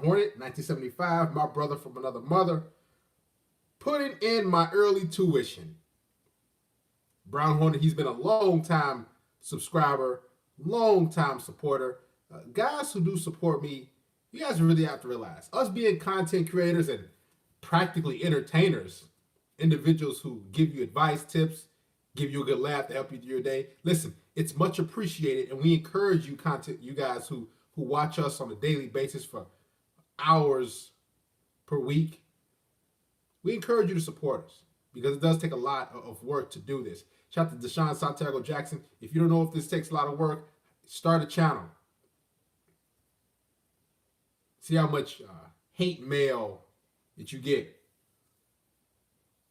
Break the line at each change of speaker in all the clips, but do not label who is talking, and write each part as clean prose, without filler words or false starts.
Hornet, 1975, My Brother from Another Mother, putting in my early tuition. Brown Hornet, he's been a long time subscriber, long time supporter. Guys who do support me, you guys really have to realize, us being content creators and practically entertainers, individuals who give you advice, tips, give you a good laugh to help you through your day. Listen, it's much appreciated, and we encourage you guys who watch us on a daily basis for hours per week. We encourage you to support us because it does take a lot of work to do this. Shout out to Deshaun Santiago Jackson. If you don't know if this takes a lot of work, start a channel. See how much hate mail that you get.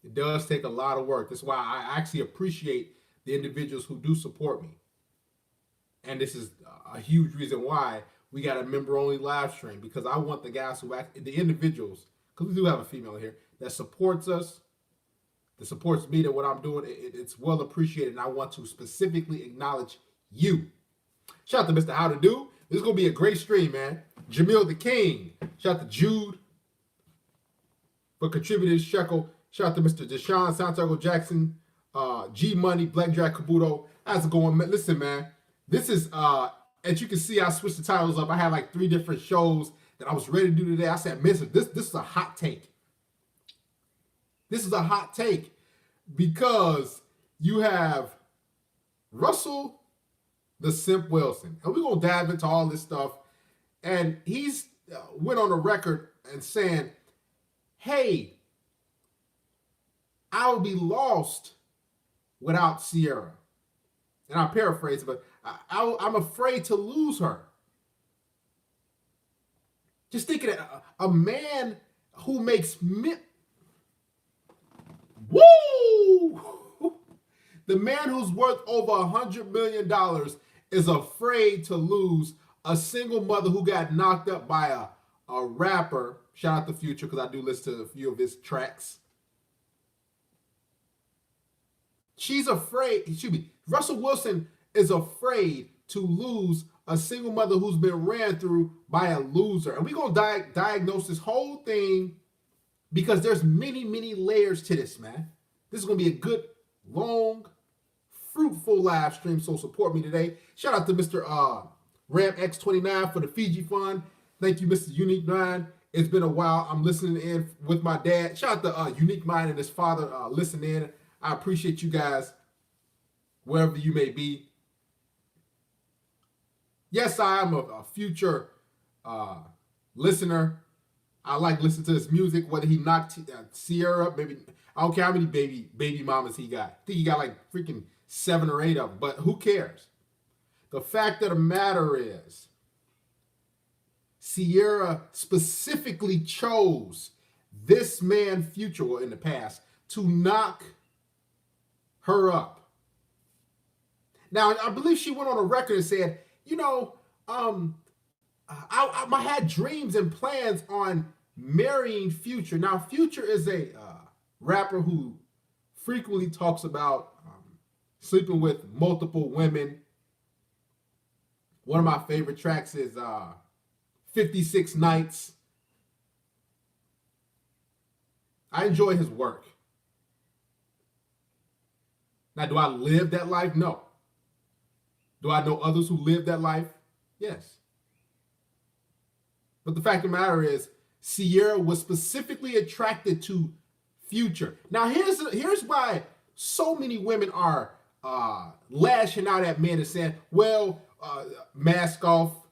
It does take a lot of work. That's why I actually appreciate the individuals who do support me. And this is a huge reason why we got a member-only live stream, because I want the guys who act, the individuals, because we do have a female here, that supports us, that supports me, that what I'm doing, it's well appreciated, and I want to specifically acknowledge you. Shout out to Mr. How to Do. This is going to be a great stream, man. Jamil the King. Shout out to Jude for contributing shekel. Shout out to Mr. Deshaun Santiago Jackson, G Money, Black Jack Kabuto. How's it going, man? Listen, man. This is, as you can see, I switched the titles up. I had like 3 different shows that I was ready to do today. I said, Mister, this is a hot take. This is a hot take because you have Russell the Simp Wilson. And we're going to dive into all this stuff. And he's went on the record and saying, hey, I would be lost without Ciara. And I'll paraphrase, but I'm afraid to lose her. Just thinking that a man who makes woo! The man who's worth over $100 million is afraid to lose a single mother who got knocked up by a rapper. Shout out to Future, because I do listen to a few of his tracks. She's afraid, Russell Wilson is afraid to lose a single mother who's been ran through by a loser. And we're going to diagnose this whole thing because there's many, many layers to this, man. This is going to be a good, long, fruitful live stream, so support me today. Shout out to Mr. RamX29 for the Fiji Fund. Thank you, Mr. Unique Mind. It's been a while. I'm listening in with my dad. Shout out to Unique Mind and his father listening in. I appreciate you guys, wherever you may be. Yes, I am a Future listener. I like listening to his music, whether he knocked Ciara up, maybe. I don't care how many baby mamas he got. I think he got like freaking 7 or 8 of them, but who cares? The fact of the matter is, Ciara specifically chose this man, Future, well, in the past, to knock her up. Now, I believe she went on a record and said, you know, I had dreams and plans on marrying Future. Now, Future is a rapper who frequently talks about sleeping with multiple women. One of my favorite tracks is 56 Nights. I enjoy his work. Now, do I live that life? No. Do I know others who live that life? Yes. But the fact of the matter is, Ciara was specifically attracted to Future. Now, here's why so many women are lashing out at men and saying, well, mask off,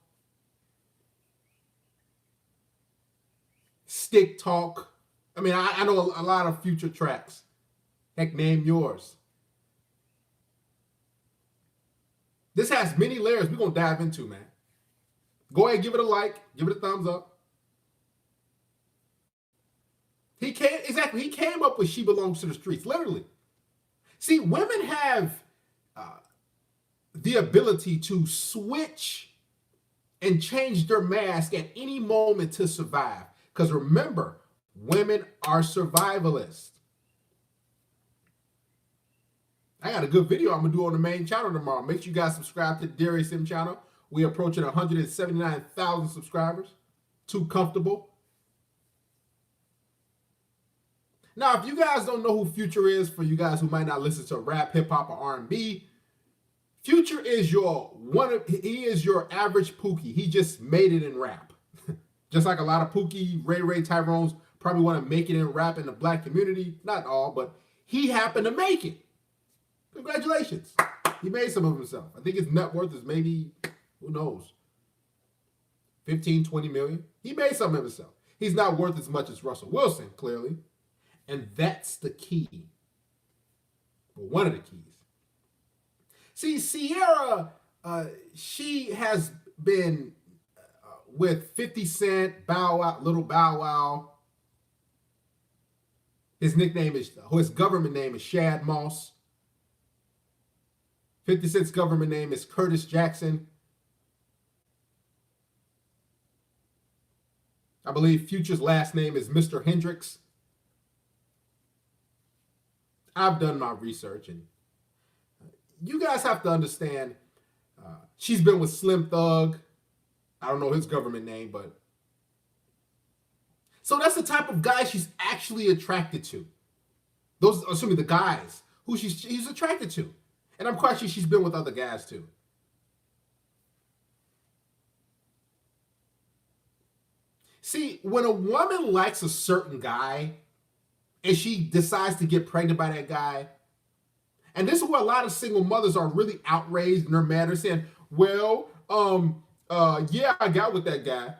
stick talk. I mean, I know a lot of Future tracks. Heck, name yours. This has many layers we're going to dive into, man. Go ahead, give it a like, give it a thumbs up. He came up with She Belongs to the Streets, literally. See, women have the ability to switch and change their mask at any moment to survive. Because remember, women are survivalists. I got a good video I'm going to do on the main channel tomorrow. Make sure you guys subscribe to the Darius M channel. We're approaching 179,000 subscribers. too comfortable. Now, if you guys don't know who Future is, for you guys who might not listen to rap, hip hop, or R&B, Future is he is your average Pookie. He just made it in rap. Just like a lot of Pookie, Ray, Tyrone's probably want to make it in rap in the black community. Not all, but he happened to make it. Congratulations. He made some of himself. I think his net worth is maybe, who knows, 15, 20 million. He made something of himself. He's not worth as much as Russell Wilson, clearly. And that's the key. Well, one of the keys. See, Ciara, she has been with 50 Cent, Bow Wow, Little Bow Wow. His government name is Shad Moss. 50 Cent's government name is Curtis Jackson. I believe Future's last name is Mr. Hendricks. I've done my research, and you guys have to understand, she's been with Slim Thug. I don't know his government name, but so that's the type of guy she's actually attracted to. Those, assuming the guys who she's attracted to, and I'm quite sure she's been with other guys too. See, when a woman likes a certain guy, and she decides to get pregnant by that guy, and this is where a lot of single mothers are really outraged and they're mad. They're saying, well, yeah, I got with that guy.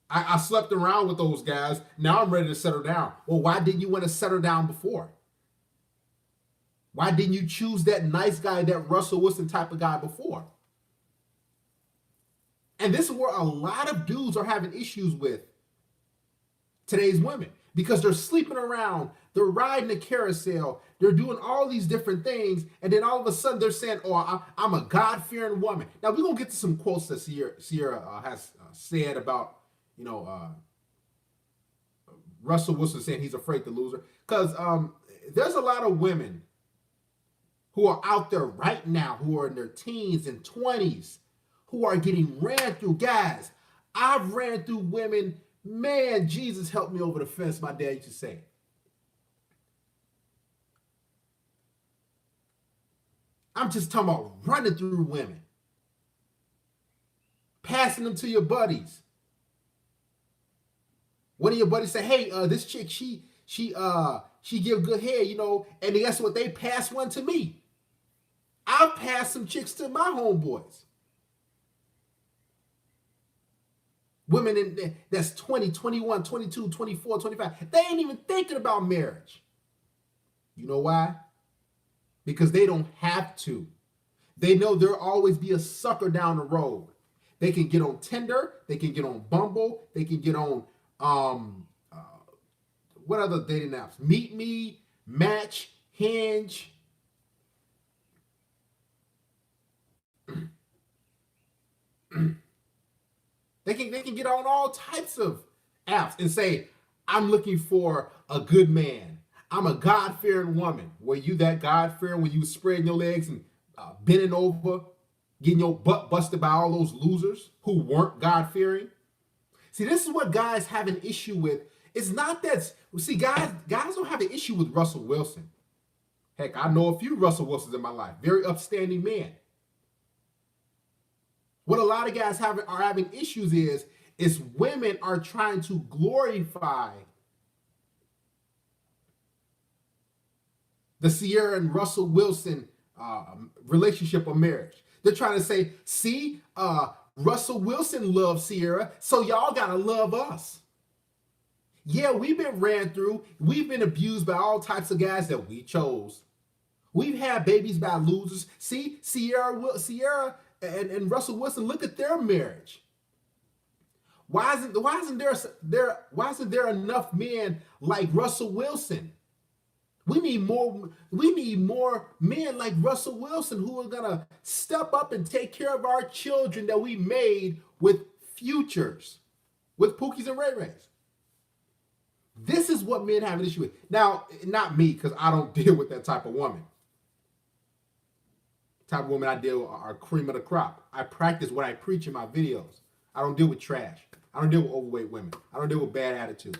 I slept around with those guys. Now I'm ready to settle down. Well, why didn't you want to settle down before? Why didn't you choose that nice guy, that Russell Wilson type of guy before? And this is where a lot of dudes are having issues with today's women, because they're sleeping around, they're riding a carousel, they're doing all these different things, and then all of a sudden they're saying, oh, I'm a God-fearing woman. Now, we're going to get to some quotes that Ciara has said about, Russell Wilson saying he's afraid to lose her. Because there's a lot of women who are out there right now, who are in their teens and 20s, who are getting ran through. Guys, I've ran through women. Man, Jesus helped me over the fence, my dad used to say. I'm just talking about running through women. Passing them to your buddies. One of your buddies say, hey, this chick, she give good head, and guess what? They pass one to me. I've passed some chicks to my homeboys. Women that's 20, 21, 22, 24, 25. They ain't even thinking about marriage. You know why? Because they don't have to. They know there'll always be a sucker down the road. They can get on Tinder. They can get on Bumble. They can get on, what other dating apps? Meet Me, Match, Hinge. They can get on all types of apps and say, I'm looking for a good man. I'm a God-fearing woman. Were you that God-fearing when you were spreading your legs and bending over, getting your butt busted by all those losers who weren't God-fearing? See, this is what guys have an issue with. It's not that, see, guys don't have an issue with Russell Wilson. Heck, I know a few Russell Wilsons in my life. Very upstanding men. What a lot of guys are having issues is women are trying to glorify the Ciara and Russell Wilson relationship or marriage. They're trying to say, see, Russell Wilson loves Ciara, so y'all gotta love us. Yeah, we've been ran through. We've been abused by all types of guys that we chose. We've had babies by losers. See, Ciara and Russell Wilson, look at their marriage. Why isn't there enough men like Russell Wilson? We need more men like Russell Wilson who are gonna step up and take care of our children that we made with futures, with Pookies and Ray Rays. This is what men have an issue with. Now, not me, because I don't deal with that type of woman. The type of women I deal with are cream of the crop. I practice what I preach in my videos. I don't deal with trash. I don't deal with overweight women. I don't deal with bad attitudes.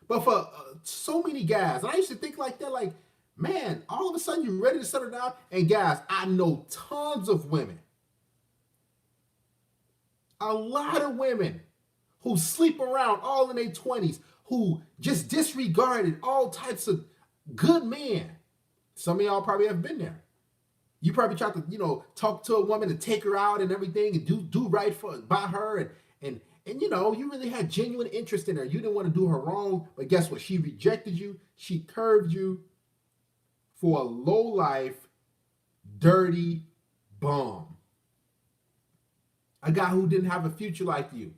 But for so many guys, and I used to think like that, like, man, all of a sudden you're ready to settle down. And guys, I know tons of women, a lot of women who sleep around all in their 20s, who just disregarded all types of good men. Some of y'all probably have been there. You probably tried to, talk to a woman and take her out and everything and do right by her and you really had genuine interest in her. You didn't want to do her wrong, but guess what? She rejected you. She curved you for a low life, dirty bum. A guy who didn't have a future like you.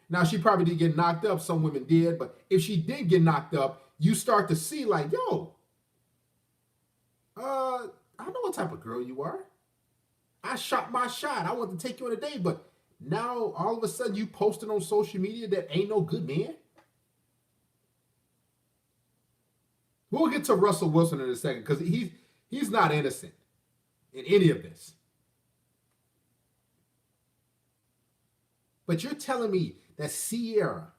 Now, she probably did get knocked up. Some women did. But if she did get knocked up, you start to see like, yo, I know what type of girl you are. I shot my shot. I want to take you on a date. But now, all of a sudden, you posting on social media that ain't no good man. We'll get to Russell Wilson in a second because he's not innocent in any of this. But you're telling me that Ciara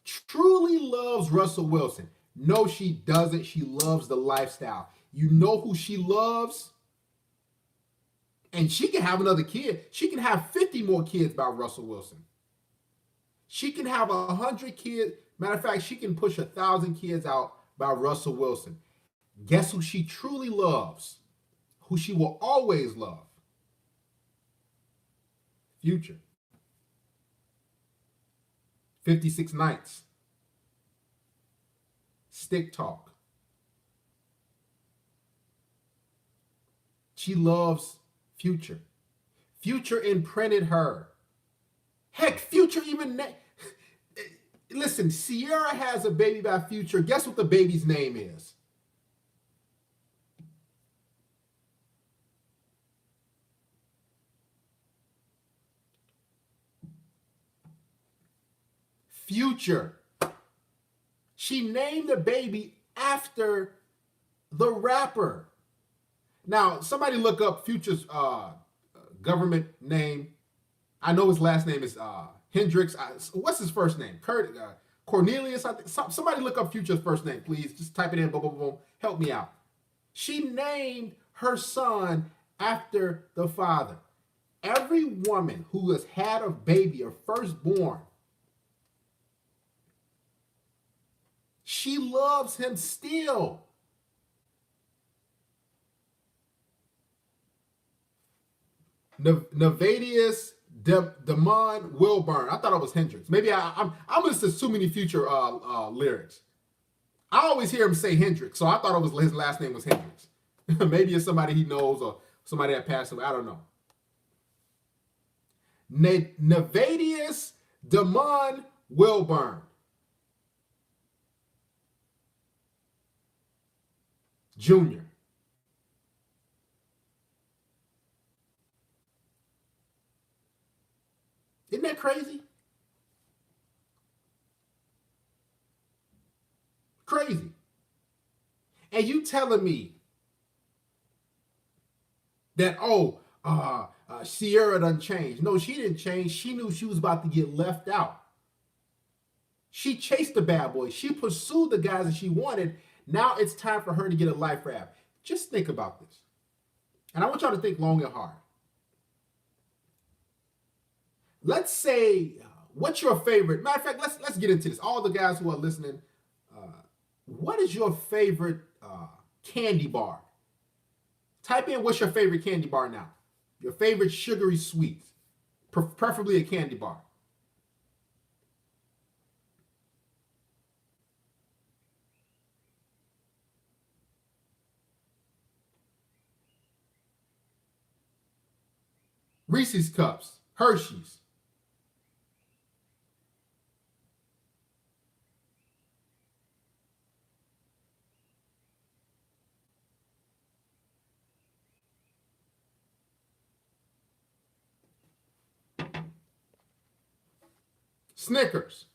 truly loves Russell Wilson. No, she doesn't. She loves the lifestyle. You know who she loves? And she can have another kid. She can have 50 more kids by Russell Wilson. She can have 100 kids. Matter of fact, she can push 1,000 kids out by Russell Wilson. Guess who she truly loves? Who she will always love? Future. 56 Nights. Stick Talk. She loves Future. Future imprinted her. Heck, Future even... Listen, Ciara has a baby by Future. Guess what the baby's name is? Future. She named the baby after the rapper. Now, somebody look up Future's government name. I know his last name is Hendrix. What's his first name? Cornelius. I think. Somebody look up Future's first name, please. Just type it in. Boom, boom, boom. Help me out. She named her son after the father. Every woman who has had a baby, or firstborn, she loves him still. Nevadius Damon Wilburn. I thought it was Hendrix. Maybe I'm listening to too many Future lyrics. I always hear him say Hendrix, so I thought it was his last name was Hendrix. Maybe it's somebody he knows or somebody that passed away. I don't know. Nevadius Damon Wilburn Jr. Isn't that crazy? Crazy. And you telling me that, Ciara done changed. No, she didn't change. She knew she was about to get left out. She chased the bad boy. She pursued the guys that she wanted. Now it's time for her to get a life rap. Just think about this. And I want y'all to think long and hard. Let's say, what's your favorite? Matter of fact, let's get into this. All the guys who are listening, what is your favorite candy bar? Type in what's your favorite candy bar now. Your favorite sugary sweet, preferably a candy bar. Reese's Cups, Hershey's. Snickers.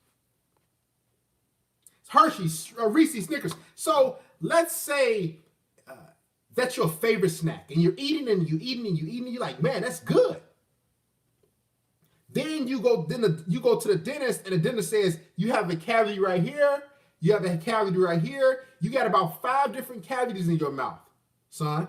Hershey's, Reese's, Snickers. So let's say That's your favorite snack. And you're eating and you're eating and you're eating and you're like, man, that's good. Then you go to the dentist and the dentist says, you have a cavity right here. You have a cavity right here. You got about 5 different cavities in your mouth, son.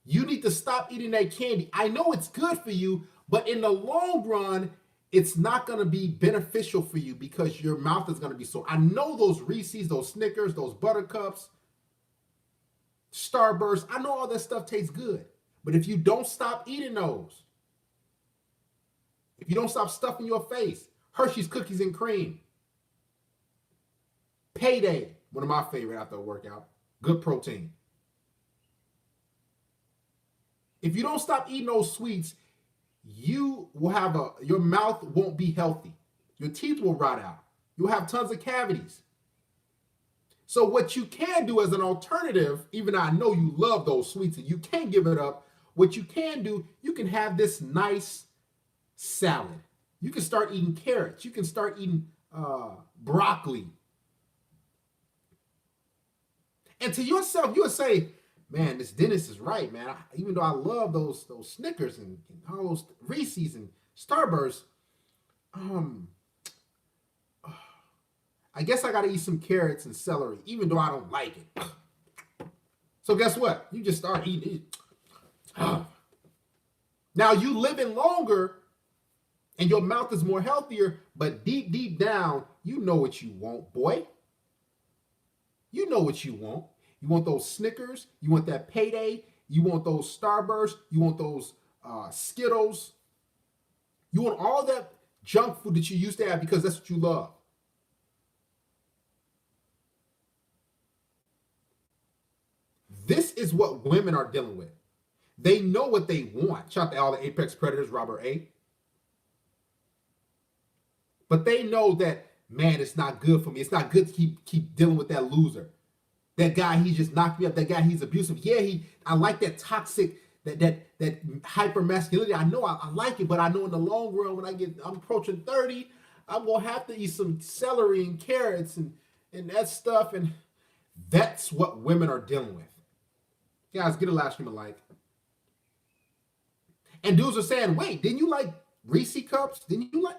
You need to stop eating that candy. I know it's good for you, but in the long run, it's not going to be beneficial for you because your mouth is going to be sore. I know those Reese's, those Snickers, those Buttercups, Starburst, I know all that stuff tastes good. But if you don't stop eating those, if you don't stop stuffing your face, Hershey's Cookies and Cream, Payday, one of my favorite after a workout, good protein. If you don't stop eating those sweets, you will have your mouth won't be healthy. Your teeth will rot out. You'll have tons of cavities. So what you can do as an alternative, even though I know you love those sweets and you can't give it up, what you can do, you can have this nice salad. You can start eating carrots. You can start eating broccoli. And to yourself, you'll say, man, this dentist is right, man. Even though I love those Snickers and all those Reese's and Starburst, I guess I got to eat some carrots and celery, even though I don't like it. So guess what? You just start eating it. Now you living longer and your mouth is more healthier, but deep down, you know what you want, boy. You know what you want. You want those Snickers. You want that Payday. You want those Starburst. You want those Skittles. You want all that junk food that you used to have because that's what you love. This is what women are dealing with. They know what they want. Shout out to all the Apex Predators, Robert A. But they know that, man, it's not good for me. It's not good to keep dealing with that loser. That guy, he just knocked me up. That guy, he's abusive. Yeah, I like that toxic, that hyper masculinity. I know I like it, but I know in the long run, when I'm approaching 30, I'm gonna have to eat some celery and carrots and that stuff. And that's what women are dealing with. Guys, get a live stream a like. And dudes are saying, wait, didn't you like Reese cups? Didn't you like?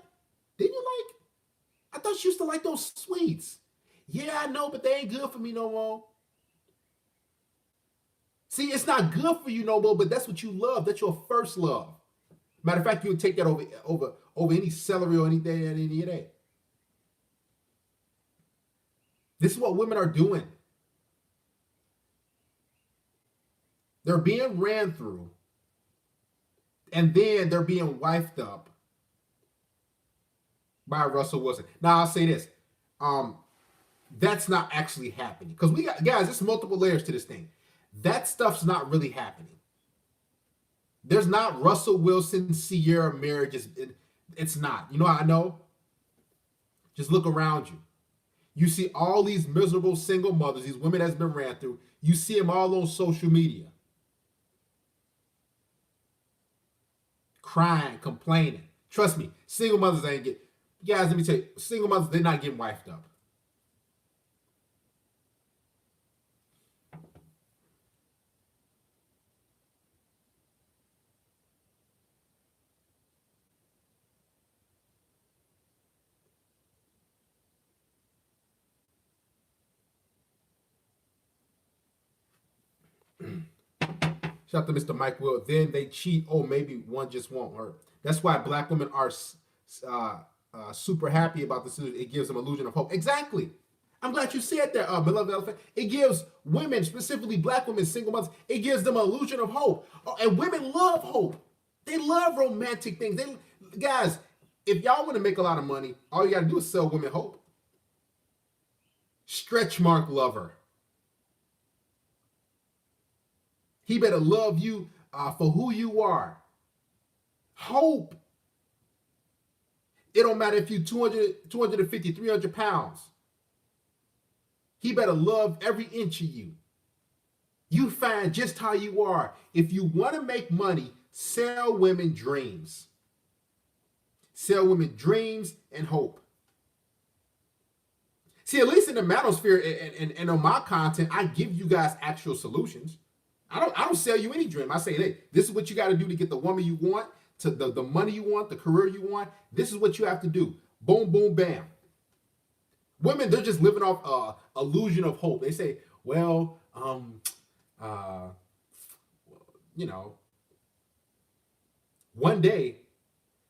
I thought you used to like those sweets. Yeah, I know, but they ain't good for me no more. See, it's not good for you no more, but that's what you love. That's your first love. Matter of fact, you would take that over any celery or anything at any day. This is what women are doing. They're being ran through, and then they're being wifed up by Russell Wilson. Now, I'll say this. That's not actually happening. Because we got, guys, there's multiple layers to this thing. That stuff's not really happening. There's not Russell Wilson, Ciara marriages. It's not. You know how I know? Just look around you. You see all these miserable single mothers, these women that's been ran through. You see them all on social media. Crying, complaining. Trust me, single mothers ain't get. Guys, let me tell you, single mothers, they're not getting wifed up. Shout out to Mr. Mike Will. Then they cheat. Oh, maybe one just won't hurt. That's why black women are super happy about this. It gives them illusion of hope. Exactly. I'm glad you said that, beloved elephant. It gives women, specifically black women, single mothers, it gives them an illusion of hope. Oh, and women love hope. They love romantic things. Guys, if y'all want to make a lot of money, all you got to do is sell women hope. Stretch mark lover. He better love you for who you are. Hope. It don't matter if you're 250, 300 pounds. He better love every inch of you. You find just how you are. If you want to make money, sell women dreams. Sell women dreams and hope. See, at least in the manosphere and on my content, I give you guys actual solutions. I don't sell you any dream. I say, hey, this is what you got to do to get the woman you want, to the money you want, the career you want. This is what you have to do. Boom, boom, bam. Women, they're just living off illusion of hope. They say, well, uh, you know, one day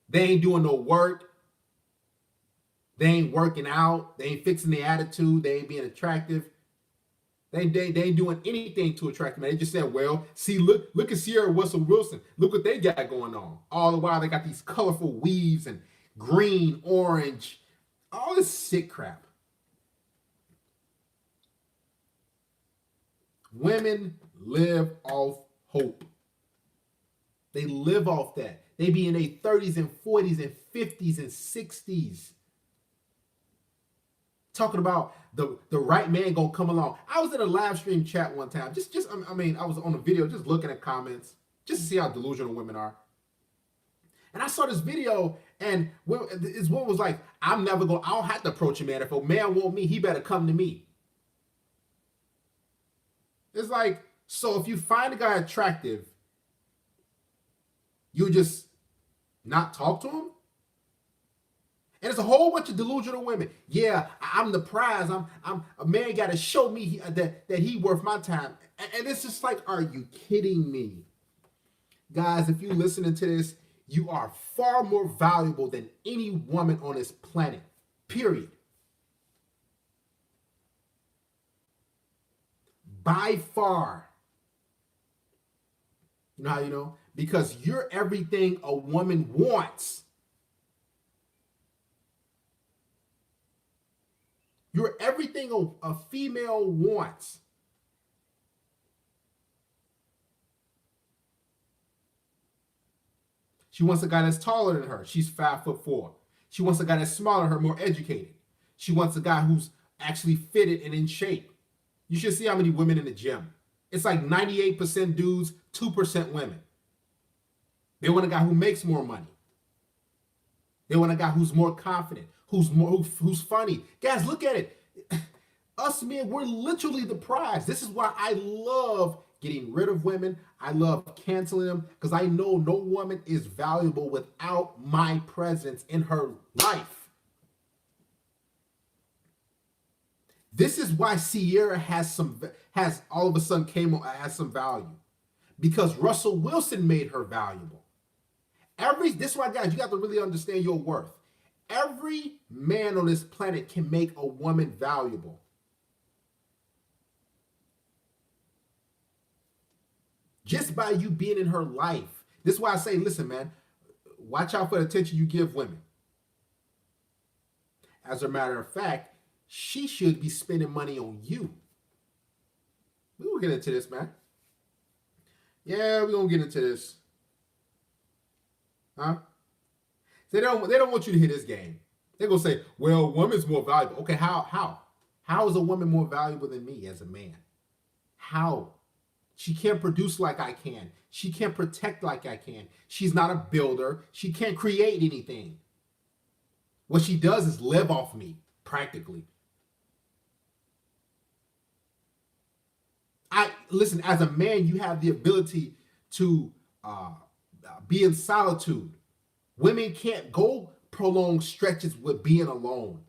they ain't doing no work. They ain't working out. They ain't fixing their attitude. They ain't being attractive. They ain't doing anything to attract them. They just said, well, see, look at Ciara Russell Wilson. Look what they got going on. All the while they got these colorful weaves and green, orange, all this sick crap. Women live off hope. They live off that. They be in their 30s and 40s and 50s and 60s. Talking about the right man gonna come along. I was in a live stream chat one time. I was on a video just looking at comments just to see how delusional women are. And I saw this video, and this woman was like, I don't have to approach a man. If a man want me, he better come to me. It's like, so if you find a guy attractive, you just not talk to him? And it's a whole bunch of delusional women. Yeah, I'm the prize. I'm a man got to show me that he worth my time. And it's just like, are you kidding me? Guys, if you're listening to this, you are far more valuable than any woman on this planet. Period. By far. You know how you know? Because you're everything a woman wants. You're everything a female wants. She wants a guy that's taller than her. She's 5'4". She wants a guy that's smaller than her, more educated. She wants a guy who's actually fitted and in shape. You should see how many women in the gym. It's like 98% dudes, 2% women. They want a guy who makes more money. They want a guy who's more confident, who's funny. Guys, look at it. Us men, we're literally the prize. This is why I love getting rid of women. I love canceling them because I know no woman is valuable without my presence in her life. This is why Ciara has all of a sudden has some value, because Russell Wilson made her valuable. This is why, guys, you got to really understand your worth. Every man on this planet can make a woman valuable. Just by you being in her life. This is why I say, listen, man, watch out for the attention you give women. As a matter of fact, she should be spending money on you. We will get into this, man. Yeah, we're going to get into this. Huh? They don't want you to hit this game. They're going to say, well, woman's more valuable. Okay, how? How is a woman more valuable than me as a man? How? She can't produce like I can. She can't protect like I can. She's not a builder. She can't create anything. What she does is live off me, practically. Listen, as a man, you have the ability to be in solitude. Women can't go prolonged stretches with being alone.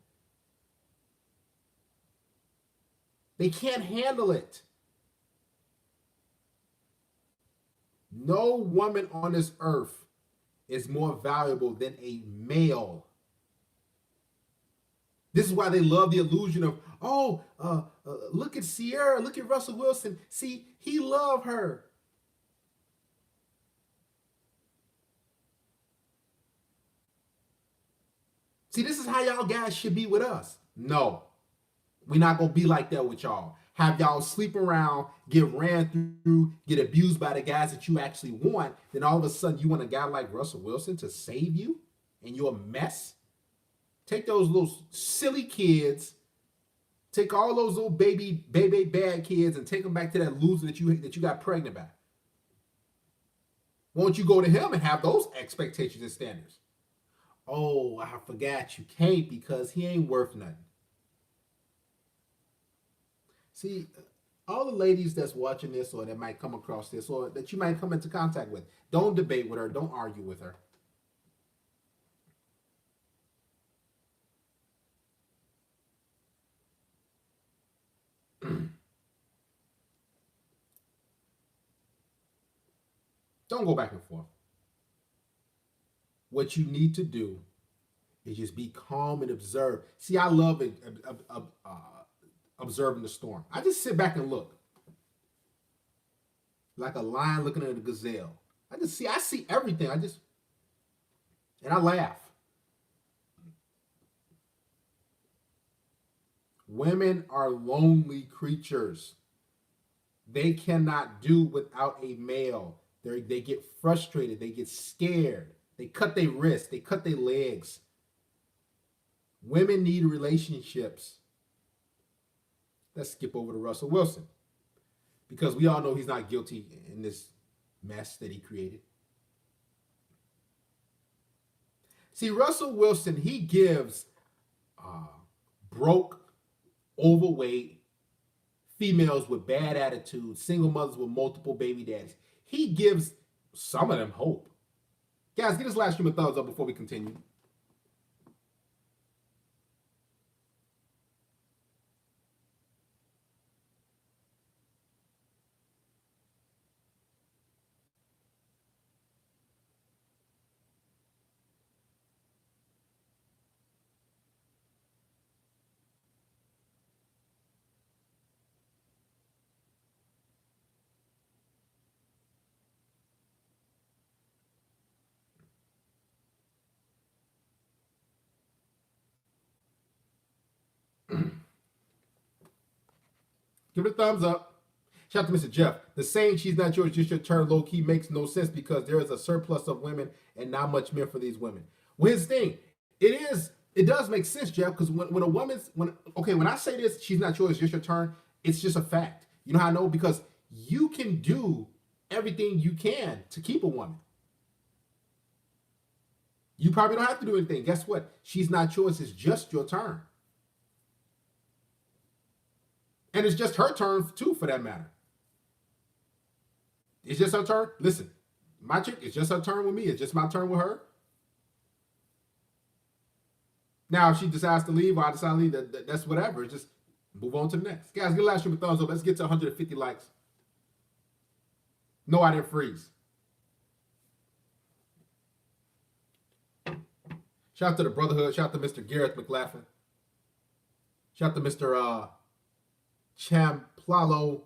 They can't handle it. No woman on this earth is more valuable than a male. This is why they love the illusion of, look at Ciara, look at Russell Wilson. See, he loved her. See, this is how y'all guys should be with us. No, we're not going to be like that with y'all. Have y'all sleep around, get ran through, get abused by the guys that you actually want. Then all of a sudden you want a guy like Russell Wilson to save you and you're a mess. Take those little silly kids, take all those little baby bad kids and take them back to that loser that you got pregnant by. Won't you go to him and have those expectations and standards? Oh, I forgot you can't because he ain't worth nothing. See, all the ladies that's watching this or that might come across this or that you might come into contact with, don't debate with her. Don't argue with her. Don't go back and forth. What you need to do is just be calm and observe. See, I love it, observing the storm. I just sit back and look like a lion looking at a gazelle. I see everything. And I laugh. Women are lonely creatures. They cannot do without a male. They get frustrated. They get scared. They cut their wrists. They cut their legs. Women need relationships. Let's skip over to Russell Wilson because we all know he's not guilty in this mess that he created. See, Russell Wilson, he gives broke, overweight, females with bad attitudes, single mothers with multiple baby daddies. He gives some of them hope. Guys, give this last stream a thumbs up before we continue. Give it a thumbs up. Shout out to Mr. Jeff. The saying she's not yours, just your turn, low key makes no sense because there is a surplus of women and not much men for these women. Well, here's the thing. It does make sense, Jeff, because when I say this, she's not yours, just your turn, it's just a fact. You know how I know? Because you can do everything you can to keep a woman. You probably don't have to do anything. Guess what? She's not yours, it's just your turn. And it's just her turn, too, for that matter. It's just her turn. Listen, my chick, it's just her turn with me. It's just my turn with her. Now, if she decides to leave or I decide to leave, that's whatever. Just move on to the next. Guys, get a last stream of thumbs up. Let's get to 150 likes. No, I didn't freeze. Shout out to the Brotherhood. Shout out to Mr. Gareth McLaughlin. Shout out to Mr. Champlalo.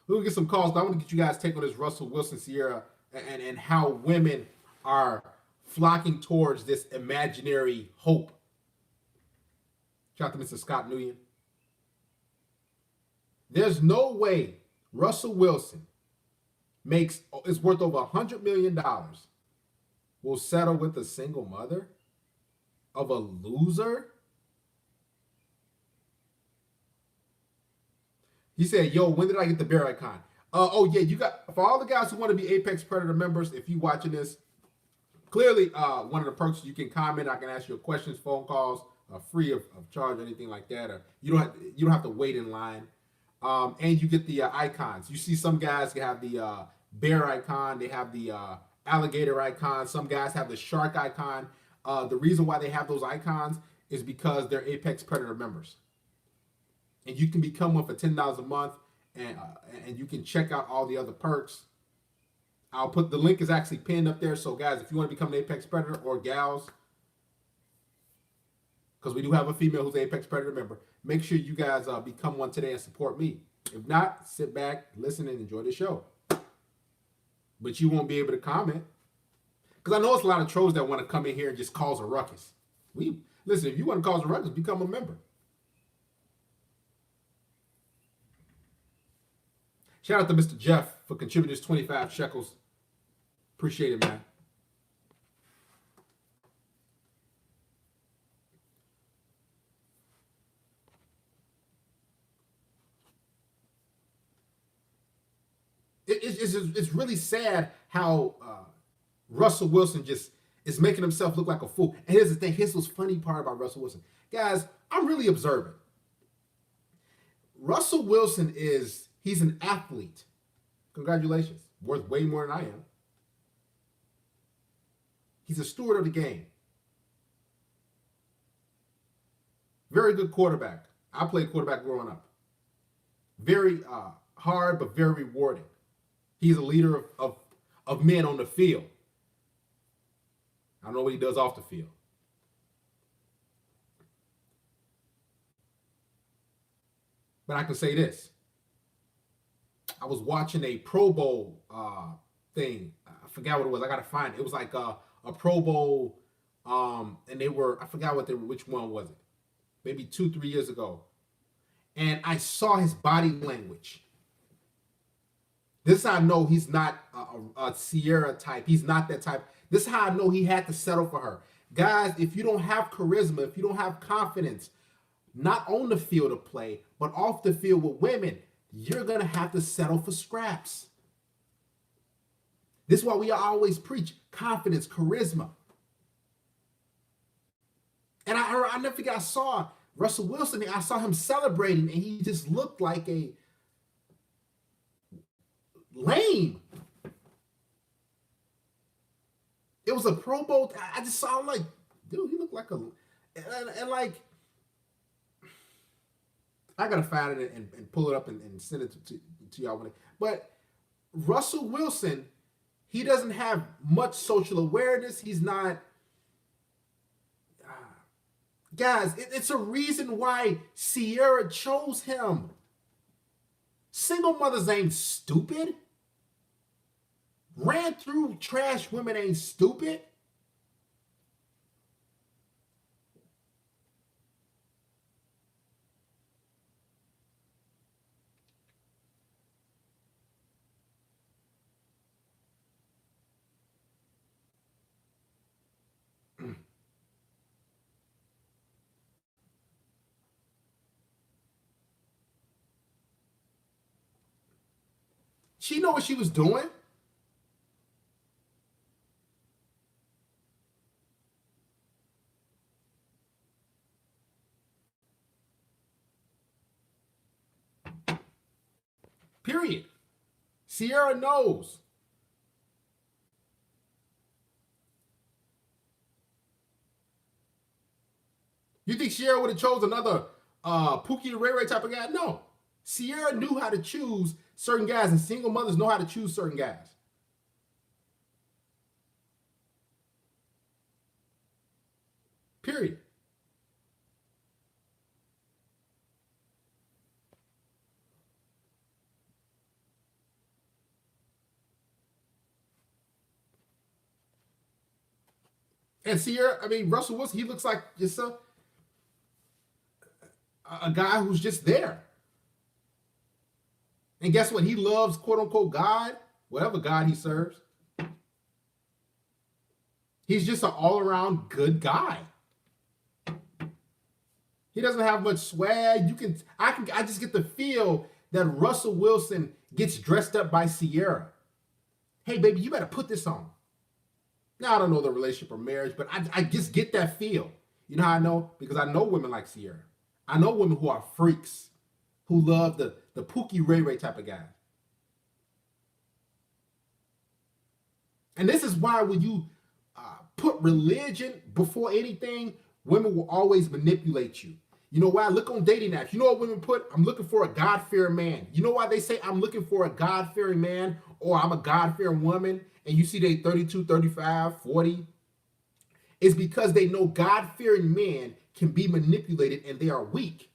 We'll get some calls, but I want to get you guys' take on this Russell Wilson, Ciara, and how women are flocking towards this imaginary hope. Shout out to Mr. Scott Nguyen. There's no way Russell Wilson is worth over $100 million, will settle with a single mother of a loser. He said, yo, when did I get the bear icon? Oh, yeah, you got, for all the guys who want to be Apex Predator members, if you're watching this, clearly one of the perks, you can comment, I can ask you questions, phone calls, free of charge or anything like that. Or you don't have to wait in line. And you get the icons. You see some guys have the bear icon, they have the alligator icon, some guys have the shark icon. The reason why they have those icons is because they're Apex Predator members. And you can become one for $10 a month, and you can check out all the other perks. I'll put the link is actually pinned up there. So guys, if you want to become an Apex Predator or gals, because we do have a female who's an Apex Predator member, make sure you guys become one today and support me. If not, sit back, listen, and enjoy the show. But you won't be able to comment. Because I know it's a lot of trolls that want to come in here and just cause a ruckus. Listen, if you want to cause a ruckus, become a member. Shout out to Mr. Jeff for contributing his 25 shekels. Appreciate it, man. It's really sad how Russell Wilson just is making himself look like a fool. And here's the thing. Here's what's funny part about Russell Wilson. Guys, I'm really observant. Russell Wilson he's an athlete. Congratulations. Worth way more than I am. He's a steward of the game. Very good quarterback. I played quarterback growing up. Very hard, but very rewarding. He's a leader of men on the field. I don't know what he does off the field. But I can say this. I was watching a Pro Bowl thing. I forgot what it was. I got to find it. It was like a Pro Bowl, and they were, I forgot which one was it. Maybe 2-3 years ago. And I saw his body language. This is how I know he's not a Ciara type. He's not that type. This is how I know he had to settle for her. Guys, if you don't have charisma, if you don't have confidence, not on the field of play, but off the field with women, you're going to have to settle for scraps. This is why we always preach confidence, charisma. And I never forget, I saw Russell Wilson, I saw him celebrating, and he just looked like a lame. It was a Pro Bowl. I just saw him like, dude, he looked like a, and like, I gotta find it and pull it up and send it to y'all. But Russell Wilson, he doesn't have much social awareness. He's not. Guys, it's a reason why Ciara chose him. Single mothers ain't stupid. Ran through trash women ain't stupid. She know what she was doing. Period. Ciara knows. You think Ciara would have chose another Pookie and Ray Ray type of guy? No. Ciara knew how to choose certain guys, and single mothers know how to choose certain guys. Period. And Ciara, I mean, Russell Wilson, he looks like just a guy who's just there. And guess what? He loves, quote unquote, God, whatever God he serves. He's just an all around good guy. He doesn't have much swag. I just get the feel that Russell Wilson gets dressed up by Ciara. Hey, baby, you better put this on. Now, I don't know the relationship or marriage, but I just get that feel. You know how I know? Because I know women like Ciara. I know women who are freaks, who love the Pookie Ray Ray type of guy. And this is why when you put religion before anything, women will always manipulate you. You know why? Look on dating apps. You know what women put? I'm looking for a God-fearing man. You know why they say I'm looking for a God-fearing man or I'm a God-fearing woman? And you see they 32, 35, 40. It's because they know God-fearing men can be manipulated and they are weak.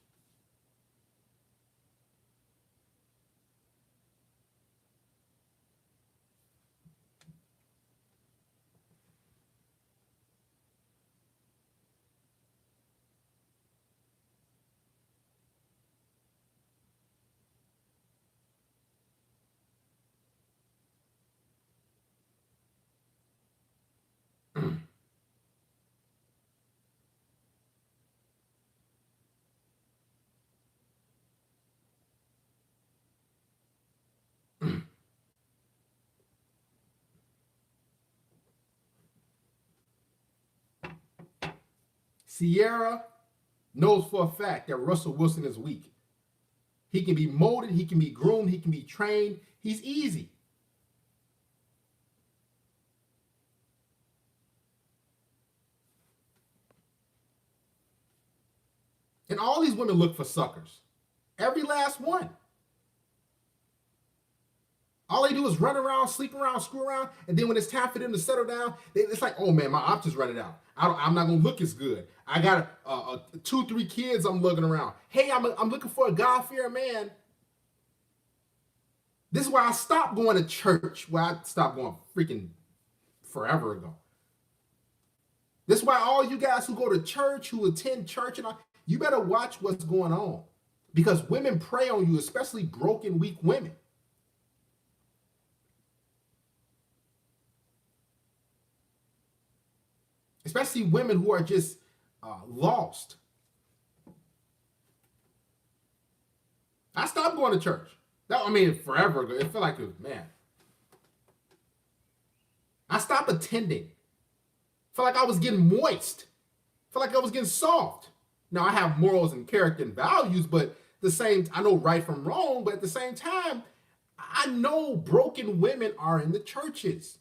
Ciara knows for a fact that Russell Wilson is weak. He can be molded, he can be groomed, he can be trained. He's easy. And all these women look for suckers. Every last one. All they do is run around, sleep around, screw around, and then when it's time for them to settle down, it's like, oh man, my options running out. I'm not gonna look as good. I got 2, 3 kids I'm looking around. Hey, I'm looking for a God-fearing man. This is why I stopped going to church. Well, I stopped going freaking forever ago. This is why all you guys who go to church, who attend church, and all, you better watch what's going on, because women prey on you, especially broken, weak women. Especially women who are just lost. I stopped going to church. I mean, forever ago. It felt like it was, man. I stopped attending. Felt like I was getting moist. Felt like I was getting soft. Now, I have morals and character and values, but the same, I know right from wrong, but at the same time, I know broken women are in the churches.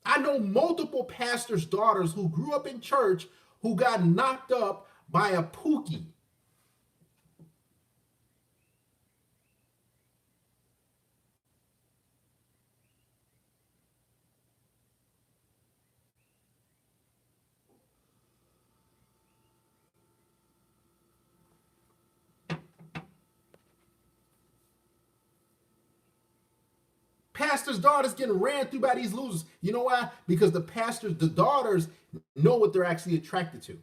I know multiple pastors' daughters who grew up in church who got knocked up by a pookie. Pastors' daughters getting ran through by these losers. You know why? Because the daughters know what they're actually attracted to.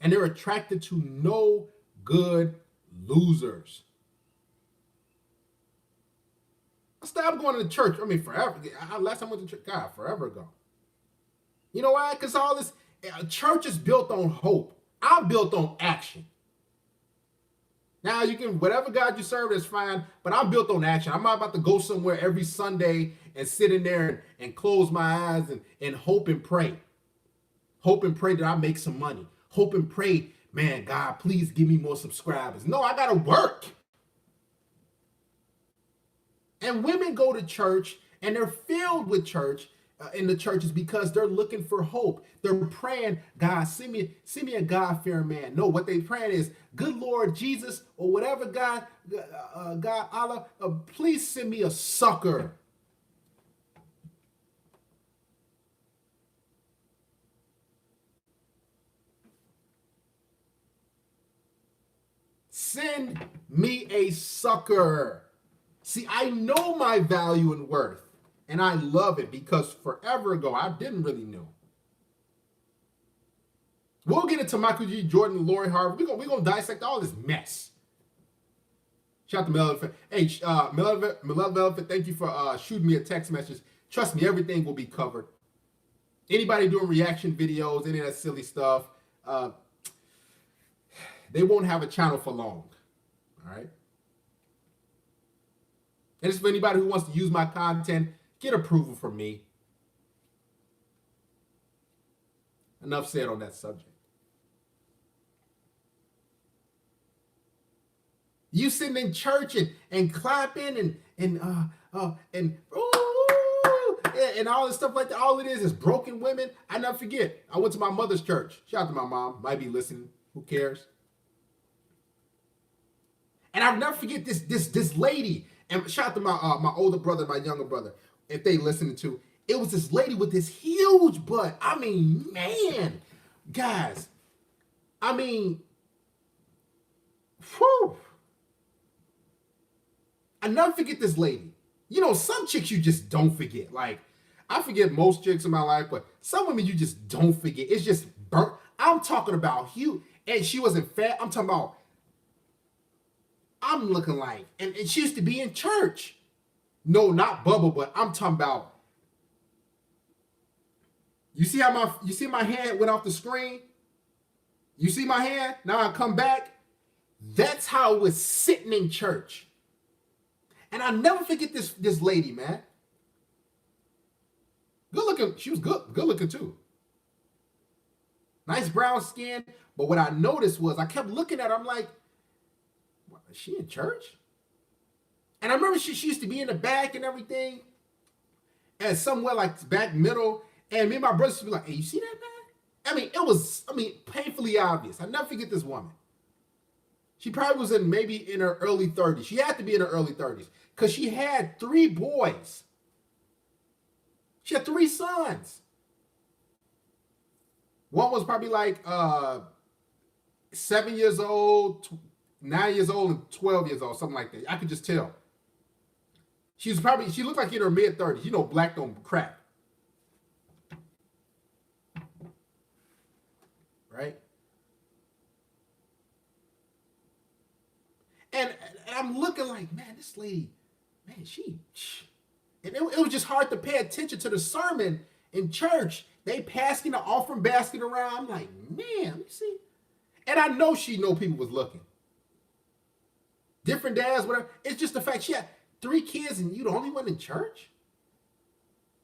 And they're attracted to no good losers. I stopped going to the church. I mean, forever. Last time I went to church, God, forever ago. You know why? Because all this, church is built on hope. I'm built on action. Now you can, whatever God you serve is fine, but I'm built on action. I'm not about to go somewhere every Sunday and sit in there and close my eyes and hope and pray. Hope and pray that I make some money. Hope and pray, man, God, please give me more subscribers. No, I got to work. And women go to church and they're filled with church in the churches because they're looking for hope. They're praying, God, send me a God-fearing man. No, what they praying is, good Lord Jesus, or whatever God, Allah, please send me a sucker. Send me a sucker. See, I know my value and worth. And I love it because forever ago, I didn't really know. We'll get into Michael G. Jordan, Lori Harvey. We're gonna dissect all this mess. Shout out to Mel Elephant. Hey, Mel Elephant, thank you for shooting me a text message. Trust me, everything will be covered. Anybody doing reaction videos, any of that silly stuff, they won't have a channel for long. All right? And it's for anybody who wants to use my content, get approval from me. Enough said on that subject. You sitting in church and clapping and all this stuff like that. All it is broken women. I never forget. I went to my mother's church. Shout out to my mom. Might be listening. Who cares? And I'll never forget this lady. And shout out to my older brother, my younger brother, if they listening to. It was this lady with this huge butt. I mean, man, guys. I mean, whew. I never forget this lady. You know, some chicks you just don't forget. Like, I forget most chicks in my life, but some women you just don't forget. It's just burnt. I'm talking about huge. And she wasn't fat. I'm talking about, I'm looking like, and she used to be in church. No, not Bubba, but I'm talking about, you see my hand went off the screen? You see my hand? Now I come back. That's how it was sitting in church. And I'll never forget this lady, man. Good looking. She was good looking too. nice brown skin. But what I noticed was I kept looking at her. I'm like, is she in church? And I remember she used to be in the back and everything, and somewhere like back middle. And me and my brothers used to be like, hey, you see that, man? It was, painfully obvious. I never forget this woman. She probably was maybe in her early 30s. She had to be in her early 30s because she had 3 boys. She had 3 sons. One was probably like 7 years old, 9 years old, and 12 years old, something like that. I could just tell. She looked like in her mid 30s. You know, black don't crack. Right? And I'm looking like, man, this lady, man, and it was just hard to pay attention to the sermon in church. They passing the offering basket around. I'm like, man, you see? And I know she know people was looking. Different dads, whatever. It's just the fact she had 3 kids and you the only one in church?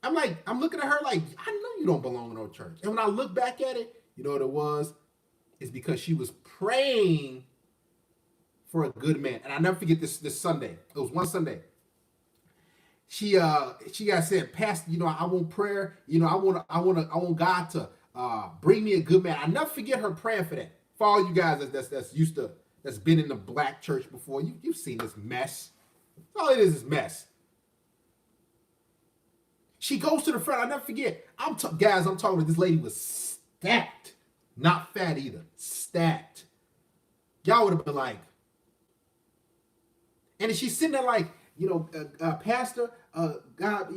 I'm looking at her like, I know you don't belong in no church. And when I look back at it, you know what it was? It's because she was praying for a good man. And I never forget this Sunday. It was one Sunday. She got said, Pastor, I want prayer. I want God to bring me a good man. I never forget her praying for that. For all you guys that's been in the black church before, you've seen this mess. All it is mess. She goes to the front. I never forget. Guys, I'm talking about this lady was stacked. Not fat either. Stacked. Y'all would have been like. And she's sitting there like, Pastor, God,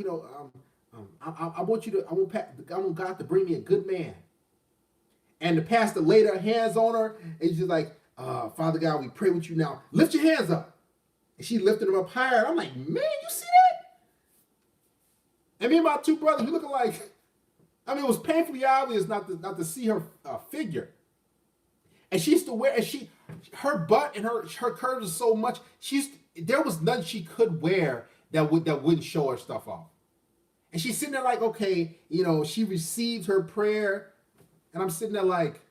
I want God to bring me a good man. And the pastor laid her hands on her, and she's like, Father God, we pray with you now. Lift your hands up. And she lifted them up higher. I'm like, man, you see that? And me and my 2 brothers, we looking like, it was painfully obvious not to see her figure. And she used to wear, and her butt and her curves are so much. There was nothing she could wear that wouldn't show her stuff off. And she's sitting there like, okay, she received her prayer, and I'm sitting there like,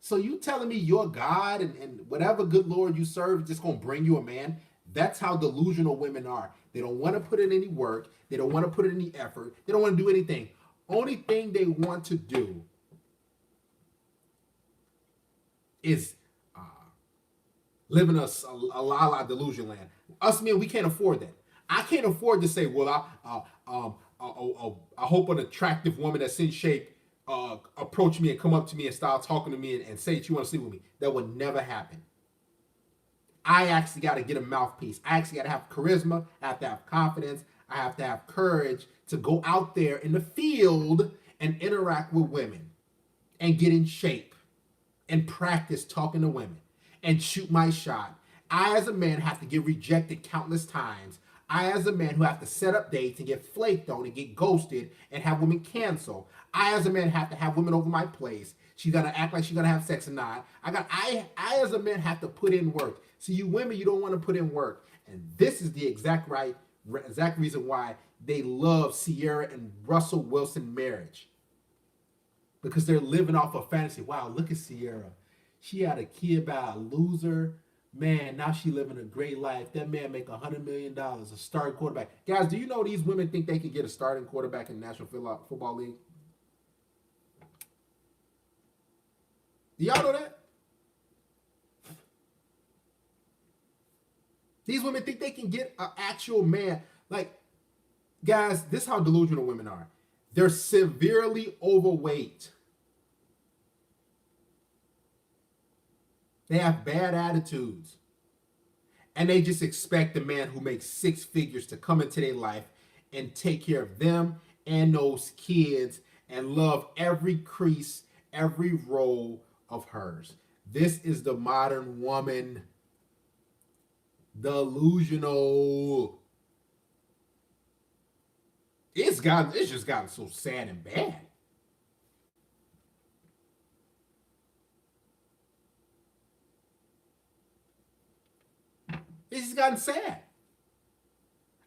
so you telling me your God and whatever good Lord you serve is just gonna bring you a man? That's how delusional women are. They don't want to put in any work. They don't want to put in any effort. They don't want to do anything. Only thing they want to do is live in a la delusion land. Us men, we can't afford that. I can't afford to say, well, I hope an attractive woman that's in shape approach me and come up to me and start talking to me and say that you want to sleep with me. That would never happen. I actually got to get a mouthpiece. I actually got to have charisma. I have to have confidence. I have to have courage to go out there in the field and interact with women and get in shape and practice talking to women and shoot my shot. I, as a man, have to get rejected countless times. I, as a man who have to set up dates and get flaked on and get ghosted and have women cancel. I, as a man, have to have women over my place. She's gonna act like she's gonna have sex or not. I, as a man, have to put in work. See, you women, you don't want to put in work, and this is the exact reason why they love Ciara and Russell Wilson marriage, because they're living off a fantasy. Wow, look at Ciara. She had a kid by a loser. Man, now she living a great life. That man make $100 million, a starting quarterback. Guys, do you know these women think they can get a starting quarterback in the National Football League? Do y'all know that? These women think they can get an actual man. Like, guys, this is how delusional women are. They're severely overweight. They have bad attitudes. And they just expect a man who makes 6 figures to come into their life and take care of them and those kids and love every crease, every roll of hers. This is the modern woman. Delusional. It's just gotten so sad and bad. It's just gotten sad.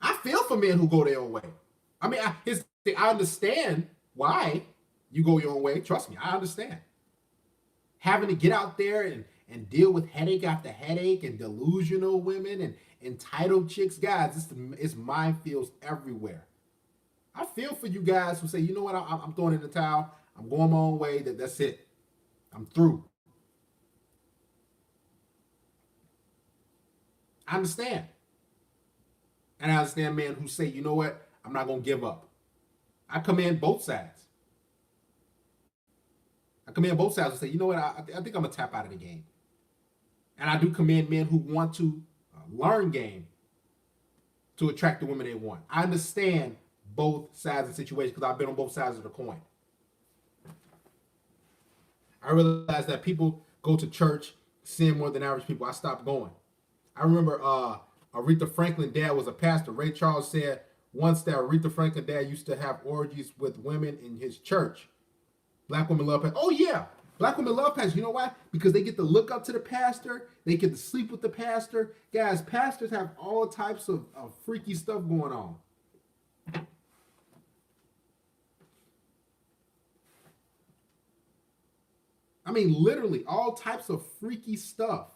I feel for men who go their own way. I mean, I understand why. You go your own way. Trust me, I understand. Having to get out there and deal with headache after headache and delusional women and entitled chicks, guys, it's minefields everywhere. I feel for you guys who say, you know what, I'm throwing in the towel. I'm going my own way. That's it. I'm through. I understand. And I understand men who say, you know what, I'm not going to give up. I commend both sides. I commend both sides and say, you know what, I think I'm going to tap out of the game. And I do commend men who want to learn game to attract the women they want. I understand both sides of the situation because I've been on both sides of the coin. I realize that people go to church, sin more than average people. I stopped going. I remember Aretha Franklin dad was a pastor. Ray Charles said once that Aretha Franklin dad used to have orgies with women in his church. Black women love pastor. Oh yeah, black women love pastor. You know why? Because they get to look up to the pastor. They get to sleep with the pastor. Guys, pastors have all types of freaky stuff going on. I mean, literally all types of freaky stuff.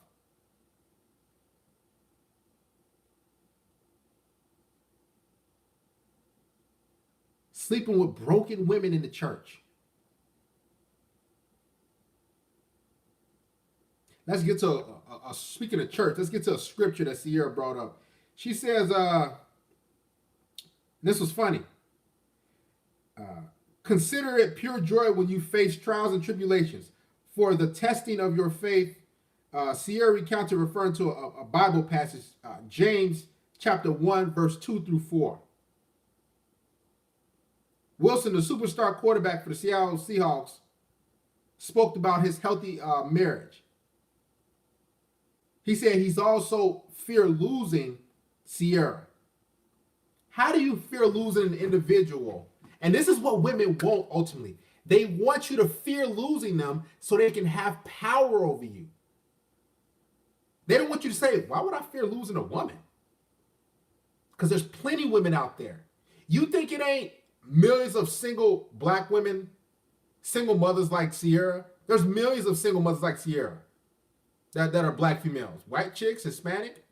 Sleeping with broken women in the church. Let's get to speaking of church. Let's get to a scripture that Ciara brought up. She says, this was funny. Consider it pure joy when you face trials and tribulations, for the testing of your faith. Ciara recounted referring to a Bible passage, James chapter 1, verse 2 through 4. Wilson, the superstar quarterback for the Seattle Seahawks, spoke about his healthy marriage. He said he's also fear losing Ciara. How do you fear losing an individual? And this is what women want ultimately. They want you to fear losing them so they can have power over you. They don't want you to say, why would I fear losing a woman? Because there's plenty of women out there. You think it ain't millions of single black women, single mothers like Ciara? There's millions of single mothers like Ciara that are black females, white chicks, Hispanic.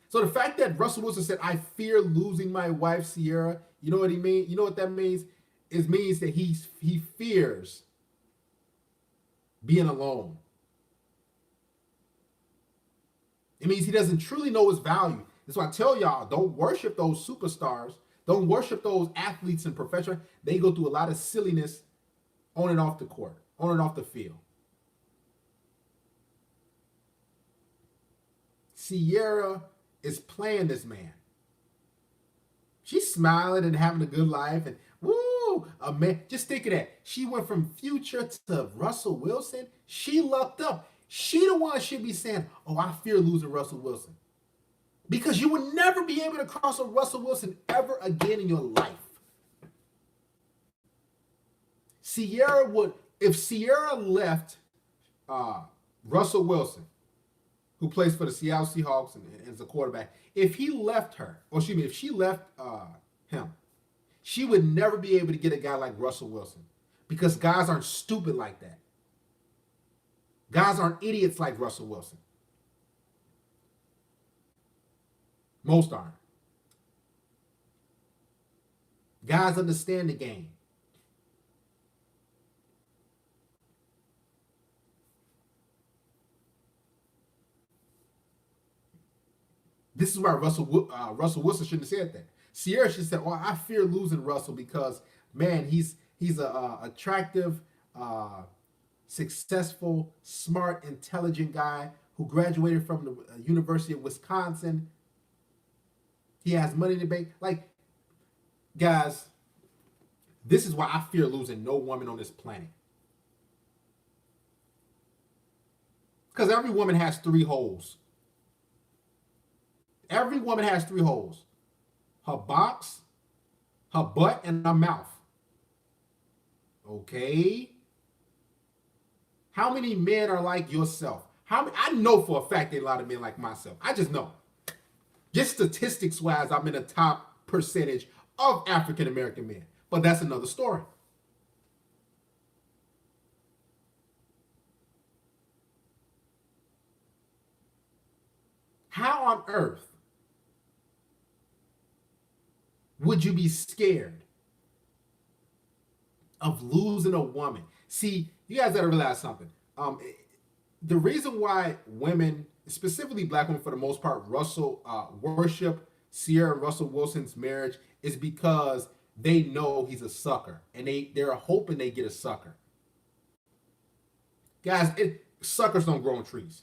So the fact that Russell Wilson said, I fear losing my wife, Ciara, you know what he means? You know what that means? It means that he fears being alone. It means he doesn't truly know his value. That's why I tell y'all, don't worship those superstars. Don't worship those athletes and professionals. They go through a lot of silliness on and off the court, on and off the field. Ciara is playing this man. She's smiling and having a good life, and woo, a man. Just think of that. She went from Future to Russell Wilson. She lucked up. She the one should be saying, "Oh, I fear losing Russell Wilson," because you would never be able to cross a Russell Wilson ever again in your life. Ciara would, if Ciara left Russell Wilson, who plays for the Seattle Seahawks and is a quarterback, if he left her, or excuse me, if she left him, she would never be able to get a guy like Russell Wilson, because guys aren't stupid like that. Guys aren't idiots like Russell Wilson. Most aren't. Guys understand the game. This is why Russell Wilson shouldn't have said that. Ciara should have said, "Well, I fear losing Russell because, man, he's a attractive, successful, smart, intelligent guy who graduated from the University of Wisconsin. He has money in the bank." Like, guys, this is why I fear losing no woman on this planet. Because every woman has three holes. Every woman has three holes. Her box, her butt, and her mouth. Okay? How many men are like yourself? I know for a fact there are a lot of men like myself. I just know. Just statistics-wise, I'm in the top percentage of African-American men. But that's another story. How on earth would you be scared of losing a woman? See, you guys gotta realize something. The reason why women, specifically black women for the most part, worship Ciara and Russell Wilson's marriage is because they know he's a sucker, and they're hoping they get a sucker. Guys, suckers don't grow on trees.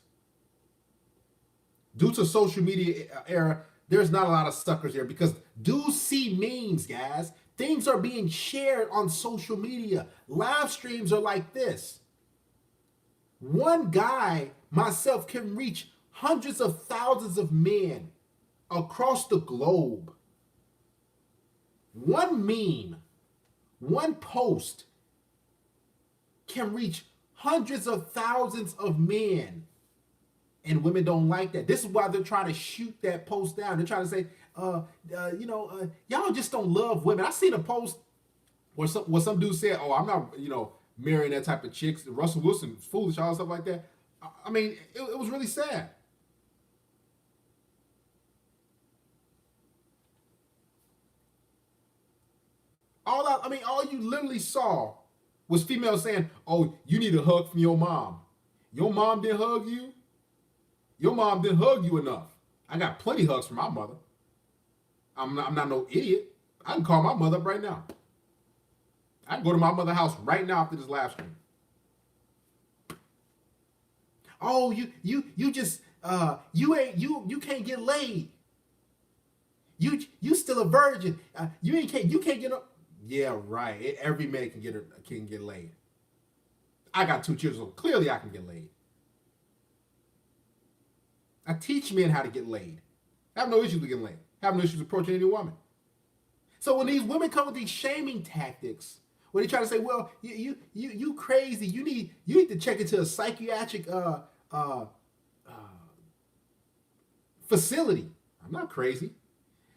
Due to social media era, there's not a lot of suckers here because dudes see memes, guys. Things are being shared on social media. Live streams are like this. One guy, myself, can reach hundreds of thousands of men across the globe. One meme, one post can reach hundreds of thousands of men. And women don't like that. This is why they're trying to shoot that post down. They're trying to say, y'all just don't love women. I seen a post where some dude said, "Oh, I'm not, marrying that type of chicks." Russell Wilson, foolish, all stuff like that. I mean, it was really sad. All you literally saw was females saying, "Oh, you need a hug from your mom. Your mom didn't hug you. Your mom didn't hug you enough. I got plenty of hugs from my mother. I'm not no idiot. I can call my mother up right now. I can go to my mother's house right now after this live stream. Oh, you just you can't get laid. You still a virgin. You can't get up. Yeah, right. Every man can get laid. I got 2 children, so clearly I can get laid. I teach men how to get laid. I have no issues with getting laid. I have no issues approaching any woman. So when these women come with these shaming tactics, when they try to say, "Well, you crazy, you need to check into a psychiatric facility." I'm not crazy.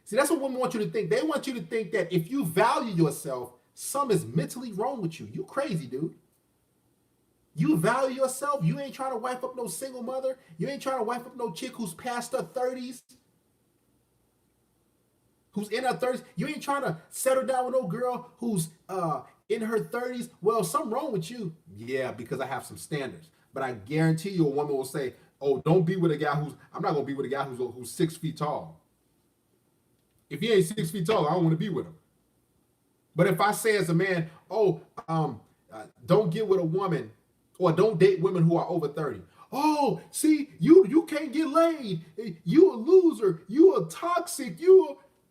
See, that's what women want you to think. They want you to think that if you value yourself, something is mentally wrong with you. You crazy, dude. You value yourself. You ain't trying to wife up no single mother. You ain't trying to wife up no chick who's past her 30s, who's in her 30s. You ain't trying to settle down with no girl who's in her 30s. Well, something wrong with you. Yeah, because I have some standards. But I guarantee you a woman will say, "Oh, don't be with a guy I'm not going to be with a guy who's 6 feet tall. If he ain't 6 feet tall, I don't want to be with him." But if I say as a man, "Oh, don't get with a woman or don't date women who are over 30. Oh, see, you can't get laid. You a loser. You a toxic.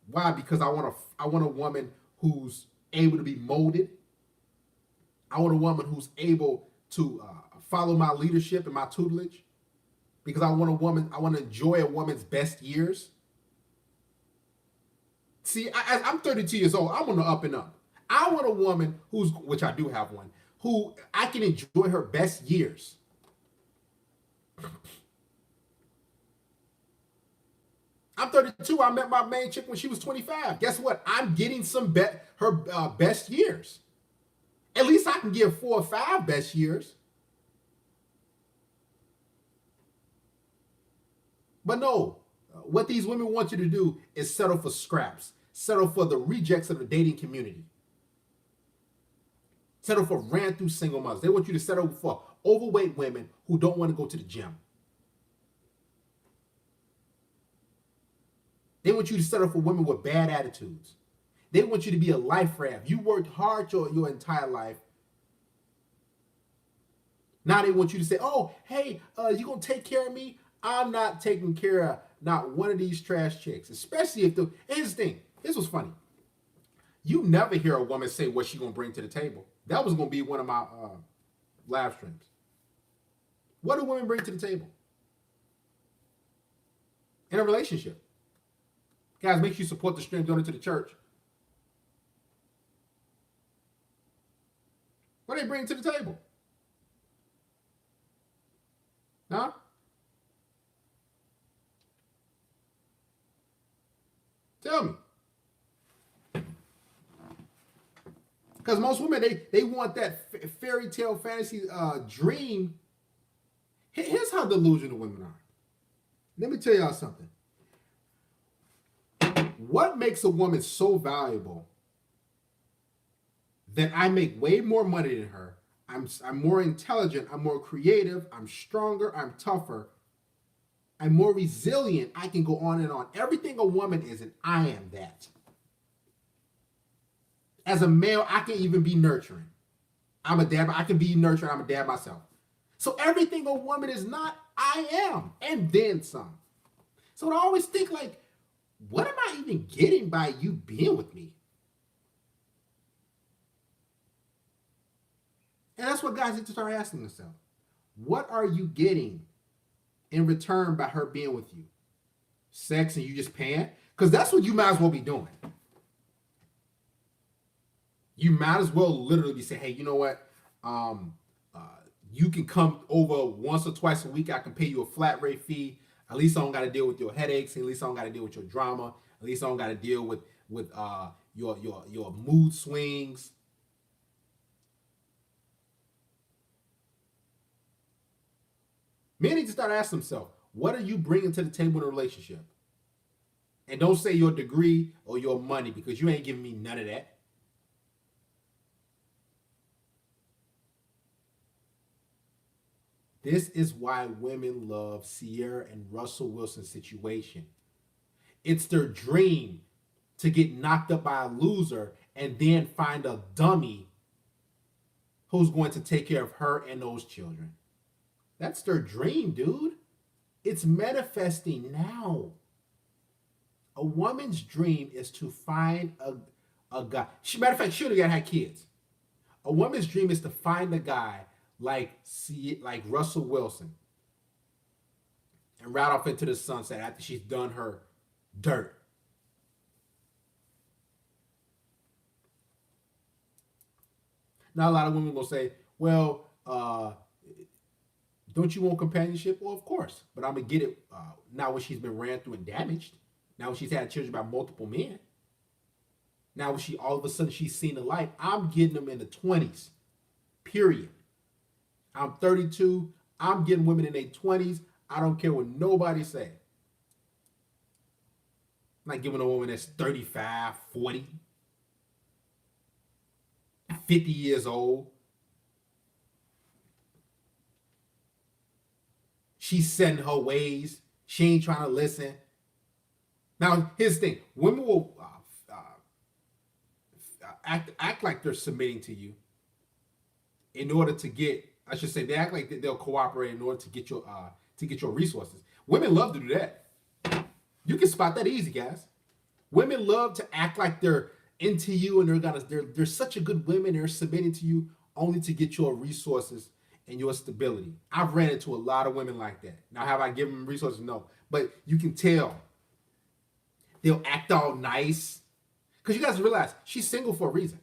Why? Because I want a woman who's able to be molded. I want a woman who's able to follow my leadership and my tutelage. Because I want to enjoy a woman's best years. See, I'm 32 years old. I'm on the up and up. I want a woman which I do have one, who I can enjoy her best years. I'm 32. I met my main chick when she was 25. Guess what? I'm getting her best years. At least I can give 4 or 5 best years. But no, what these women want you to do is settle for scraps. Settle for the rejects of the dating community. Settle for ran through single mothers. They want you to settle for overweight women who don't want to go to the gym. They want you to settle for women with bad attitudes. They want you to be a life raft. You worked hard your entire life. Now they want you to say, "Oh, hey, you gonna take care of me?" I'm not taking care of not one of these trash chicks, especially if here's the thing. This was funny. You never hear a woman say what she's gonna bring to the table. That was gonna be one of my live streams. What do women bring to the table in a relationship? Guys, make sure you support the stream donate to the church. What do they bring to the table? Huh? Tell me. Because most women, they want that fairy tale fantasy dream. Here's how delusional women are. Let me tell y'all something. What makes a woman so valuable that I make way more money than her? I'm more intelligent. I'm more creative. I'm stronger. I'm tougher. I'm more resilient. I can go on and on. Everything a woman is, and I am that. As a male, I can even be nurturing. I'm a dad. I can be nurturing. I'm a dad myself. So everything a woman is not, I am, and then some. So I always think like, what am I even getting by you being with me? And that's what guys need to start asking themselves. What are you getting in return by her being with you? Sex and you just paying? Because that's what you might as well be doing. You might as well literally be saying, hey, you know what? Um, uh, you can come over once or twice a week. I can pay you a flat rate fee. At least I don't got to deal with your headaches. At least I don't got to deal with your drama. At least I don't got to deal with your mood swings. Men need to start asking themselves, what are you bringing to the table in a relationship? And don't say your degree or your money because you ain't giving me none of that. This is why women love Ciara and Russell Wilson's situation. It's their dream to get knocked up by a loser and then find a dummy who's going to take care of her and those children. That's their dream, dude. It's manifesting now. A woman's dream is to find a guy. Matter of fact, she would have had kids. A woman's dream is to find a guy like Russell Wilson and ride off into the sunset after she's done her dirt. Now a lot of women will say, well, don't you want companionship? Well, of course, but I'm gonna get it now when she's been ran through and damaged. Now when she's had children by multiple men. Now when she all of a sudden she's seen the light. I'm getting them in the 20s. Period. I'm 32. I'm getting women in their 20s. I don't care what nobody say. I'm not giving a woman that's 35, 40, 50 years old. She's setting her ways. She ain't trying to listen. Now, here's the thing. Women will act like they're submitting to you in order to get, I should say, they act like they'll cooperate in order to get your resources. Women love to do that. You can spot that easy, guys. Women love to act like they're into you and they're such a good women. They're submitting to you only to get your resources and your stability. I've ran into a lot of women like that. Now, have I given them resources? No, but you can tell they'll act all nice because you guys realize she's single for a reason.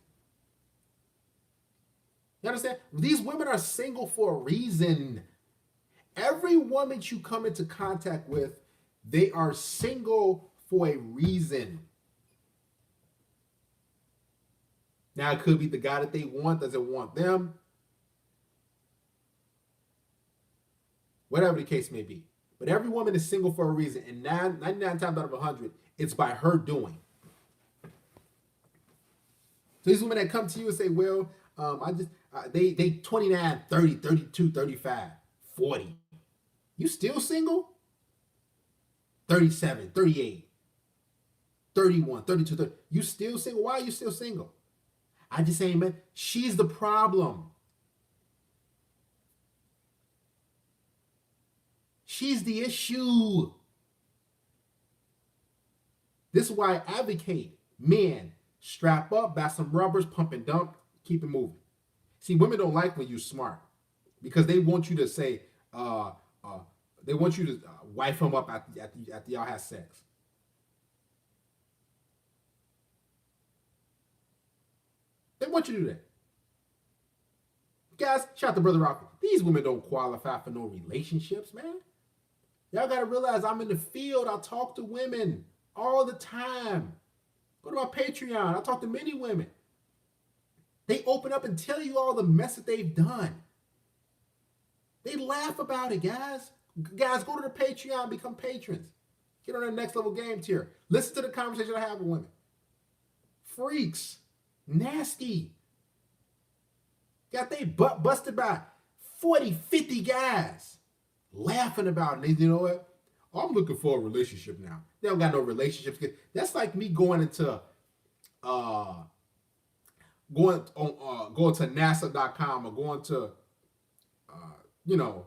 You understand? These women are single for a reason. Every woman you come into contact with, they are single for a reason. Now, it could be the guy that they want doesn't want them. Whatever the case may be. But every woman is single for a reason. And 99 times out of 100, it's by her doing. So these women that come to you and say, well, they 29, 30, 32, 35, 40. You still single? 37, 38, 31, 32, 30. You still single? Why are you still single? I just saying, man, she's the problem. She's the issue. This is why I advocate men strap up, buy some rubbers, pump and dump, keep it moving. See, women don't like when you're smart because they want you to say, they want you to wife them up after y'all have sex. They want you to do that. Guys, shout out to Brother Rocky. These women don't qualify for no relationships, man. Y'all got to realize I'm in the field. I talk to women all the time. Go to my Patreon. I talk to many women. They open up and tell you all the mess that they've done. They laugh about it, guys. Guys, go to the Patreon, become patrons. Get on the next level game tier. Listen to the conversation I have with women. Freaks. Nasty. Got they butt busted by 40, 50 guys. Laughing about it. You know what? I'm looking for a relationship now. They don't got no relationships. That's like me going into going to NASA.com or going to you know,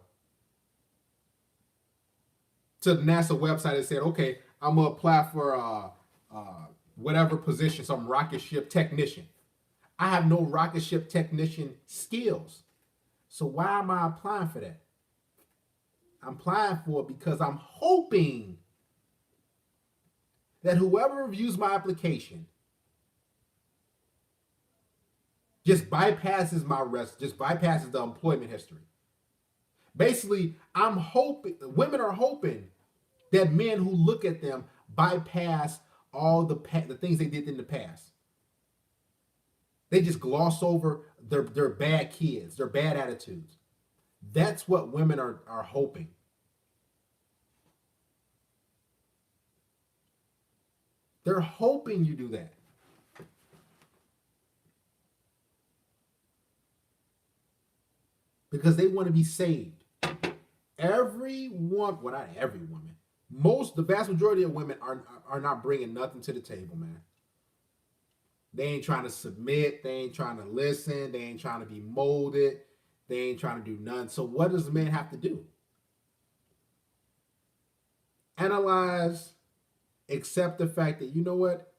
to the NASA website and said, okay, I'm gonna apply for whatever position, some rocket ship technician. I have no rocket ship technician skills. So why am I applying for that? I'm applying for it because I'm hoping that whoever reviews my application just bypasses my just bypasses the employment history. Basically, I'm hoping, women are hoping that men who look at them bypass all the things they did in the past. They just gloss over their bad kids, their bad attitudes. That's what women are hoping. They're hoping you do that. Because they want to be saved. Everyone, well, not every woman, the vast majority of women are not bringing nothing to the table, man. They ain't trying to submit. They ain't trying to listen. They ain't trying to be molded. They ain't trying to do none. So what does the man have to do? Analyze, accept the fact that, you know what?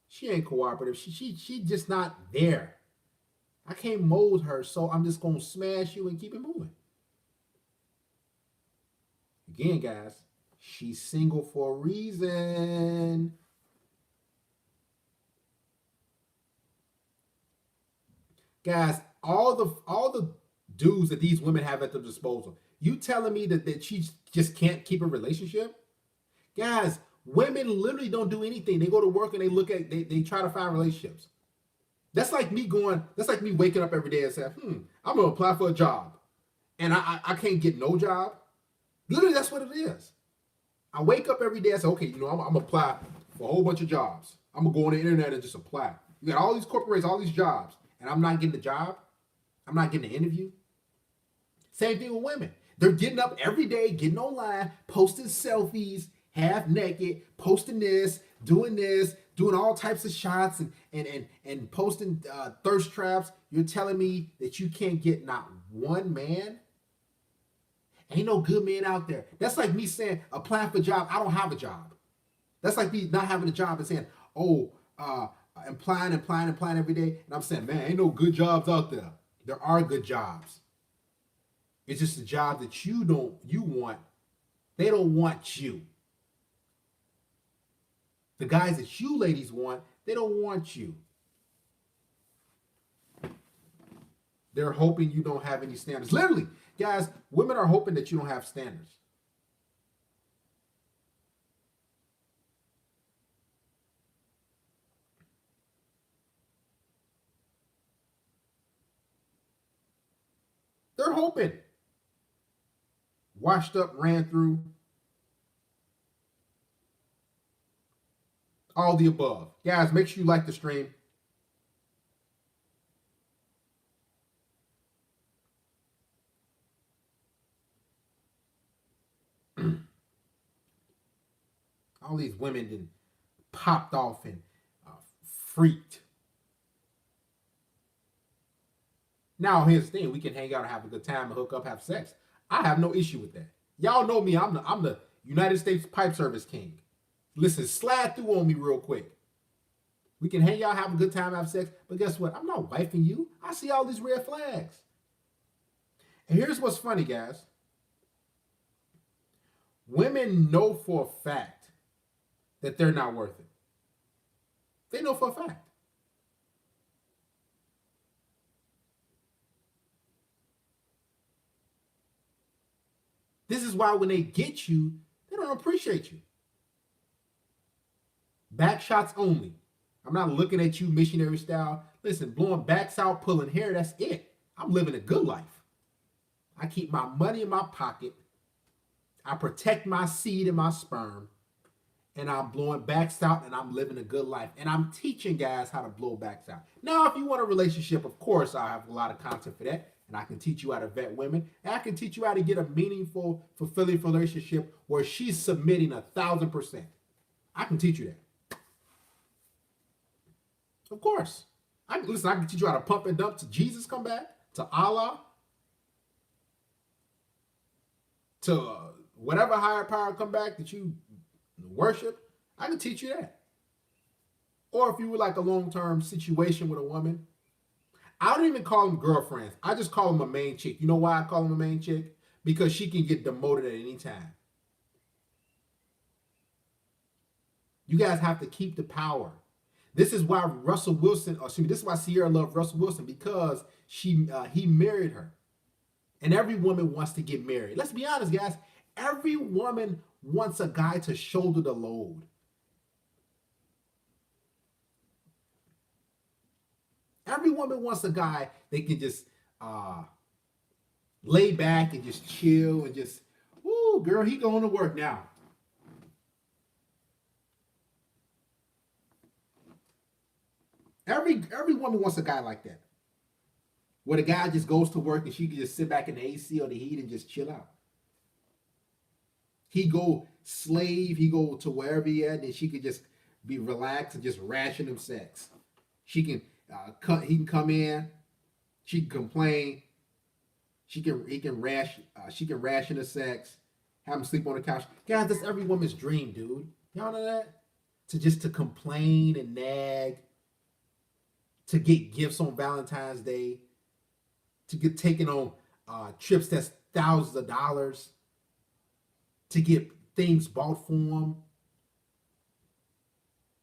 She ain't cooperative. She just not there. I can't mold her, so I'm just going to smash you and keep it moving. Again, guys, she's single for a reason. Guys, all the dudes that these women have at their disposal, you telling me that she just can't keep a relationship? Guys, women literally don't do anything. They go to work and they try to find relationships. That's like me waking up every day and saying, I'm going to apply for a job. And I can't get no job. Literally, that's what it is. I wake up every day and say, okay, I'm going to apply for a whole bunch of jobs. I'm going to go on the internet and just apply. You got all these corporations, all these jobs, and I'm not getting the job. I'm not getting the interview. Same thing with women. They're getting up every day, getting online, posting selfies, half naked, posting this, doing all types of shots and posting thirst traps. You're telling me that you can't get not one man? Ain't no good men out there. That's like me saying, applying for a job, I don't have a job. That's like me not having a job and saying, applying every day. And I'm saying, man, ain't no good jobs out there. There are good jobs. It's just the job that you want. They don't want you. The guys that you ladies want, they don't want you. They're hoping you don't have any standards. Literally, guys, women are hoping that you don't have standards. They're hoping. Washed up, ran through. All the above. Guys, make sure you like the stream. All these women then popped off and freaked. Now, here's the thing. We can hang out and have a good time and hook up, have sex. I have no issue with that. Y'all know me. I'm the United States Pipe Service King. Listen, slide through on me real quick. We can hang out, have a good time, have sex. But guess what? I'm not wifing you. I see all these red flags. And here's what's funny, guys. Women know for a fact that they're not worth it. They know for a fact. This is why when they get you, they don't appreciate you. Back shots only. I'm not looking at you missionary style. Listen, blowing backs out, pulling hair, that's it. I'm living a good life. I keep my money in my pocket. I protect my seed and my sperm, and I'm blowing backs out, and I'm living a good life. And I'm teaching guys how to blow backs out. Now, if you want a relationship, of course, I have a lot of content for that. And I can teach you how to vet women. And I can teach you how to get a meaningful, fulfilling relationship where she's submitting 1,000%. I can teach you that. Of course. Listen, I can teach you how to pump and dump to Jesus come back, to Allah, to whatever higher power come back that you worship. I can teach you that. Or if you would like a long-term situation with a woman, I don't even call them girlfriends. I just call them a main chick. You know why I call them a main chick? Because she can get demoted at any time. You guys have to keep the power. This is why Russell Wilson, this is why Ciara loved Russell Wilson, because he married her. And every woman wants to get married. Let's be honest, guys. Every woman wants a guy to shoulder the load. Every woman wants a guy they can just lay back and just chill and just, ooh, girl, he going to work now. Every woman wants a guy like that. Where the guy just goes to work and she can just sit back in the AC or the heat and just chill out. He go slave, he go to wherever he at, and she could just be relaxed and just ration him sex. She can he can come in, she can complain, she can ration the sex, have him sleep on the couch. Guys, that's every woman's dream, dude. Y'all know that? To complain and nag, to get gifts on Valentine's Day, to get taken on trips that's thousands of dollars, to get things bought for them.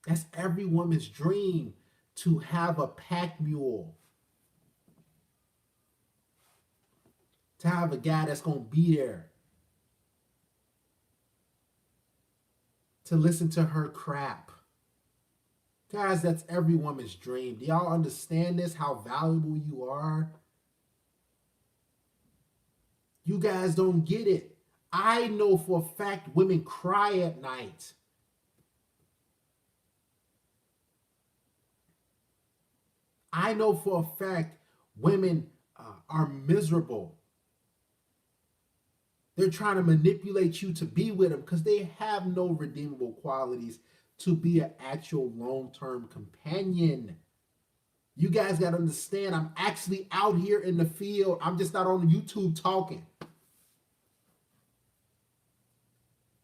That's every woman's dream, to have a pack mule. To have a guy that's going to be there. To listen to her crap. Guys, that's every woman's dream. Do y'all understand this? How valuable you are? You guys don't get it. I know for a fact women cry at night. I know for a fact women are miserable. They're trying to manipulate you to be with them because they have no redeemable qualities to be an actual long-term companion. You guys got to understand, I'm actually out here in the field. I'm just not on YouTube talking.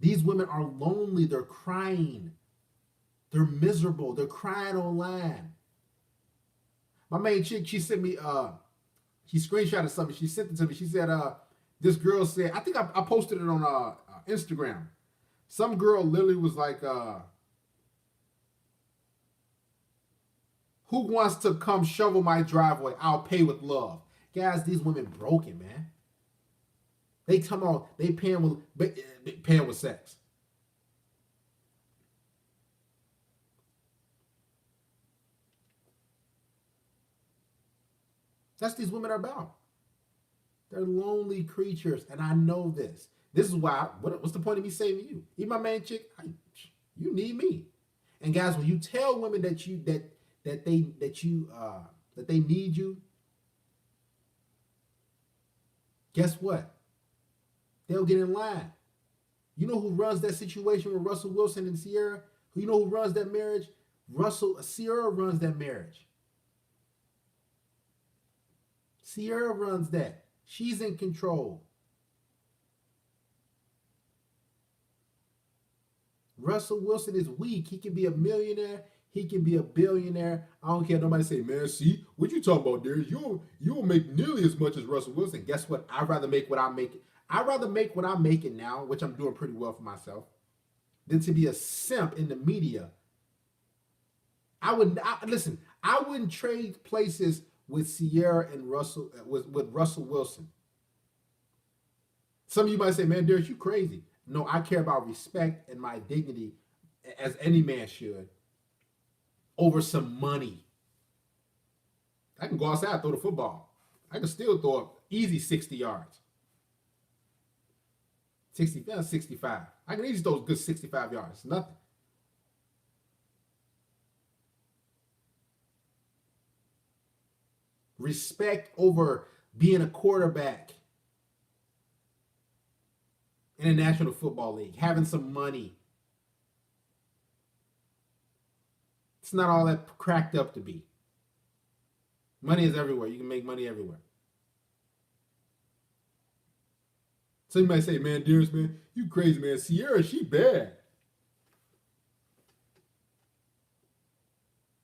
These women are lonely. They're crying. They're miserable. They're crying online. My main chick, she sent me, she screenshotted something. She sent it to me. She said, this girl said, I think I posted it on Instagram. Some girl literally was like, who wants to come shovel my driveway? I'll pay with love. Guys, these women broken, man. They come on, they paying with sex. That's these women are about. They're lonely creatures, and I know this. This is why. What's the point of me saving you? You my main chick. You need me. And guys, when you tell women that they need you, guess what? They'll get in line. You know who runs that situation with Russell Wilson and Ciara? You know who runs that marriage? Ciara runs that marriage. Ciara runs that. She's in control. Russell Wilson is weak. He can be a millionaire. He can be a billionaire. I don't care. Nobody say, man, see, what you talking about, Darius? You don't make nearly as much as Russell Wilson. Guess what? I'd rather make what I'm making. I'd rather make what I'm making now, which I'm doing pretty well for myself, than to be a simp in the media. I wouldn't trade places with Ciara and Russell with Russell Wilson. Some of you might say, man, Darius, you crazy. No, I care about respect and my dignity, as any man should, over some money. I can go outside and throw the football. I can still throw up easy 60 yards. 60, 65. I can easily throw a good 65 yards. Nothing. Respect over being a quarterback in the National Football League, having some money. It's not all that cracked up to be. Money is everywhere. You can make money everywhere. So you might say, man, Darius, man, you crazy, man. Ciara, she bad.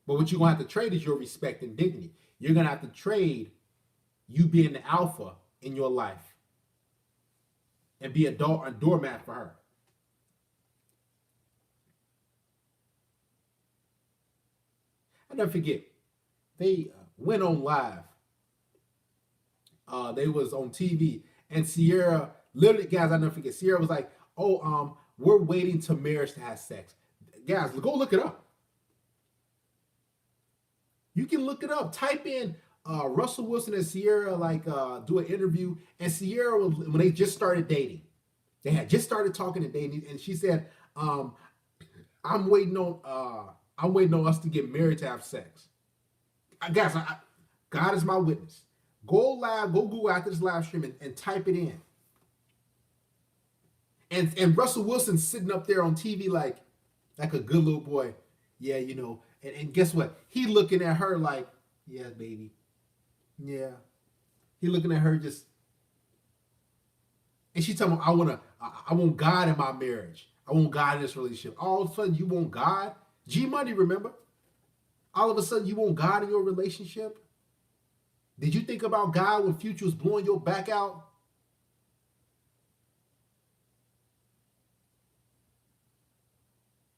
But what you're going to have to trade is your respect and dignity. You're going to have to trade you being the alpha in your life and be a doormat for her. I never forget. They went on live. They was on TV, and Ciara, literally, guys, I never forget. Ciara was like, "Oh, we're waiting to marriage to have sex." Guys, go look it up. You can look it up. Type in Russell Wilson and Ciara do an interview, and Ciara was, when they just started dating, they had just started talking and dating, and she said, "I'm waiting on us to get married to have sex." Guys, God is my witness. Go live, go Google after this live stream and type it in. And Russell Wilson sitting up there on TV like a good little boy. Yeah, you know. And guess what? He looking at her like, yeah, baby. Yeah. He looking at her just. And she telling him, I want God in my marriage. I want God in this relationship. All of a sudden, you want God? G Money, remember? All of a sudden, you want God in your relationship? Did you think about God when Future was blowing your back out?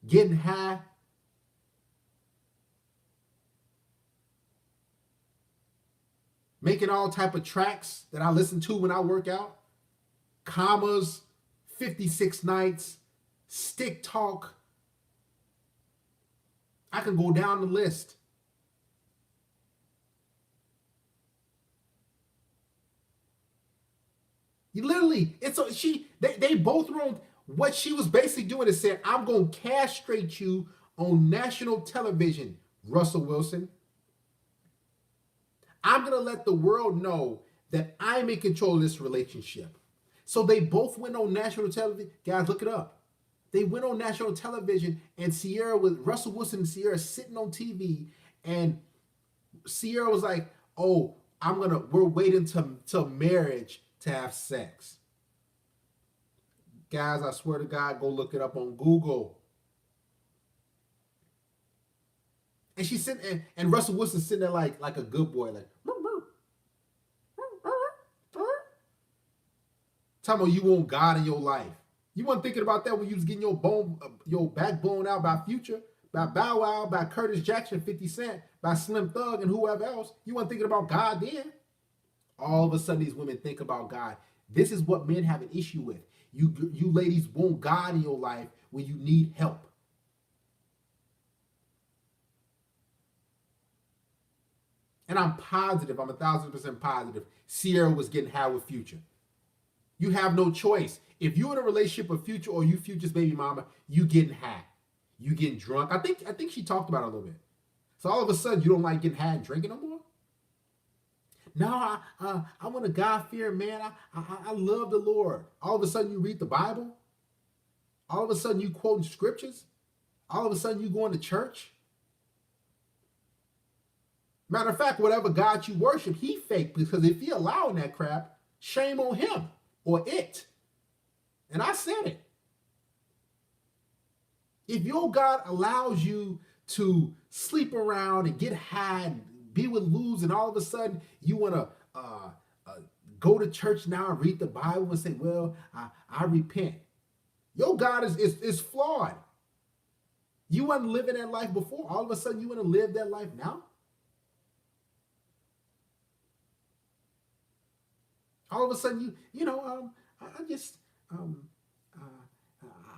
Getting high? Making all type of tracks that I listen to when I work out? Commas, 56 nights, stick talk. I can go down the list. You literally, they both wrong. What she was basically doing is saying, I'm gonna castrate you on national television, Russell Wilson. I'm gonna let the world know that I'm in control of this relationship. So they both went on national television. Guys, look it up. They went on national television, and Ciara with Russell Wilson and Ciara sitting on TV, and Ciara was like, "Oh, we're waiting till marriage to have sex." Guys, I swear to God, go look it up on Google. And she's sitting, and Russell Wilson sitting there like a good boy, like. Talking about you want God in your life. You weren't thinking about that when you was getting your backbone out by Future, by Bow Wow, by Curtis Jackson, 50 Cent, by Slim Thug, and whoever else. You weren't thinking about God then. All of a sudden, these women think about God. This is what men have an issue with. You ladies want God in your life when you need help. And I'm positive, I'm 1,000% positive, Ciara was getting high with Future. You have no choice. If you're in a relationship with Future or you Future's baby mama, you getting high. You getting drunk. I think she talked about it a little bit. So all of a sudden, you don't like getting high and drinking no more? No, I want a God-fearing man. I love the Lord. All of a sudden, you read the Bible. All of a sudden, you quoting scriptures. All of a sudden, you going to church. Matter of fact, whatever God you worship, he fake, because if he allowing that crap, shame on him or it. And I said it. If your God allows you to sleep around and get high and be with lose, and all of a sudden you want to go to church now and read the Bible and say, well, I repent. Your God is flawed. You weren't living that life before. All of a sudden you want to live that life now? All of a sudden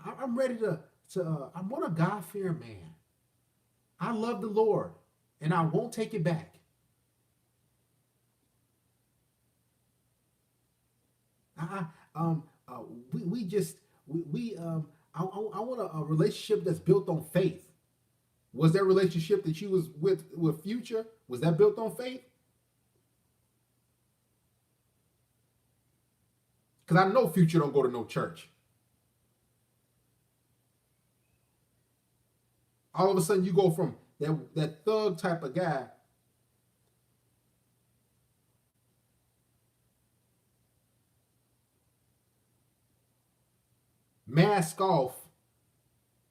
I'm ready to I want a God-fearing man. I love the Lord, and I won't take it back. uh, we just we I want a relationship that's built on faith. Was that relationship that you was with Future, was that built on faith? Because I know Future don't go to no church. All of a sudden, you go from that thug type of guy, mask off,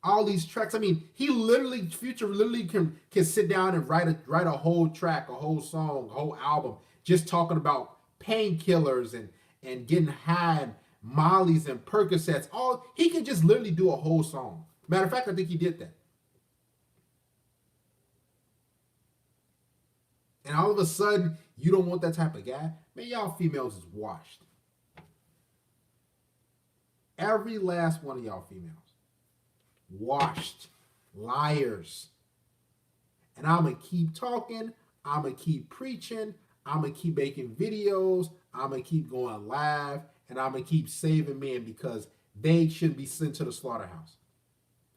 all these tracks. I mean, he literally Future literally can sit down and write a whole track, a whole song, a whole album, just talking about painkillers and getting high and Molly's and Percocets. All he can just literally do a whole song. Matter of fact, I think he did that. And all of a sudden, you don't want that type of guy. Man, y'all females is washed. Every last one of y'all females. Washed. Liars. And I'm going to keep talking. I'm going to keep preaching. I'm going to keep making videos. I'm going to keep going live. And I'm going to keep saving men because they shouldn't be sent to the slaughterhouse.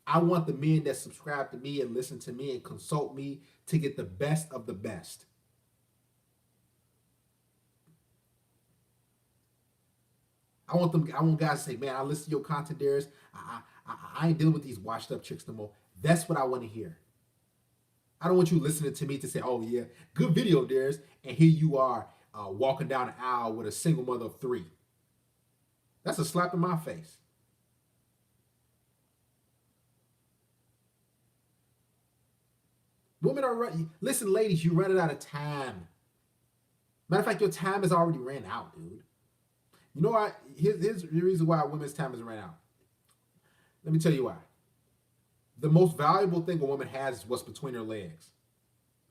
I want the men that subscribe to me and listen to me and consult me to get the best of the best. I want guys to say, man, I listen to your content, Darius. I ain't dealing with these washed up chicks no more. That's what I want to hear. I don't want you listening to me to say, oh yeah, good video, Darius, and here you are walking down an aisle with a single mother of 3. That's a slap in my face. Women are listen, ladies, you're running out of time. Matter of fact, your time has already ran out, dude. You know what? Here's the reason why women's time has ran out. Let me tell you why. The most valuable thing a woman has is what's between her legs.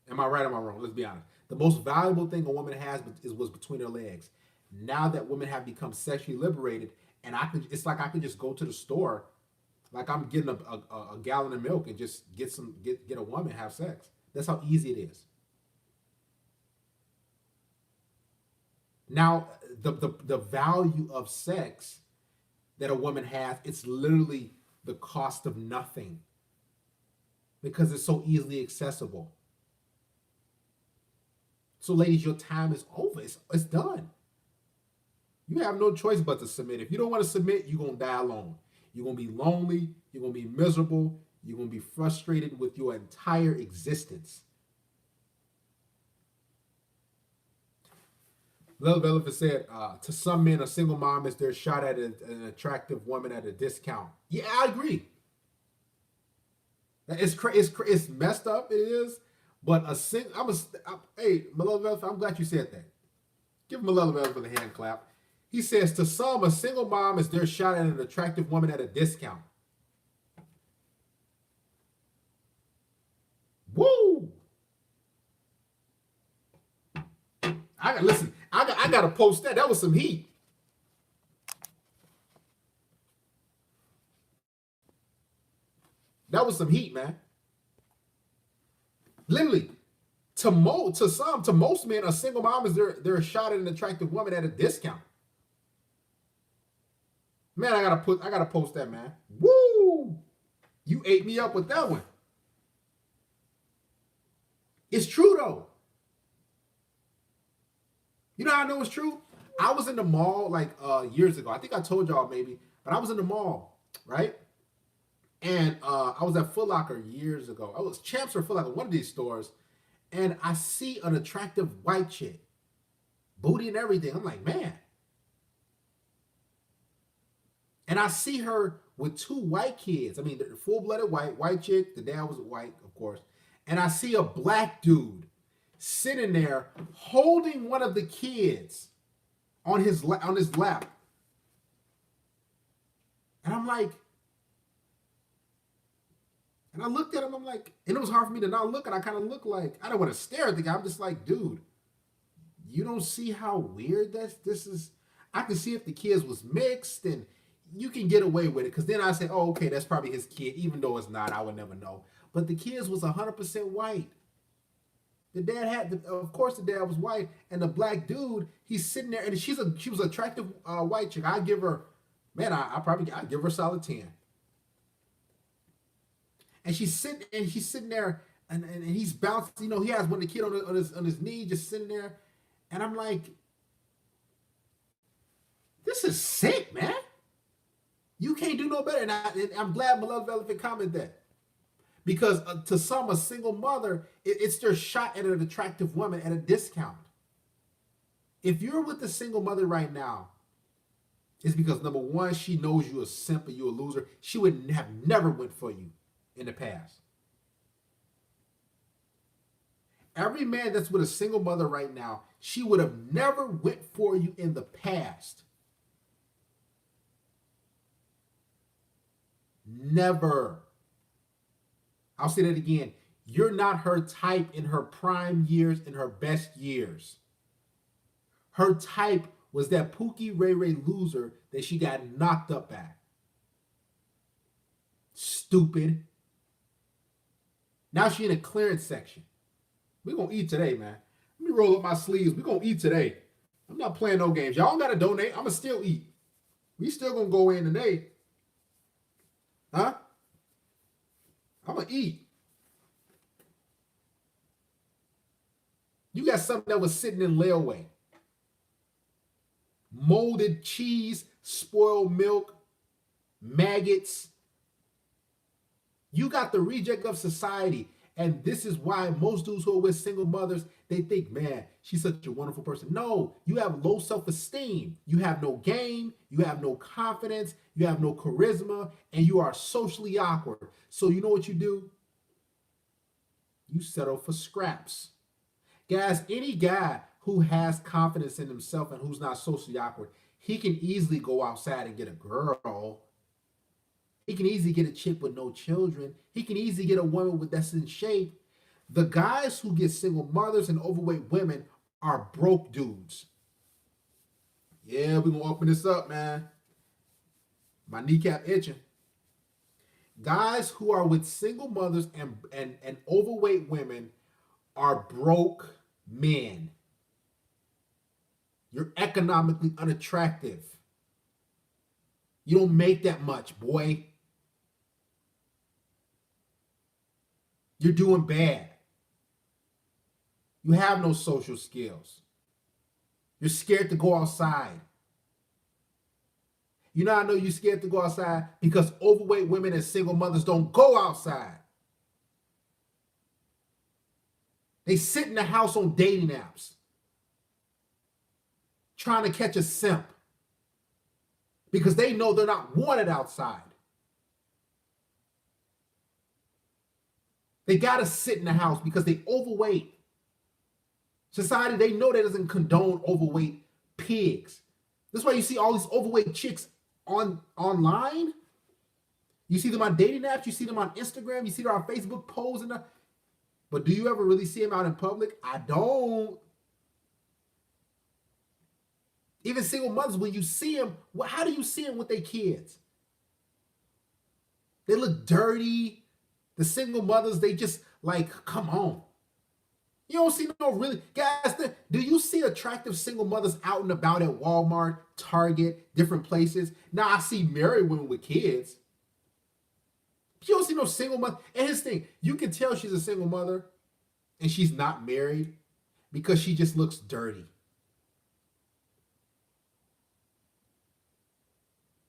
Am I right or am I wrong? Let's be honest. The most valuable thing a woman has is what's between her legs. Now that women have become sexually liberated, and it's like I can just go to the store, like I'm getting a gallon of milk and just get a woman, have sex. That's how easy it is. Now, the value of sex that a woman has, it's literally the cost of nothing because it's so easily accessible. So, ladies, your time is over. It's done. You have no choice but to submit. If you don't want to submit, you're going to die alone. You're going to be lonely. You're going to be miserable. You're going to be frustrated with your entire existence. Lil Elephant said, to some men, a single mom is their shot at an attractive woman at a discount. Yeah, I agree. It's messed up. It is. But hey, Malone Elephant, I'm glad you said that. Give Malone Elephant a hand clap. He says, to some, a single mom is their shot at an attractive woman at a discount. Woo! I got to post that. That was some heat. That was some heat, man. Literally, to most men, a single mom is their shot at an attractive woman at a discount. Man, I gotta post that, man. Woo! You ate me up with that one. It's true though. You know how I know it's true? I was in the mall like years ago. I think I told y'all maybe, but I was in the mall, right? And I was at Foot Locker years ago. I was Champs or Foot Locker, one of these stores, and I see an attractive white chick, booty and everything. I'm like, man. And I see her with 2 white kids. I mean, the full-blooded white chick. The dad was white, of course. And I see a black dude sitting there holding one of the kids on his lap. And I'm like, and I looked at him, I'm like, and it was hard for me to not look, and I kind of look like, I don't want to stare at the guy. I'm just like, dude, you don't see how weird this is? I can see if the kids was mixed, and you can get away with it, because then I say, oh, okay, that's probably his kid, even though it's not, I would never know. But the kids was 100% white. The dad of course, the dad was white, and the black dude, he's sitting there, and she was an attractive white chick. I give her Man, I give her a solid 10. And he's sitting there, and he's bouncing. You know, he has one of the kid on his knee, just sitting there, and I'm like, this is sick, man. You can't do no better. And I'm glad Beloved Elephant commented that. Because to some, a single mother, it's their shot at an attractive woman at a discount. If you're with a single mother right now, it's because number one, she knows you a simp or you a loser. She would have never went for you in the past. Every man that's with a single mother right now, she would have never went for you in the past. Never. I'll say that again. You're not her type in her prime years, in her best years. Her type was that Pookie Ray Ray loser that she got knocked up at. Stupid. Now she in a clearance section. We're going to eat today, man. Let me roll up my sleeves. We're going to eat today. I'm not playing no games. Y'all got to donate. I'm going to still eat. We still going to go in today. Huh? I'm going to eat. You got something that was sitting in layaway. Molded cheese, spoiled milk, maggots. You got the reject of society. And this is why most dudes who are with single mothers, they think, man, she's such a wonderful person. No, you have low self-esteem. You have no game. You have no confidence. You have no charisma. And you are socially awkward. So you know what you do? You settle for scraps. Guys, any guy who has confidence in himself and who's not socially awkward, he can easily go outside and get a girl. He can easily get a chick with no children. He can easily get a woman that's in shape. The guys who get single mothers and overweight women are broke dudes. Yeah, we're going to open this up, man. My kneecap itching. Guys who are with single mothers and overweight women are broke men. You're economically unattractive. You don't make that much, boy. You're doing bad. You have no social skills. You're scared to go outside. You know, I know you're scared to go outside because overweight women and single mothers don't go outside. They sit in the house on dating apps trying to catch a simp because they know they're not wanted outside. They got to sit in the house because they overweight. Society, they know that doesn't condone overweight pigs. That's why you see all these overweight chicks online. You see them on dating apps. You see them on Instagram. You see them on Facebook posts. But do you ever really see them out in public? I don't. Even single mothers, when you see them, how do you see them with their kids? They look dirty. The single mothers, they just like, come on. You don't see no really, guys, do you see attractive single mothers out and about at Walmart, Target, different places? Now I see married women with kids. You don't see no single mother. And his thing, you can tell she's a single mother and she's not married because she just looks dirty.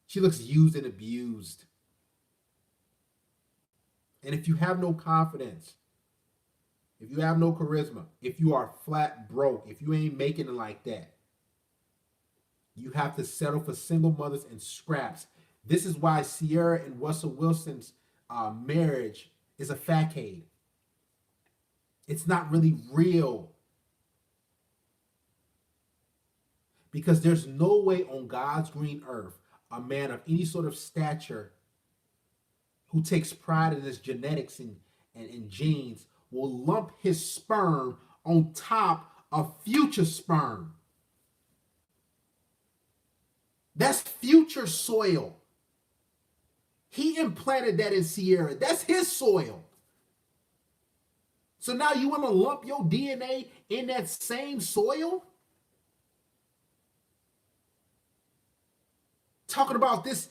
She looks used and abused. And if you have no confidence, if you have no charisma, if you are flat broke, if you ain't making it like that, you have to settle for single mothers and scraps. This is why Ciara and Russell Wilson's marriage is a facade. It's not really real. Because there's no way on God's green earth a man of any sort of stature who takes pride in his genetics and genes will lump his sperm on top of future sperm. That's future soil. He implanted that in Ciara. That's his soil. So now you want to lump your DNA in that same soil? talking about this.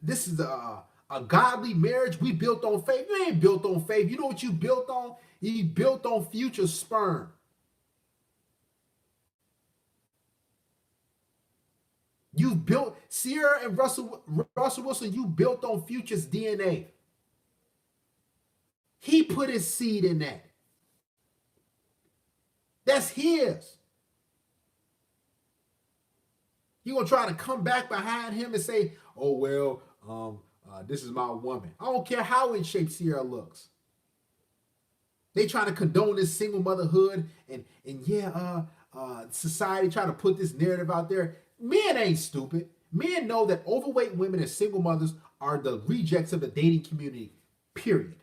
This is a godly marriage we built on faith. You ain't built on faith. You know what you built on? You built on future sperm. You built Ciara and Russell Wilson. You built on Future's DNA. He put his seed in that. That's his. You gonna try to come back behind him and say, "Oh well, this is my woman." I don't care how in shape Ciara looks. They trying to condone this single motherhood and yeah, society trying to put this narrative out there. Men ain't stupid. Men know that overweight women and single mothers are the rejects of the dating community. Period.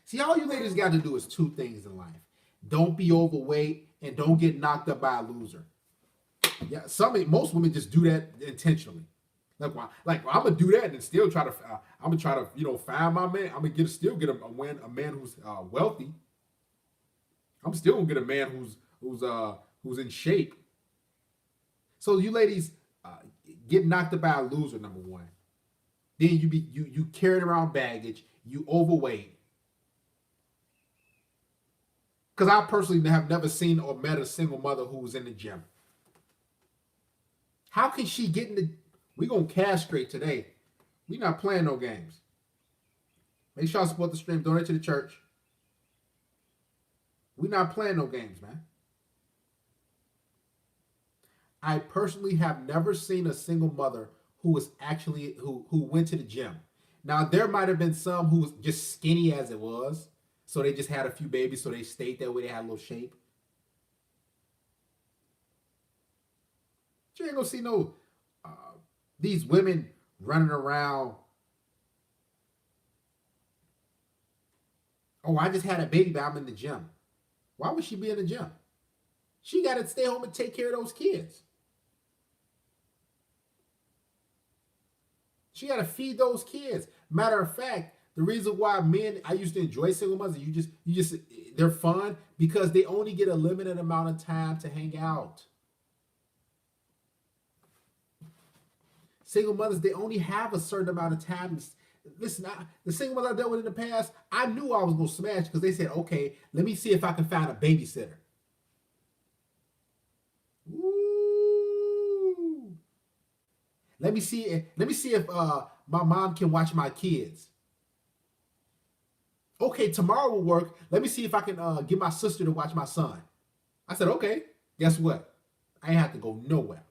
See, all you ladies got to do is two things in life. Don't be overweight and don't get knocked up by a loser. Yeah, most women just do that intentionally. I'm gonna do that and still try to. I'm gonna try to, find my man. I'm gonna still get a man who's wealthy. I'm still gonna get a man who's in shape. So you ladies get knocked up by a loser. Number one. Then you carrying around baggage. You overweight. Because I personally have never seen or met a single mother who was in the gym. How can she get in the... We're going to castrate today. We're not playing no games. Make sure I support the stream. Donate to the church. We're not playing no games, man. I personally have never seen a single mother who was actually... who went to the gym. Now, there might have been some who was just skinny as it was. So they just had a few babies, so they stayed that way. They had a little shape. You ain't gonna see no these women running around. Oh, I just had a baby, but I'm in the gym. Why would she be in the gym? She got to stay home and take care of those kids. She got to feed those kids. Matter of fact, the reason why I used to enjoy single mothers, they're fun because they only get a limited amount of time to hang out. Single mothers, they only have a certain amount of time. Listen, the single mother I dealt with in the past, I knew I was going to smash because they said, okay, let me see if I can find a babysitter. Ooh. Let me see if my mom can watch my kids. Okay, tomorrow will work. Let me see if I can get my sister to watch my son. I said, okay, guess what? I ain't have to go nowhere.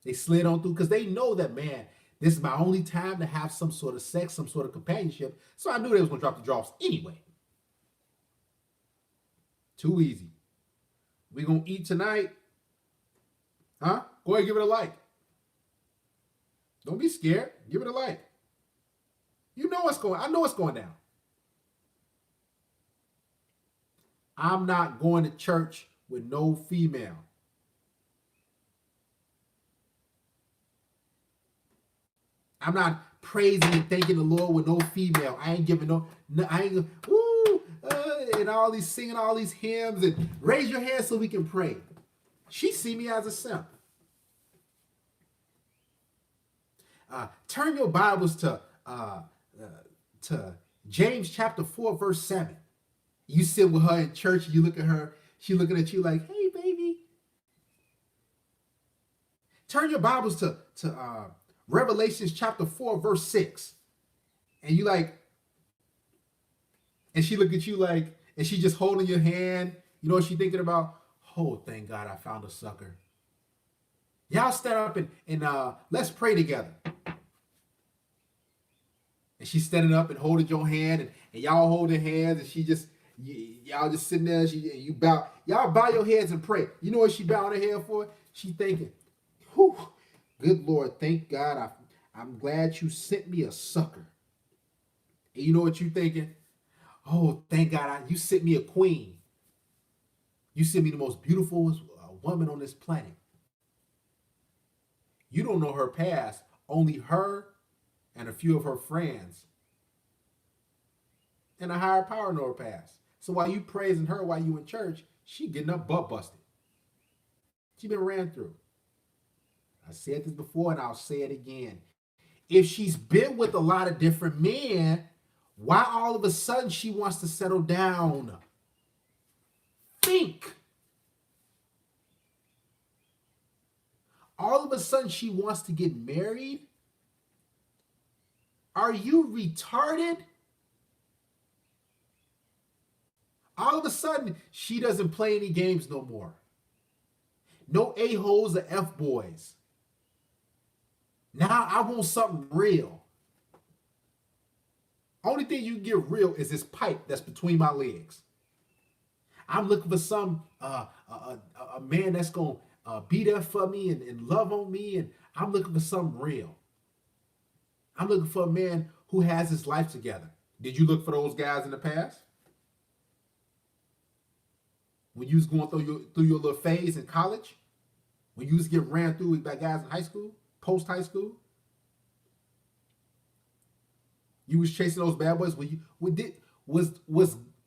They slid on through because they know that, man, this is my only time to have some sort of sex, some sort of companionship. So I knew they was going to drop the drops anyway. Too easy. We going to eat tonight? Huh? Go ahead and give it a like. Don't be scared. Give it a like. You know what's going. I know what's going down. I'm not going to church with no female. I'm not praising and thanking the Lord with no female. I ain't giving and all these singing all these hymns and raise your hand so we can pray. She see me as a simp. Turn your Bibles to James chapter 4, verse 7. You sit with her in church, and you look at her, she looking at you like, hey, baby. Turn your Bibles to Revelations chapter 4, verse 6. And you like, and she look at you like, and she just holding your hand. You know what she thinking about? Oh, thank God I found a sucker. Y'all stand up and let's pray together. And she's standing up and holding your hand, and y'all holding hands, and y'all just sitting there, you bow. Y'all bow your heads and pray. You know what she bowing her head for? She thinking, whew, good Lord, thank God. I'm glad you sent me a sucker. And you know what you thinking? Oh, thank God you sent me a queen. You sent me the most beautiful woman on this planet. You don't know her past. Only her and a few of her friends and a higher power know her past. So while you praising her while you in church, she getting up butt busted. She been ran through. I said this before and I'll say it again. If she's been with a lot of different men, why all of a sudden she wants to settle down? Think. All of a sudden she wants to get married? Are you retarded? All of a sudden she doesn't play any games no more. No a-holes or f-boys. Now I want something real. Only thing you can get real is this pipe that's between my legs. I'm looking for some a man that's gonna be there for me and love on me, and I'm looking for something real. I'm looking for a man who has his life together. Did you look for those guys in the past? When you was going through your little phase in college? When you was getting ran through by guys in high school, post high school? You was chasing those bad boys.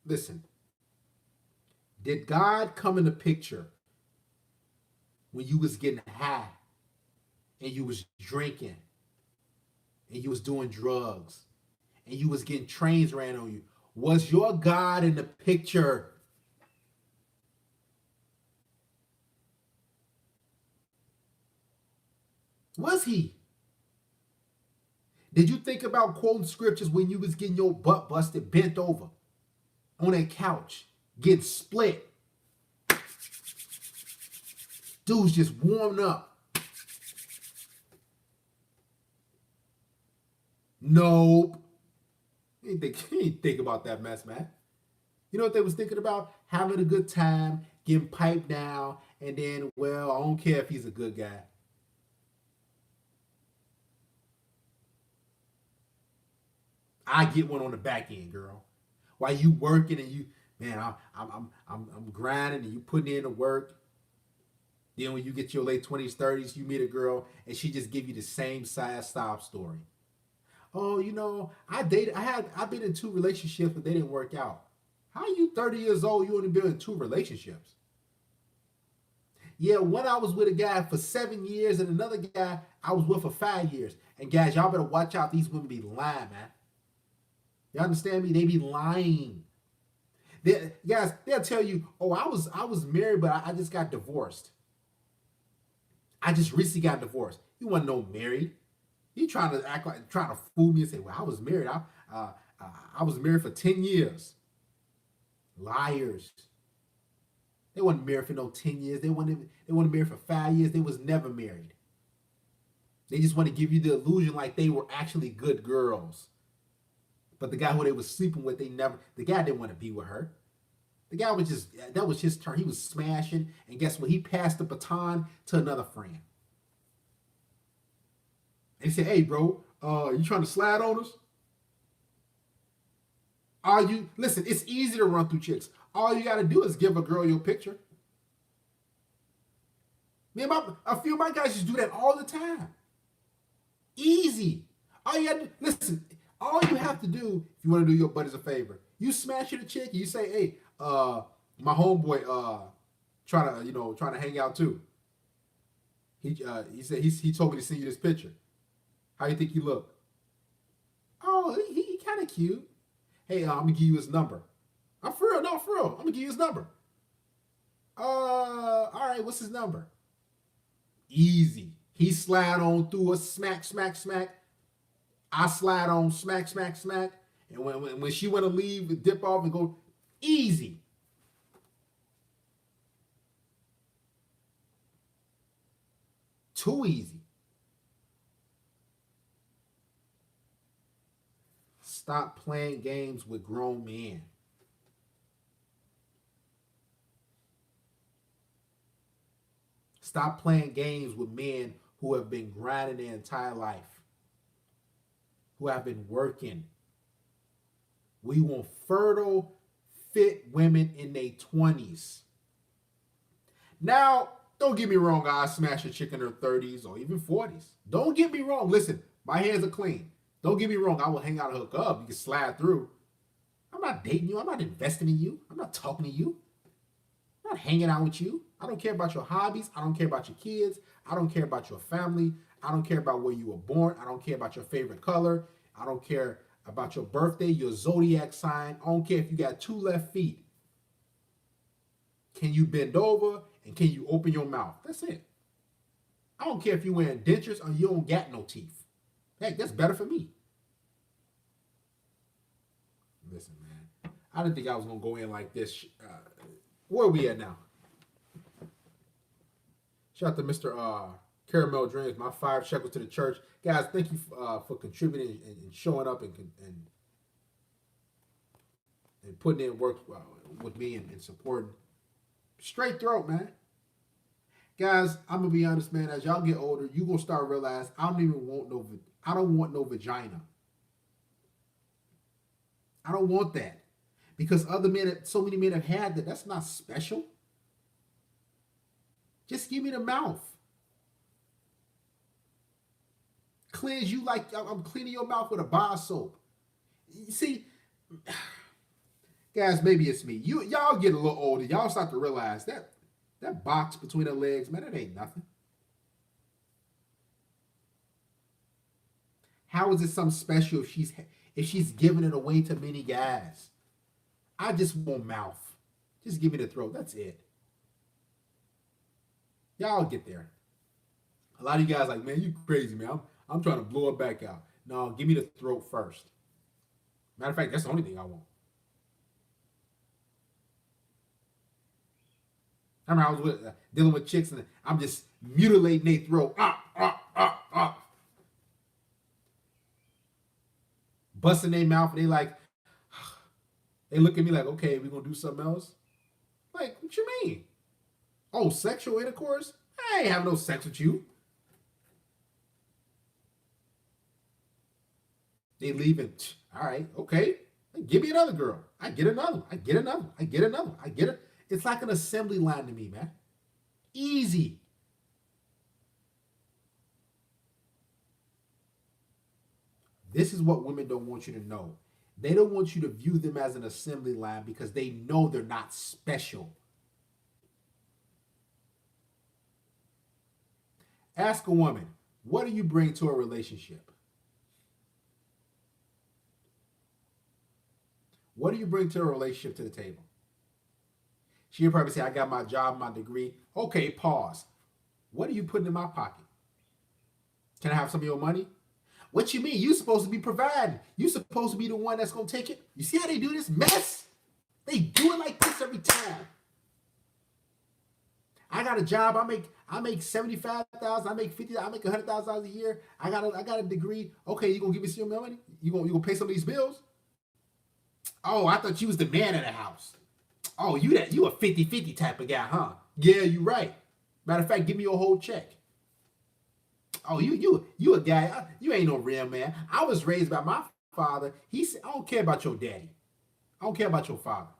Listen? Did God come in the picture when you was getting high and you was drinking and you was doing drugs and you was getting trains ran on you? Was your God in the picture? Was he? Did you think about quoting scriptures when you was getting your butt busted, bent over on that couch, getting split? Dude's just warming up. Nope. He didn't think about that mess, man. You know what they was thinking about? Having a good time, getting piped down, and then, well, I don't care if he's a good guy. I get one on the back end, girl. While you working and you, man, I'm grinding and you putting in the work. Then when you get your late 20s, 30s, you meet a girl and she just give you the same side stop story. Oh, you know, I've been in 2 relationships, but they didn't work out. How are you 30 years old? You only been in 2 relationships. Yeah, one I was with a guy for 7 years and another guy I was with for 5 years. And guys, y'all better watch out. These women be lying, man. You understand me? They be lying. Guys, they'll tell you, oh, I was married, but I just got divorced. I just recently got divorced. You wasn't no married. You trying to fool me and say, well, I was married. I was married for 10 years. Liars. They wasn't married for no 10 years. They wasn't married for 5 years. They was never married. They just want to give you the illusion like they were actually good girls. But the guy who they was sleeping with, the guy didn't want to be with her. The guy was that was his turn. He was smashing. And guess what? He passed the baton to another friend. And he said, hey, bro, you trying to slide on us? Listen, it's easy to run through chicks. All you got to do is give a girl your picture. Man, a few of my guys just do that all the time. Easy. All you have to do, if you want to do your buddies a favor, you smash at a chick, you say, hey, my homeboy trying to hang out too. He said he told me to send you this picture. How you think he look? Oh, he kind of cute. Hey, I'm gonna give you his number. I'm for real, no, for real. I'm gonna give you his number. All right, what's his number? Easy. He slide on through us, smack, smack, smack. I slide on, smack, smack, smack. And when she want to leave and dip off and go, easy. Too easy. Stop playing games with grown men. Stop playing games with men who have been grinding their entire life, who have been working. We want fertile, fit women in their 20s. Now, don't get me wrong, I smash a chick in her 30s or even 40s. Don't get me wrong. Listen, my hands are clean. Don't get me wrong, I will hang out and hook up. You can slide through. I'm not dating you. I'm not investing in you. I'm not talking to you. I'm not hanging out with you. I don't care about your hobbies. I don't care about your kids. I don't care about your family. I don't care about where you were born. I don't care about your favorite color. I don't care about your birthday, your zodiac sign. I don't care if you got two left feet. Can you bend over and can you open your mouth? That's it. I don't care if you're wearing dentures or you don't got no teeth. Heck, that's better for me. Listen, man. I didn't think I was going to go in like this. Where are we at now? Shout out to Mr. Caramel Dreams, my 5 shekels to the church. Guys, thank you for contributing and showing up and putting in work with me and supporting. Straight throat, man. Guys, I'm gonna be honest, man. As y'all get older, you gonna start realize I don't want no vagina. I don't want that because so many men have had that. That's not special. Just give me the mouth. Cleanse you like I'm cleaning your mouth with a bar of soap. You see, guys, maybe it's me. Y'all get a little older. Y'all start to realize that box between her legs, man, that ain't nothing. How is it something special if she's giving it away to many guys? I just want mouth. Just give me the throat. That's it. Y'all get there. A lot of you guys like, man, you crazy, man. I'm trying to blow it back out. No, give me the throat first. Matter of fact, that's the only thing I want. I remember I was dealing with chicks and I'm just mutilating their throat. Busting their mouth and they look at me like, okay, we gonna do something else? Like, what you mean? Oh, sexual intercourse? I ain't having no sex with you. They leaving. All right, okay. Give me another girl. I get another one. I get another one. I get another one. I get it. It's like an assembly line to me, man. Easy. This is what women don't want you to know. They don't want you to view them as an assembly line because they know they're not special. Ask a woman, what do you bring to a relationship? What do you bring to a relationship to the table? She'll probably say, I got my job, my degree. Okay, pause. What are you putting in my pocket? Can I have some of your money? What you mean? You supposed to be providing. You supposed to be the one that's going to take it. You see how they do this mess? They do it like this every time. I got a job. I make $75,000. I make $50,000. I make $100,000 a year. I got a degree. Okay, you gonna give me some money? You gonna pay some of these bills? Oh, I thought you was the man of the house. Oh, you a 50-50 type of guy, huh? Yeah, you right. Matter of fact, give me your whole check. Oh, you a guy. You ain't no real man. I was raised by my father. He said, I don't care about your daddy. I don't care about your father.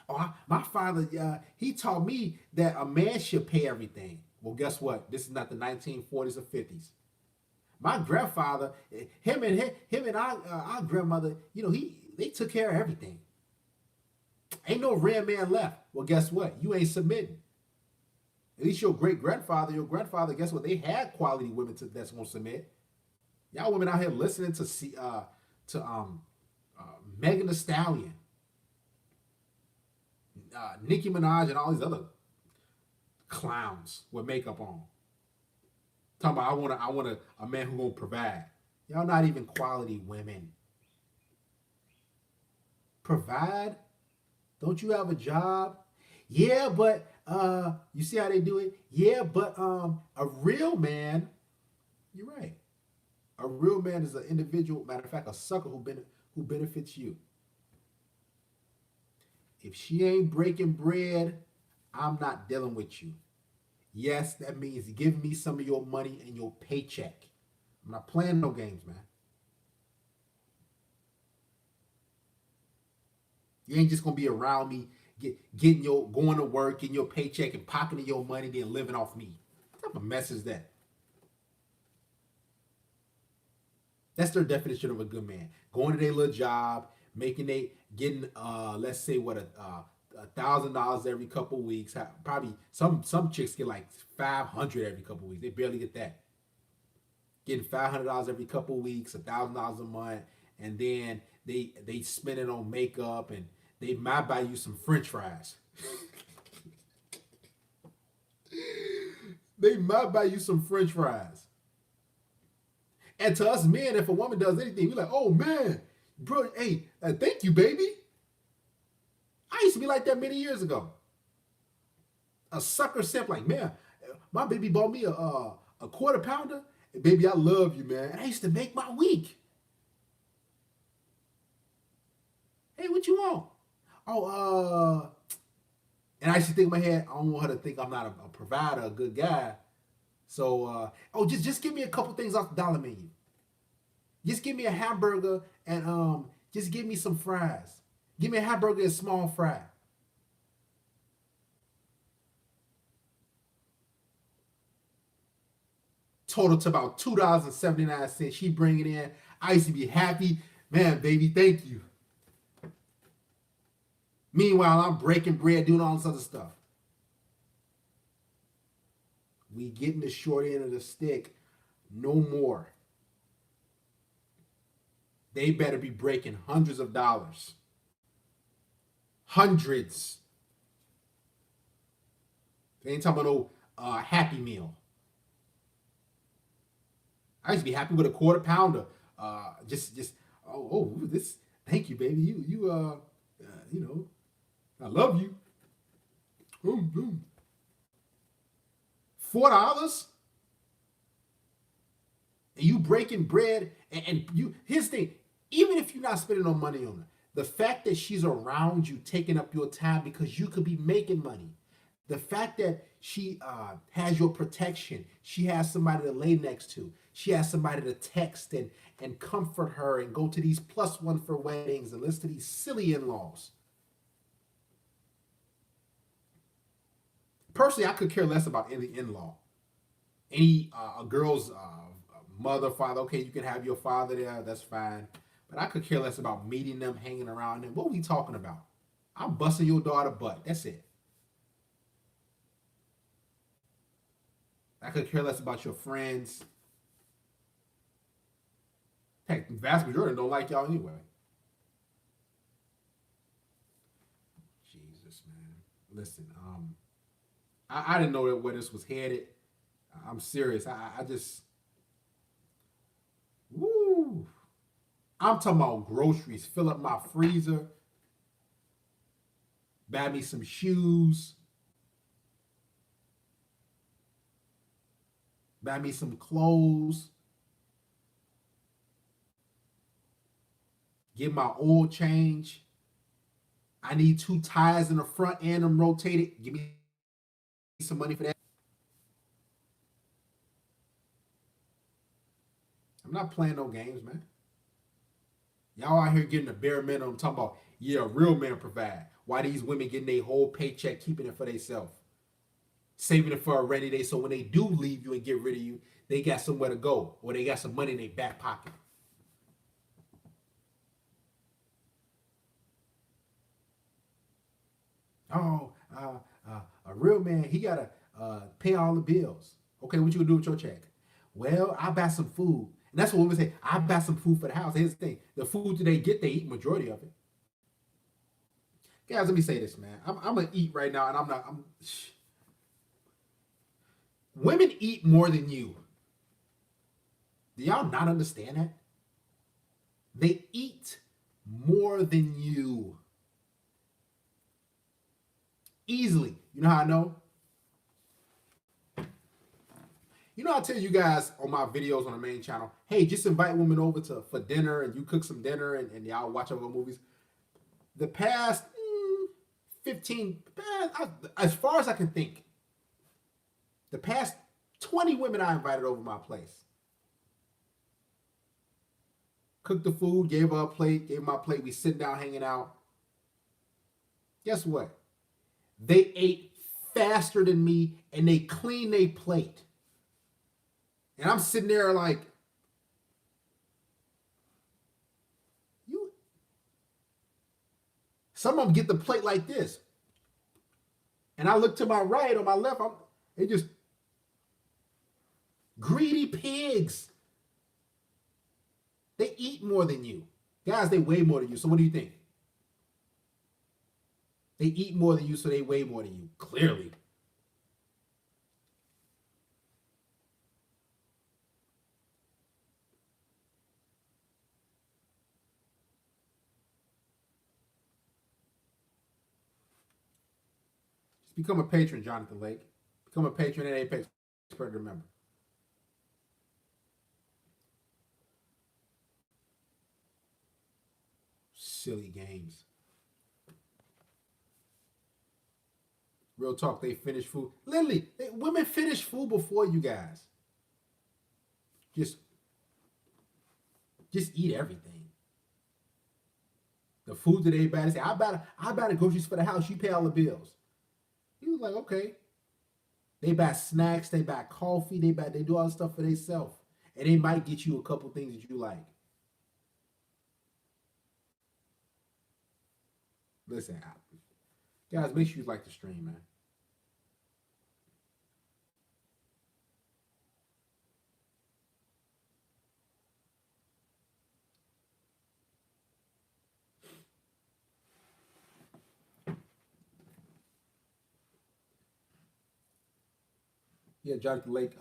Oh, my father, he taught me that a man should pay everything. Well, guess what? This is not the 1940s or 50s. My grandfather, him and our grandmother, they took care of everything. Ain't no real man left. Well, guess what? You ain't submitting. At least your grandfather, guess what? They had quality women that's gonna submit. Y'all women out here listening to Megan Thee Stallion, Nicki Minaj, and all these other clowns with makeup on. Talking about I want a man who gonna provide. Y'all not even quality women. Provide? Don't you have a job? Yeah, but you see how they do it? Yeah, but a real man, you're right. A real man is an individual, matter of fact, a sucker who benefits you. If she ain't breaking bread, I'm not dealing with you. Yes, that means give me some of your money and your paycheck. I'm not playing no games, man. You ain't just gonna be around me, going to work, getting your paycheck and pocketing your money, then living off me. What type of mess is that? That's their definition of a good man. Going to their little job, making they getting let's say what $1,000 every couple weeks. Probably some chicks get like 500 every couple weeks. They barely get that. Getting $500 every couple weeks, $1,000 a month, and then they spend it on makeup, and they might buy you some French fries. They might buy you some French fries. And to us men, if a woman does anything, we're like, oh man, bro, hey, thank you, baby. I used to be like that many years ago. A sucker simp, like, man, my baby bought me a quarter pounder. And baby, I love you, man. And I used to make my week. Hey, what you want? Oh, and I used to think in my head, I don't want her to think I'm not a provider, a good guy. So, just give me a couple things off the dollar menu. Just give me a hamburger and just give me some fries. Give me a hamburger and small fry. Total to about $2.79. She bring it in. I used to be happy. Man, baby, thank you. Meanwhile, I'm breaking bread, doing all this other stuff. We getting the short end of the stick. No more. They better be breaking hundreds of dollars. Hundreds. They ain't talking about no Happy Meal. I used to be happy with a quarter pounder. This. Thank you, baby. You know, I love you. $4, and you breaking bread, and you. Here's the thing: even if you're not spending no money on her, the fact that she's around you, taking up your time because you could be making money. The fact that she has your protection, she has somebody to lay next to, she has somebody to text and comfort her and go to these +1 for weddings and listen to these silly in-laws. Personally, I could care less about any in-law. Any a girl's mother, father, okay, you can have your father there, that's fine. But I could care less about meeting them, hanging around them. What are we talking about? I'm busting your daughter butt. That's it. I could care less about your friends. Heck, the vast majority don't like y'all anyway. Jesus, man. Listen, I didn't know where this was headed. I'm serious. I just, woo. I'm talking about groceries. Fill up my freezer. Buy me some shoes. Buy me some clothes. Get my oil change. I need 2 tires in the front and them rotated. Give me some money for that. I'm not playing no games, man. Y'all out here getting the bare minimum. Talking about, yeah, real men provide. Why these women getting their whole paycheck, keeping it for themselves, saving it for a rainy day, so when they do leave you and get rid of you, they got somewhere to go, or they got some money in their back pocket. Oh, a real man, he gotta pay all the bills. Okay, what you gonna do with your check? Well, I buy some food, and that's what women say. I buy some food for the house. Here's the thing: the food that they get, they eat majority of it. Guys, let me say this, man. I'm gonna eat right now, and I'm not. Women eat more than you. Do y'all not understand that? They eat more than you. Easily. You know how I know? You know, I tell you guys on my videos on the main channel, hey, just invite women over for dinner, and you cook some dinner, and y'all watch other movies. The past 15, as far as I can think, the past 20 women I invited over my place. Cooked the food, gave her a plate, gave my plate. We sit down hanging out. Guess what? They ate faster than me, and they cleaned their plate. And I'm sitting there like, Some of them get the plate like this, and I look to my right or my left. They just greedy pigs. They eat more than you, guys. They weigh more than you. So what do you think? They eat more than you, so they weigh more than you. Clearly. Just become a patron, Jonathan Lake. Become a patron at Apex Predator member. Silly games. Real talk, they finish food. Literally, women finish food before you guys. Just, just eat everything. The food that they buy, they say, I buy the groceries for the house. You pay all the bills. He was like, okay. They buy snacks, they buy coffee, they do all the stuff for themselves. And they might get you a couple things that you like. Listen, guys, make sure you like the stream, man. Yeah, Jonathan Lake.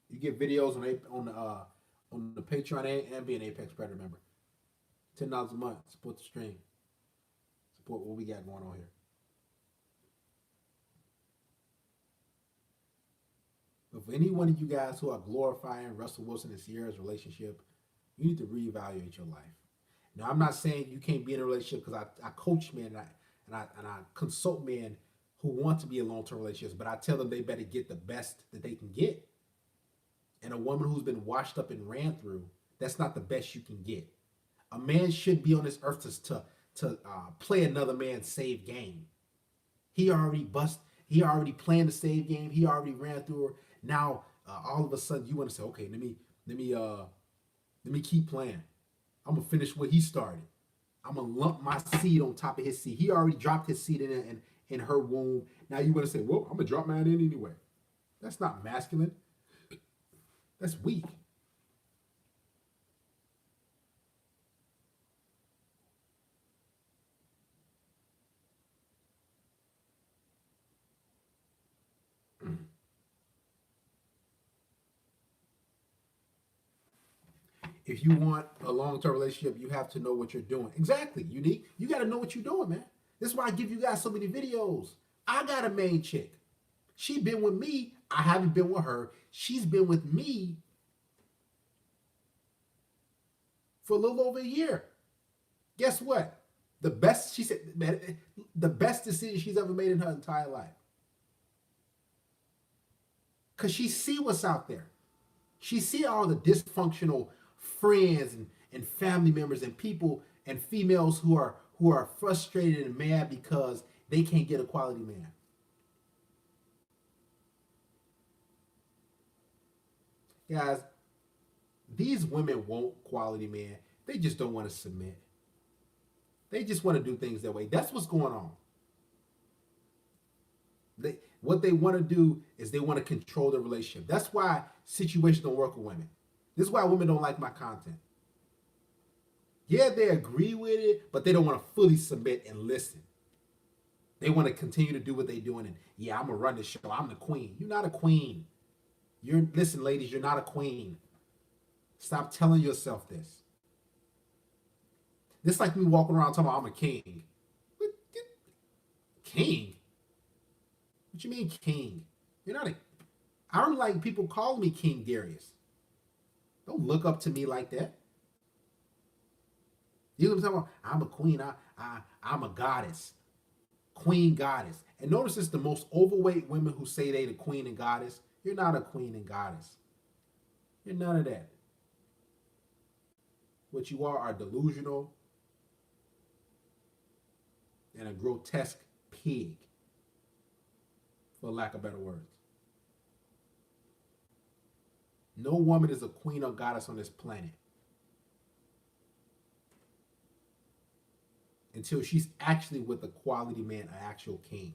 You get videos on the Patreon and be an Apex Predator member. $10 a month. Support the stream. Support what we got going on here. But for any one of you guys who are glorifying Russell Wilson and Ciara's relationship, you need to reevaluate your life. Now, I'm not saying you can't be in a relationship because I coach men and I consult men who want to be in long-term relationships, but I tell them they better get the best that they can get. And a woman who's been washed up and ran through, that's not the best you can get. A man should be on this earth to play another man's save game. He already bust. He already planned the save game. He already ran through her. Now all of a sudden you want to say, okay, let me keep playing. I'm gonna finish what he started. I'm gonna lump my seed on top of his seed. He already dropped his seed in her womb. Now you want to say, well, I'm gonna drop mine in anyway. That's not masculine. That's weak. If you want a long-term relationship, you have to know what you're doing. Exactly, Unique. You got to know what you're doing, man. This is why I give you guys so many videos. I got a main chick. She been with me. I haven't been with her. She's been with me for a little over a year. Guess what? The best, she said, the best decision she's ever made in her entire life. Because she see what's out there. She see all the dysfunctional friends and family members and people and females who are frustrated and mad because they can't get a quality man. Guys, these women want quality men. They just don't want to submit. They just want to do things that way. That's what's going on. What they want to do is they want to control the relationship. That's why situations don't work with women. This is why women don't like my content. Yeah, they agree with it, but they don't want to fully submit and listen. They want to continue to do what they're doing. And yeah, I'm gonna run the show. I'm the queen. You're not a queen. Listen, ladies, you're not a queen. Stop telling yourself this. This is like me walking around talking about I'm a king. What, king? What you mean king? You're not a. I don't like people calling me King Darius. Don't look up to me like that. You know what I'm talking about? I'm a queen. I'm a goddess. Queen goddess. And notice it's the most overweight women who say they the queen and goddess. You're not a queen and goddess. You're none of that. What you are delusional and a grotesque pig, for lack of better words. No woman is a queen or goddess on this planet. until she's actually with a quality man, an actual king.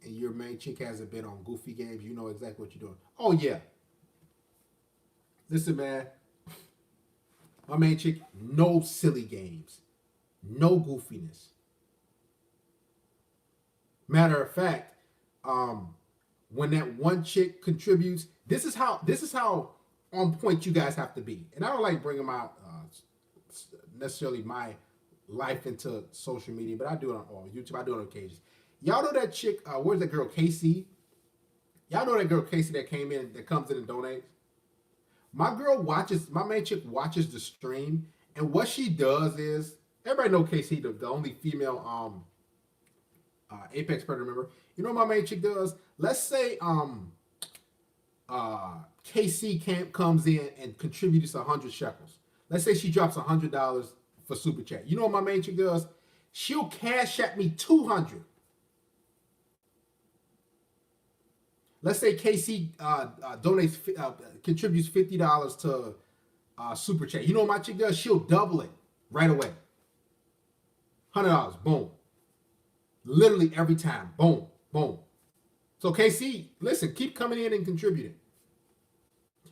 And your main chick hasn't been on goofy games, you know exactly what you're doing. Oh yeah, listen, man, my main chick, no silly games, no goofiness. Matter of fact, um, when that one chick contributes, this is how on point you guys have to be. And I don't like bringing my necessarily my life into social media, but I do it on YouTube. I do it on occasions. Y'all know that chick? Where's that girl, Casey? Y'all know that girl Casey that came in, that comes in and donates. My main chick watches the stream, and what she does is, everybody know Casey, the only female Apex Predator member. You know what my main chick does? Let's say KC comes in and contributes 100 shekels. Let's say she drops $100 for super chat. You know what my main chick does? She'll cash at me 200. Let's say KC donates contributes $50 to super chat. You know what my chick does? She'll double it right away. $100, boom. Literally every time, boom, boom. So KC, listen, keep coming in and contributing.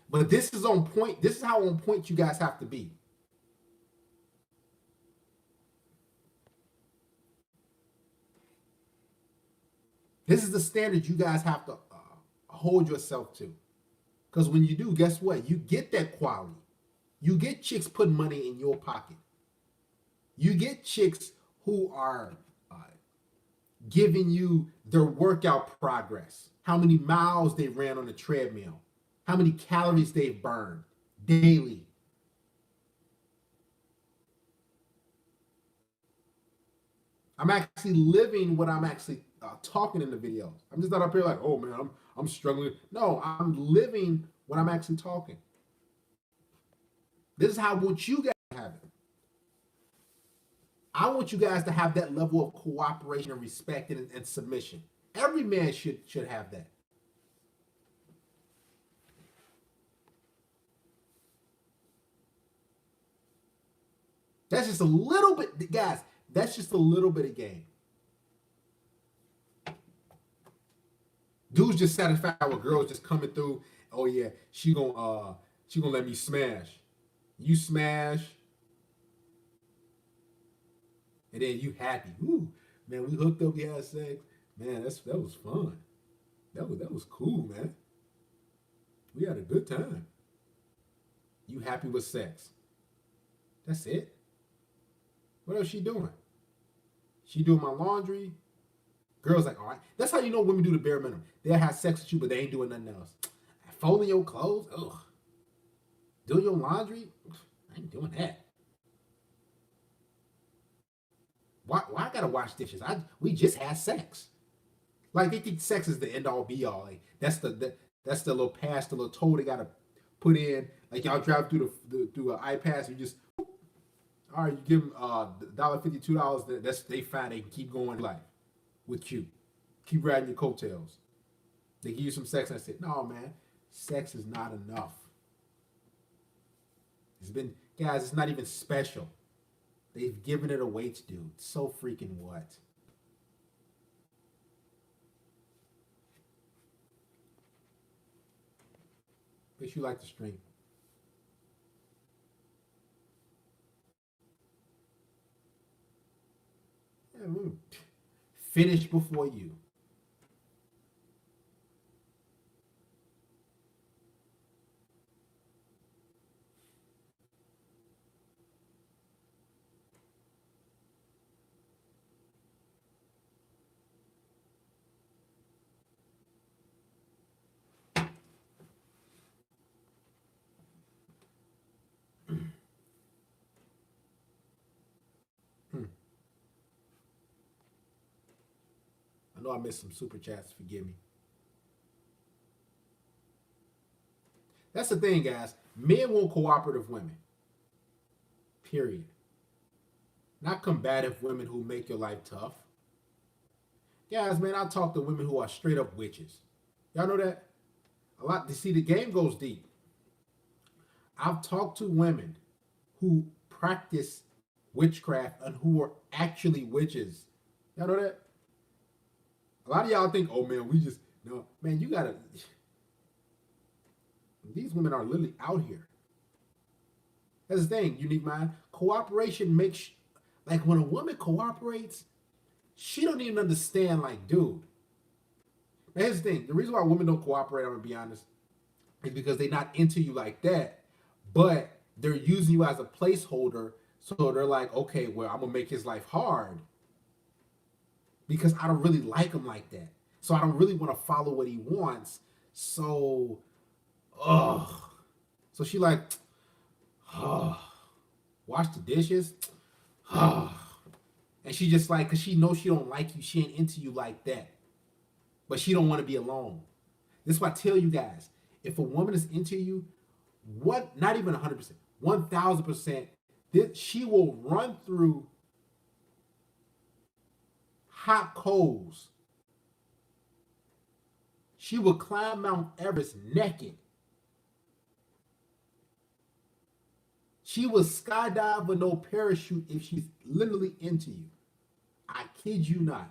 But this is on point. This is how on point you guys have to be. This is the standard you guys have to hold yourself to. Because when you do, guess what? You get that quality. You get chicks putting money in your pocket. You get chicks who are giving you their workout progress, how many miles they ran on the treadmill, how many calories they've burned daily. I'm actually living what I'm actually talking in the videos. I'm just not up here like, oh man, I'm struggling. No, I'm living what I'm actually talking. This is how I want you guys to have it. I want you guys to have that level of cooperation and respect and submission. Every man should have that. That's just a little bit, guys. That's just a little bit of game. Dudes just satisfied with girls just coming through. Oh yeah, she gonna let me smash. You smash, and then you happy. Ooh, man, we hooked up, we had sex. Man, that was fun. That was cool, man. We had a good time. You happy with sex? That's it. What else she doing? She doing my laundry. Girls like, all right. That's how you know women do the bare minimum. They'll have sex with you, but they ain't doing nothing else. Folding your clothes, ugh. Doing your laundry, I ain't doing that. Why I gotta wash dishes? We just had sex. Like they think sex is the end all be all. Like that's the little pass, the little toll they gotta put in. Like y'all drive through through an iPass, you just all right. You give them $1.50, $2. That's they find they can keep going life with you. Keep riding your coattails. They give you some sex, and I said, no man, sex is not enough. It's been guys, it's not even special. They've given it away to do. So freaking what? Wish you like the stream. Yeah, finish before you. know I missed some super chats. Forgive me. That's the thing, guys. Men want cooperative women. Period. Not combative women who make your life tough. Guys, man, I talk to women who are straight up witches. Y'all know that? A lot. You see, the game goes deep. I've talked to women who practice witchcraft and who are actually witches. Y'all know that? A lot of y'all think, oh man, we just no man, you gotta these women are literally out here. That's the thing, unique mind. Cooperation makes like when a woman cooperates, she don't even understand, like, dude. Now here's the thing. The reason why women don't cooperate, I'm gonna be honest, is because they're not into you like that, but they're using you as a placeholder. So they're like, okay, well, I'm gonna make his life hard because I don't really like him like that. So I don't really want to follow what he wants. So, ugh. So she like, wash the dishes. And she just like, cause she knows she don't like you. She ain't into you like that. But she don't want to be alone. This is why I tell you guys, if a woman is into you, what, not even 100%, 1000%, she will run through hot coals. She will climb Mount Everest naked. She will skydive with no parachute if she's literally into you. I kid you not.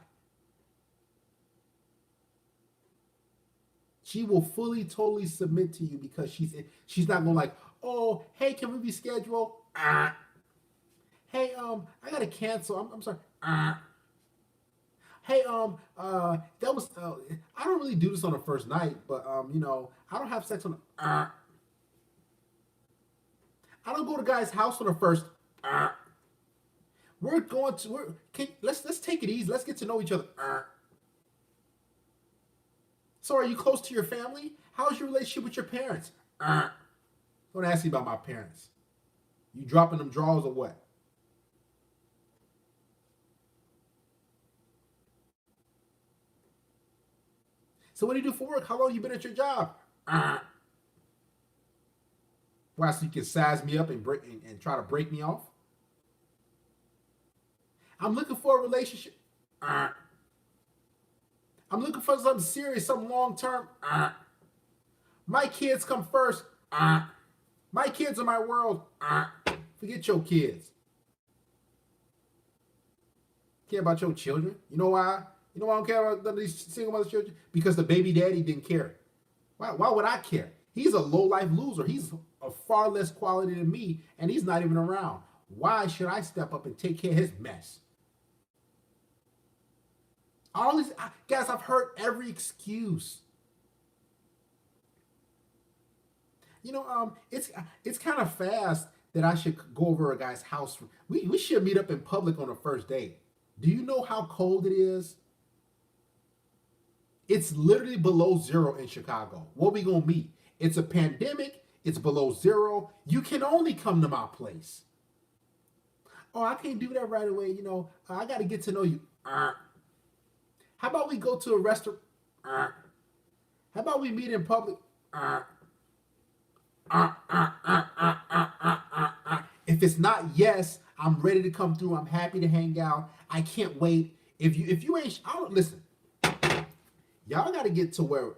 She will fully, totally submit to you because she's not going like, oh, hey, can we reschedule? Hey, I gotta cancel. I'm sorry. Hey, that was I don't really do this on the first night, but I don't have sex on the I don't go to guys' house on the first we're going to let's take it easy. Let's get to know each other. So are you close to your family? How's your relationship with your parents? Don't ask me about my parents. You dropping them drawers or what? So what do you do for work? How long you been at your job? Why, so you can size me up and break and try to break me off? I'm looking for a relationship. I'm looking for something serious, something long term. My kids come first. My kids are my world. Forget your kids. Care about your children. You know why? You know why I don't care about these single mother children? Because the baby daddy didn't care. Why would I care? He's a low-life loser. He's of far less quality than me, and he's not even around. Why should I step up and take care of his mess? All these guys, I've heard every excuse. It's kind of fast that I should go over a guy's house. We should meet up in public on a first date. Do you know how cold it is? It's literally below zero in Chicago. What we gonna meet? It's a pandemic. It's below zero. You can only come to my place. Oh, I can't do that right away. I got to get to know you. How about we go to a restaurant? How about we meet in public? If it's not yes, I'm ready to come through. I'm happy to hang out. I can't wait. If you ain't, I don't listen. Y'all got to get to where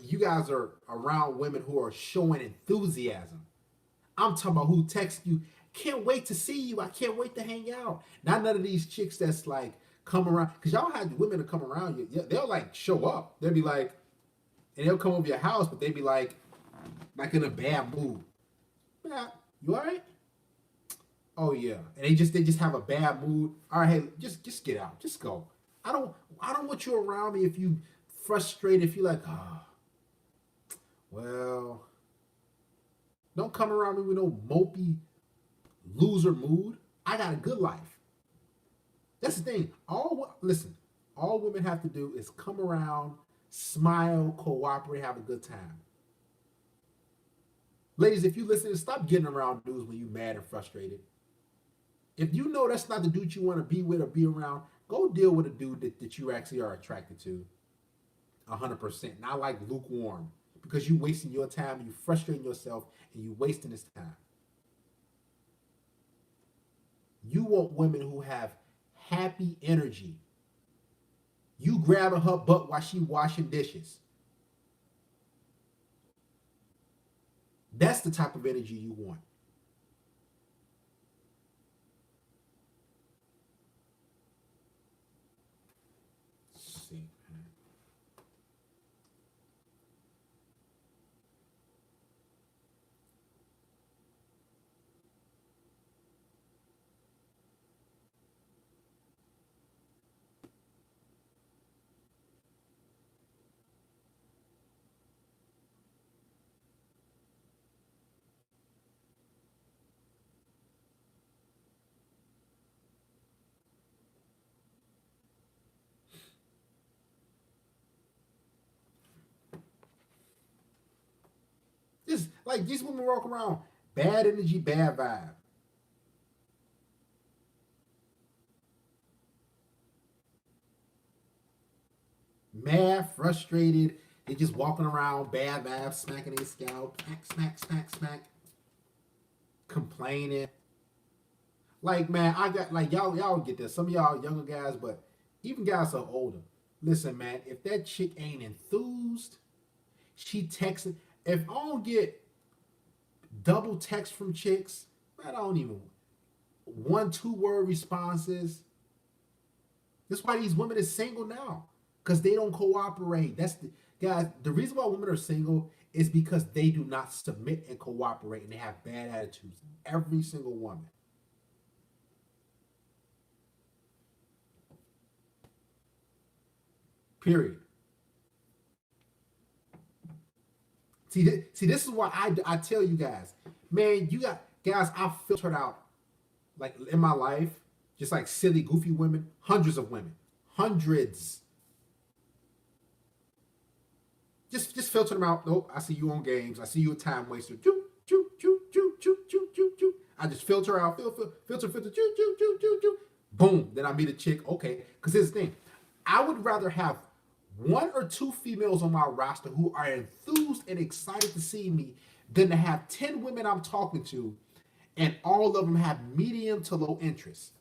you guys are around women who are showing enthusiasm. I'm talking about who text you, can't wait to see you. I can't wait to hang out. Not none of these chicks that's like come around, because y'all had women to come around you. They'll like show up. They'll be like, and they'll come over your house, but they be like in a bad mood. Yeah, you all right? Oh yeah, and they just have a bad mood. All right, hey, just get out, just go. I don't want you around me if you frustrated. If you like, well, don't come around me with no mopey loser mood. I got a good life. That's the thing. All women have to do is come around, smile, cooperate, have a good time. Ladies, if you listen, stop getting around dudes when you mad and frustrated. If you know that's not the dude you want to be with or be around, Go deal with a dude that you actually are attracted to 100%. Not like lukewarm. Because you wasting your time, you frustrating yourself, and you wasting this time. You want women who have happy energy. You grabbing her butt while she washing dishes. That's the type of energy you want. See. Just like these women walk around, bad energy, bad vibe. Mad, frustrated. They just walking around, bad vibes, smacking their scalp, smack, smack, smack, smack, complaining. Like man, I got like y'all get this. Some of y'all younger guys, but even guys are older. Listen, man, if that chick ain't enthused, she texting. If I don't get double text from chicks, man, I don't even 1, 2 word responses. That's why these women is single now, because they don't cooperate. That's the guys. The reason why women are single is because they do not submit and cooperate, and they have bad attitudes. Every single woman. Period. See, this is why I tell you guys, man, you got guys. I filtered out like in my life, just like silly, goofy women, hundreds of women, hundreds. Just filter them out. Nope, I see you on games. I see you a time waster. Choo, choo, choo, choo, choo, choo, choo, choo. I just filter out, filter, choo, choo, choo, choo, choo. Boom. Then I meet a chick. Okay, because here's the thing, I would rather have 1 or 2 females on my roster who are enthused and excited to see me than to have 10 women I'm talking to and all of them have medium to low interest.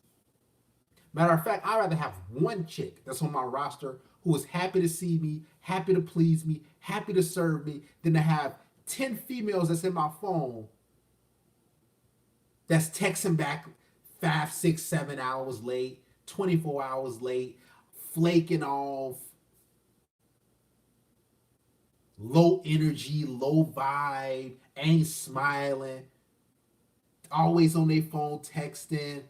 Matter of fact, I'd rather have one chick that's on my roster who is happy to see me, happy to please me, happy to serve me, than to have 10 females that's in my phone that's texting back 5, 6, 7 hours late, 24 hours late, flaking off, low energy, low vibe, ain't smiling, always on their phone texting,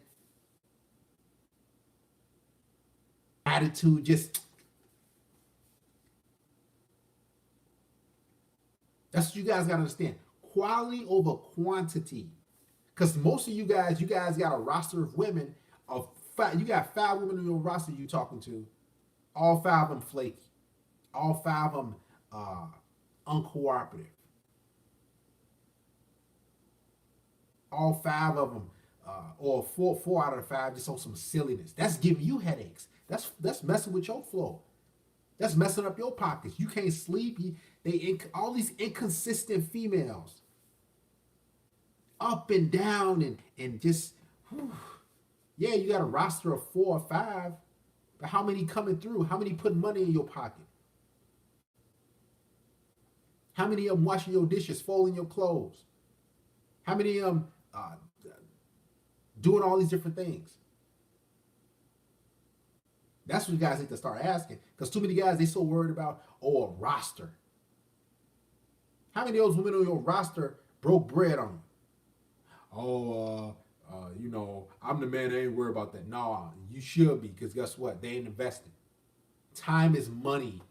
attitude just. That's what you guys got to understand. Quality over quantity. Because most of you guys got a roster of women of five. You got 5 women on your roster you talking to. All 5 of them flaky. All 5 of them uncooperative. All 5 of them, or four out of the 5, just on some silliness. That's giving you headaches. That's messing with your flow. That's messing up your pockets. You can't sleep. All these inconsistent females, up and down and just, whew. Yeah, you got a roster of 4 or 5, but how many coming through? How many putting money in your pocket? How many of them washing your dishes, folding your clothes? How many of them doing all these different things? That's what you guys need to start asking. Because too many guys, they so worried about, a roster. How many of those women on your roster broke bread on you? Oh, I'm the man. I ain't worried about that. No, you should be, because guess what? They ain't investing. Time is money.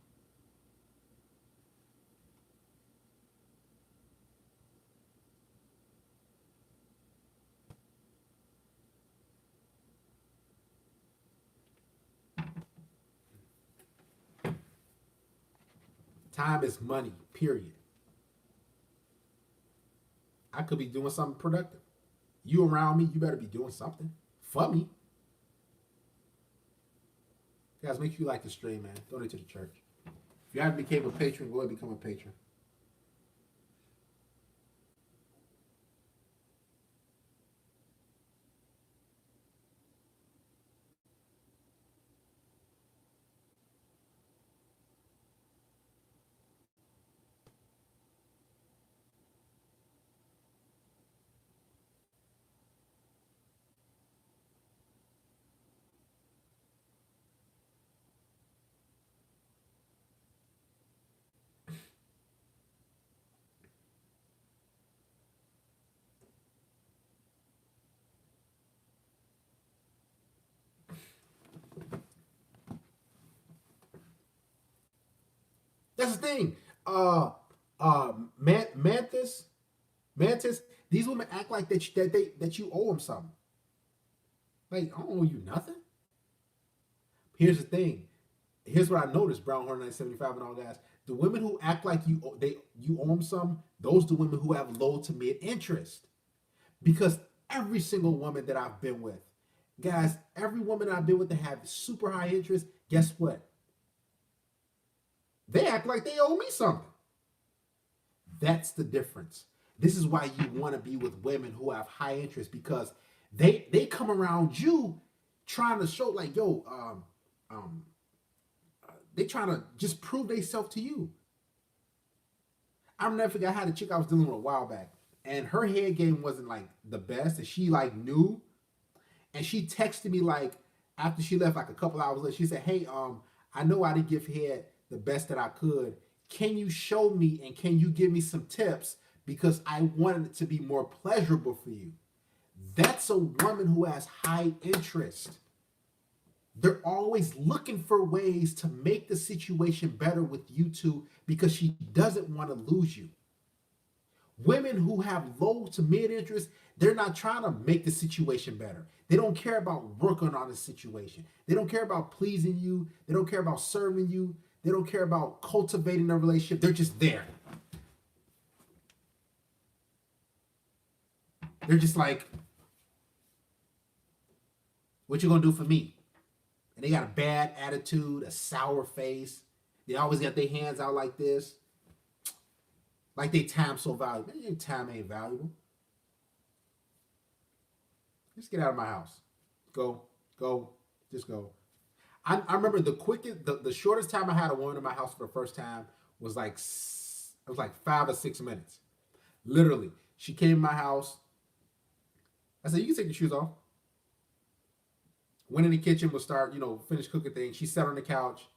Time is money, period. I could be doing something productive. You around me, you better be doing something for me. Guys, make sure you like the stream, man. Donate to the church. If you haven't become a patron, go ahead and become a patron. That's the thing. Uh, Mantis, Mantis. These women act like that you owe them something. Like, I don't owe you nothing. Here's the thing. Here's what I noticed, Brown Horn 975 and all guys. The women who act like you owe them something, those are the women who have low to mid interest. Because every single woman that I've been with, guys, every woman I've been with that have super high interest, guess what? They act like they owe me something. That's the difference. This is why you want to be with women who have high interest, because they come around you trying to show like, yo, um, they trying to just prove themselves to you. I'll never forget, I had a chick I was dealing with a while back, and her head game wasn't like the best, and she like knew, and she texted me like after she left, like a couple hours later. She said, "Hey, I know I didn't give head the best that I could. Can you show me and can you give me some tips because I wanted it to be more pleasurable for you?" That's a woman who has high interest. They're always looking for ways to make the situation better with you two because she doesn't want to lose you. Women who have low to mid interest, they're not trying to make the situation better. They don't care about working on the situation. They don't care about pleasing you. They don't care about serving you. They don't care about cultivating a relationship. They're just there. They're just like, what you gonna do for me? And they got a bad attitude, a sour face. They always got their hands out like this. Like they time so valuable. Man, your time ain't valuable. Just get out of my house. Go, go, just go. I remember the quickest, the shortest time I had a woman in my house for the first time was like it was like 5 or 6 minutes. Literally, she came in my house. I said, "You can take your shoes off." Went in the kitchen, would start, finish cooking things. She sat on the couch.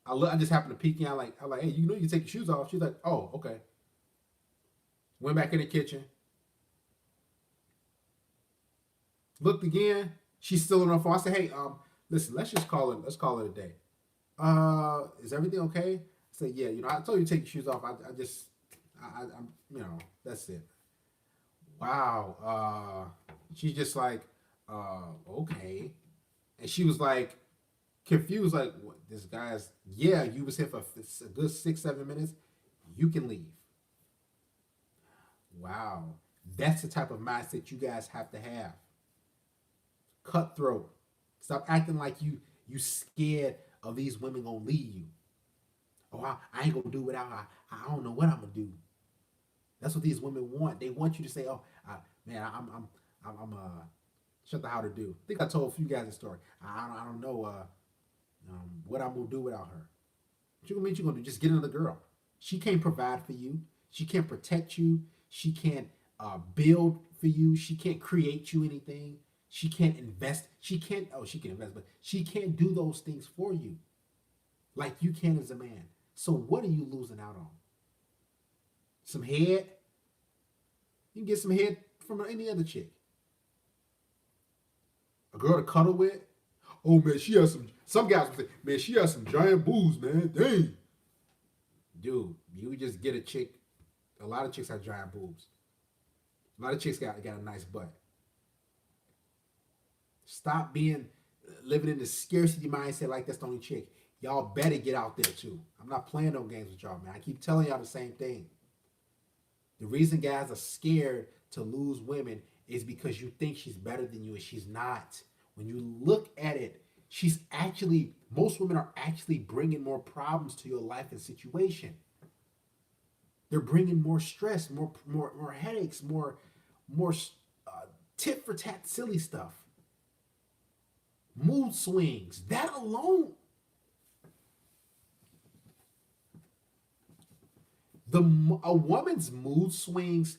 I just happened to peek in. I'm like, "Hey, you can take your shoes off." She's like, "Oh, okay." Went back in the kitchen. Looked again. She's still on her phone. I said, "Hey, listen, let's just call it. Let's call it a day. Is everything okay?" I said, "Yeah, I told you to take your shoes off. I'm, that's it." Wow. She's just like, okay. And she was like confused, like, what, this guy's, yeah, you was here for a good 6, 7 minutes. You can leave. Wow. That's the type of mindset you guys have to have. Cutthroat. Stop acting like you scared of these women gonna leave you. Oh, I ain't gonna do without her. I don't know what I'm gonna do. That's what these women want. They want you to say, "Oh, man, I'm shut the how to do." I think I told a few guys a story. I don't know what I'm gonna do without her. What you gonna do? Just get another girl. She can't provide for you. She can't protect you. She can't build for you. She can't create you anything. She can't invest. She can't. Oh, she can invest, but she can't do those things for you like you can as a man. So what are you losing out on? Some head? You can get some head from any other chick. A girl to cuddle with? Oh man, she has some. Some guys will say, "Man, she has some giant boobs, man. Dang." Dude, you just get a chick. A lot of chicks have giant boobs. A lot of chicks got a nice butt. Stop being living in the scarcity mindset like that's the only chick. Y'all better get out there too. I'm not playing no games with y'all, man. I keep telling y'all the same thing. The reason guys are scared to lose women is because you think she's better than you and she's not. When you look at it, Most women are actually bringing more problems to your life and situation. They're bringing more stress, more headaches, more uh, tit for tat silly stuff, mood swings. That alone, the a woman's mood swings,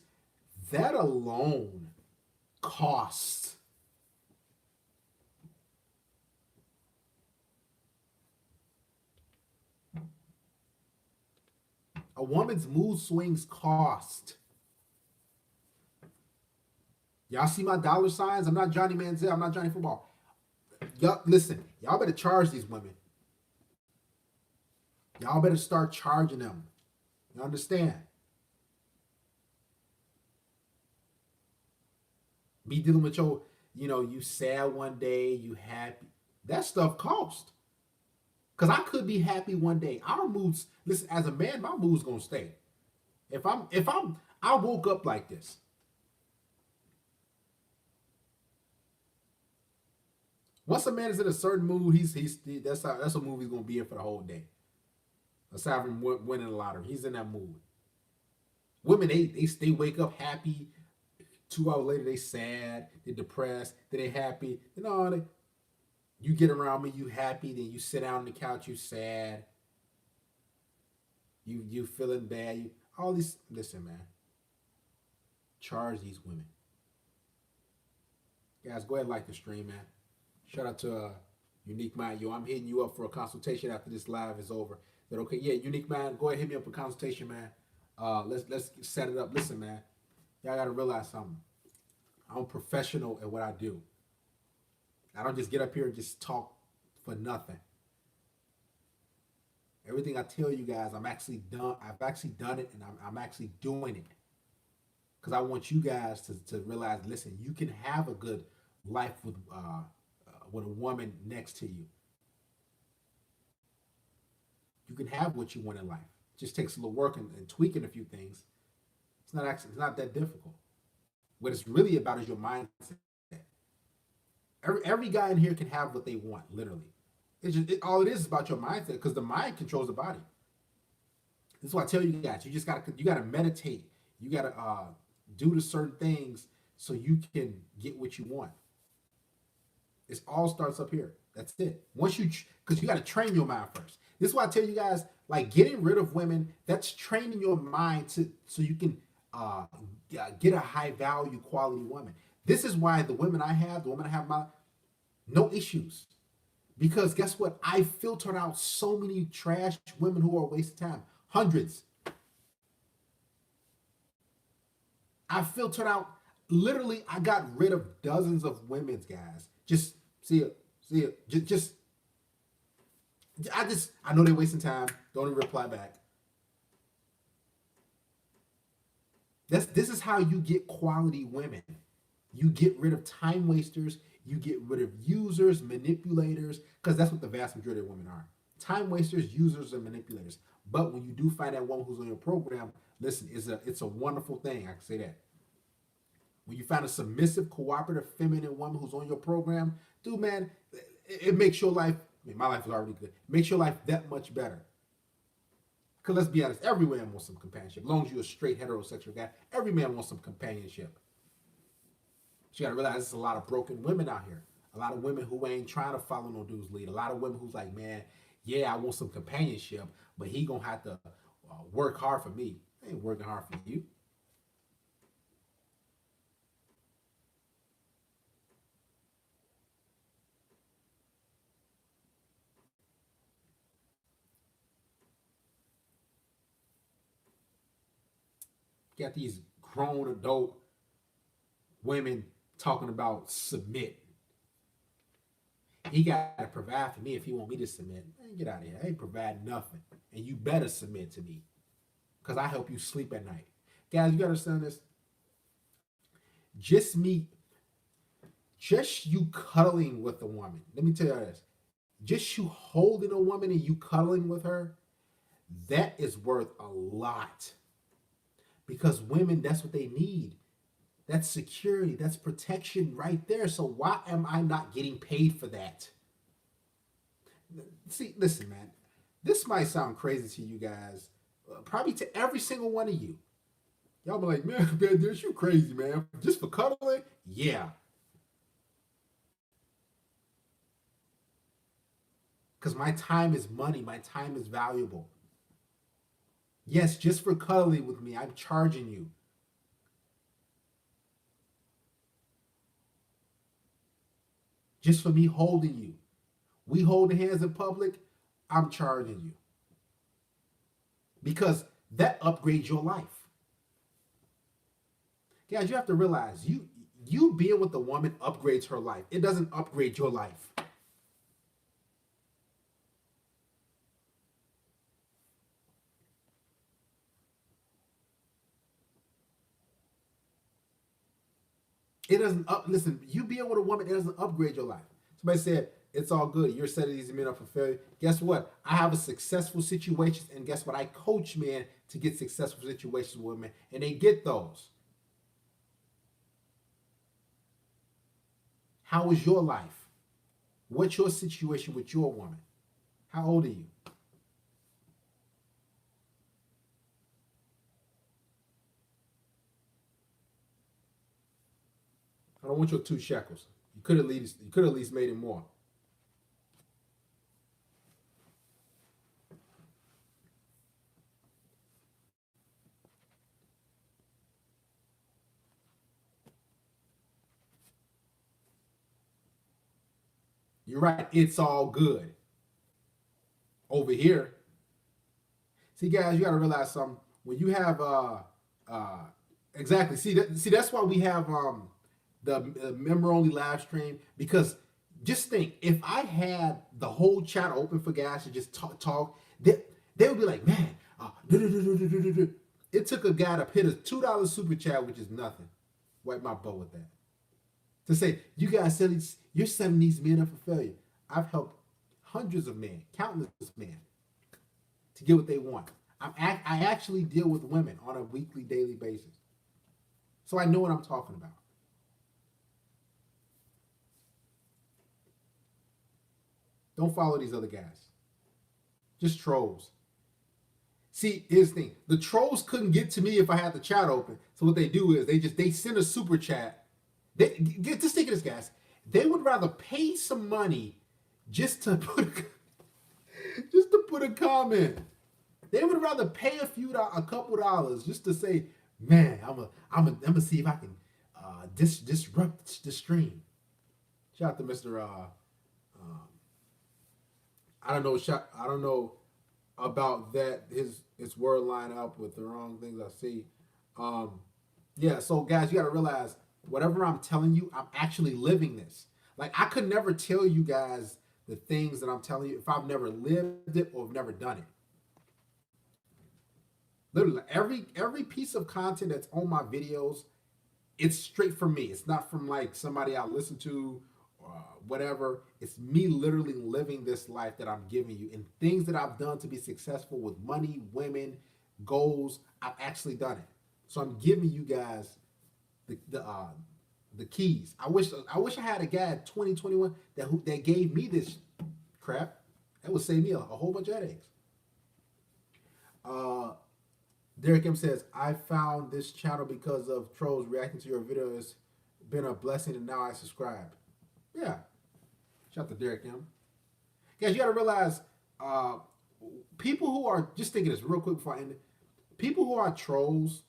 that alone costs. A woman's mood swings cost. Y'all see my dollar signs? I'm not Johnny Manziel. I'm not Johnny Football. Y'all, listen, y'all better charge these women. Y'all better start charging them. You understand? Be dealing with you sad one day, you happy. That stuff costs. Cause I could be happy one day. Our moods, listen, as a man, my mood's gonna stay. I woke up like this. Once a man is in a certain mood, that's a mood he's gonna be in for the whole day. Aside from winning the lottery, he's in that mood. Women, they wake up happy. 2 hours later, they sad, they depressed, then they happy. You get around me, you happy, then you sit down on the couch, you sad, you feeling bad. All these. Listen, man, charge these women. Guys, go ahead and like the stream, man. Shout out to Unique Mind. Yo, I'm hitting you up for a consultation after this live is over. Is that okay? Yeah, Unique Mind, go ahead, hit me up for consultation, man. Let's set it up. Listen, man, y'all gotta realize something. I'm a professional at what I do. I don't just get up here and just talk for nothing. Everything I tell you guys, I've actually done it, and I'm actually doing it. Because I want you guys to realize, listen, you can have a good life with a woman next to you. You can have what you want in life. It just takes a little work and tweaking a few things. It's not that difficult. What it's really about is your mindset. Every guy in here can have what they want, literally. All it is about your mindset, because the mind controls the body. This is why I tell you guys, you gotta meditate. You gotta do the certain things so you can get what you want. It all starts up here. That's it. Because you gotta train your mind first. This is why I tell you guys, like, getting rid of women, that's training your mind so you can get a high value quality woman. This is why the women I have, no issues. Because guess what? I filtered out so many trash women who are a waste of time. Hundreds. I filtered out, literally, I got rid of dozens of women, guys. Just see it. I know they're wasting time. Don't even reply back. This is how you get quality women. You get rid of time wasters. You get rid of users, manipulators, because that's what the vast majority of women are. Time wasters, users, and manipulators. But when you do find that woman who's on your program, listen, it's a wonderful thing. I can say that. When you find a submissive, cooperative, feminine woman who's on your program, dude, man, it makes your life, my life is already good. It makes your life that much better. Because let's be honest, every man wants some companionship. As long as you're a straight heterosexual guy, every man wants some companionship. But you gotta realize there's a lot of broken women out here. A lot of women who ain't trying to follow no dude's lead. A lot of women who's like, man, yeah, I want some companionship, but he gonna have to work hard for me. I ain't working hard for you. Got these grown adult women talking about submit. He got to provide for me if he want me to submit. Man, get out of here. I ain't provide nothing. And you better submit to me. Because I help you sleep at night. Guys, you got to understand this. Just you cuddling with a woman. Let me tell you this. Just you holding a woman and you cuddling with her, that is worth a lot. Because women, that's what they need. That's security. That's protection right there. So why am I not getting paid for that? See, listen, man. This might sound crazy to you guys, probably to every single one of you. Y'all be like, man, this you crazy, man. Just for cuddling? Yeah. Because my time is money. My time is valuable. Yes, just for cuddling with me, I'm charging you. Just for me holding you. We holding hands in public, I'm charging you. Because that upgrades your life. Guys, you have to realize you being with a woman upgrades her life. It doesn't upgrade your life. It doesn't listen, you being with a woman, it doesn't upgrade your life. Somebody said, it's all good. You're setting these men up for failure. Guess what? I have a successful situations, and guess what? I coach men to get successful situations with women, and they get those. How is your life? What's your situation with your woman? How old are you? I don't want your 2 shekels. You could at least made it more. You're right. It's all good. Over here, see, guys, you got to realize something. When you have uh exactly, see that's why we have the member only live stream, because just think, if I had the whole chat open for guys to just talk, they would be like, man, it took a guy to hit a $2 super chat, which is nothing. Wipe my butt with that. To say, you guys you're setting these men up for failure. I've helped hundreds of men, countless men, to get what they want. I actually deal with women on a weekly, daily basis. So I know what I'm talking about. Don't follow these other guys. Just trolls. See, here's the thing. The trolls couldn't get to me if I had the chat open. So what they do is they send a super chat. Just think of this, guys. They would rather pay some money just to put a comment. They would rather pay a couple dollars just to say, man, I'm gonna see if I can disrupt the stream. Shout out to Mr. I don't know about that. His word line up with the wrong things I see. Um, yeah. So guys, you got to realize, whatever I'm telling you, I'm actually living this. Like, I could never tell you guys the things that I'm telling you if I've never lived it or never done it. Literally, every piece of content that's on my videos, it's straight from me. It's not from like somebody I listen to or whatever. It's me literally living this life that I'm giving you, and things that I've done to be successful with money, women, goals. I've actually done it. So I'm giving you guys the keys. I wish I had a guy in 2021 that gave me this crap. That would save me a whole bunch of headaches. Uh, Derek M says, I found this channel because of trolls reacting to your video. It's been a blessing, and now I subscribe. Yeah. Shout out to Derek M. Guys, you got to realize, uh, people who are, just thinking this real quick before I end it, people who are trolls,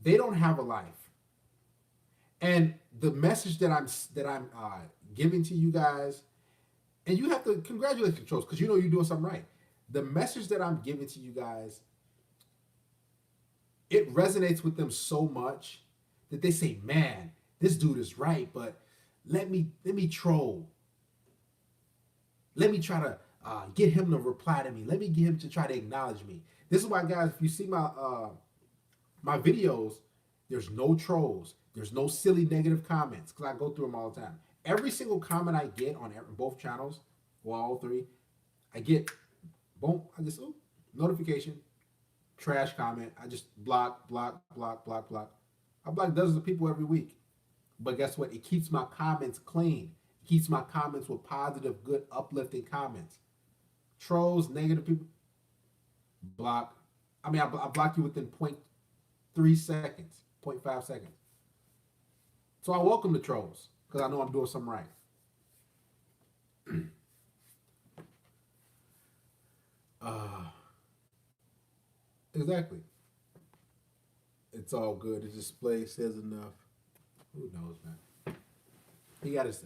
they don't have a life. And the message that I'm giving to you guys, and you have to congratulate the trolls because you know you're doing something right. The message that I'm giving to you guys, it resonates with them so much that they say, "Man, this dude is right." But let me troll. Let me try to get him to reply to me. Let me get him to try to acknowledge me. This is why, guys, if you see my videos, there's no trolls. There's no silly negative comments because I go through them all the time. Every single comment I get on both channels, well, all three, I get, boom, I just, notification, trash comment. I just block, block, block, block, block. I block dozens of people every week. But guess what? It keeps my comments clean. Keeps my comments with positive, good, uplifting comments. Trolls, negative people, block. I mean, I block you within point 0.3 seconds, point 0.5 seconds. So I welcome the trolls because I know I'm doing something right. Uh, exactly. It's all good. The display says enough. Who knows, man? He got his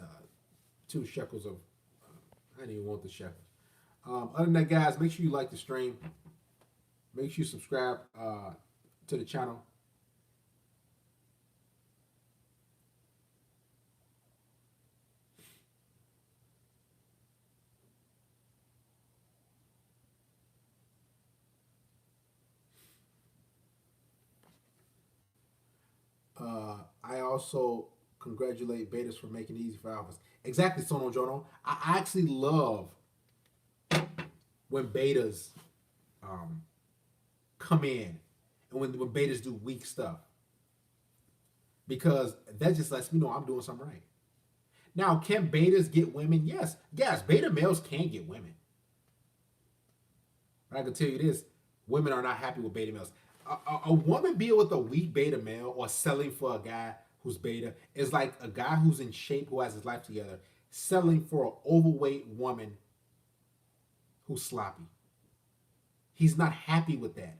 2 shekels of. I didn't even want the shekels. Other than that, guys, make sure you like the stream. Make sure you subscribe to the channel. I also congratulate betas for making it easy for alphas. Exactly, Sono Jono. I actually love when betas um, come in and when betas do weak stuff because that just lets me know I'm doing something right. Now, can betas get women? Yes. Yes, beta males can get women. But I can tell you this women are not happy with beta males. A woman being with a weak beta male or selling for a guy who's beta is like a guy who's in shape who has his life together selling for an overweight woman who's sloppy. He's not happy with that.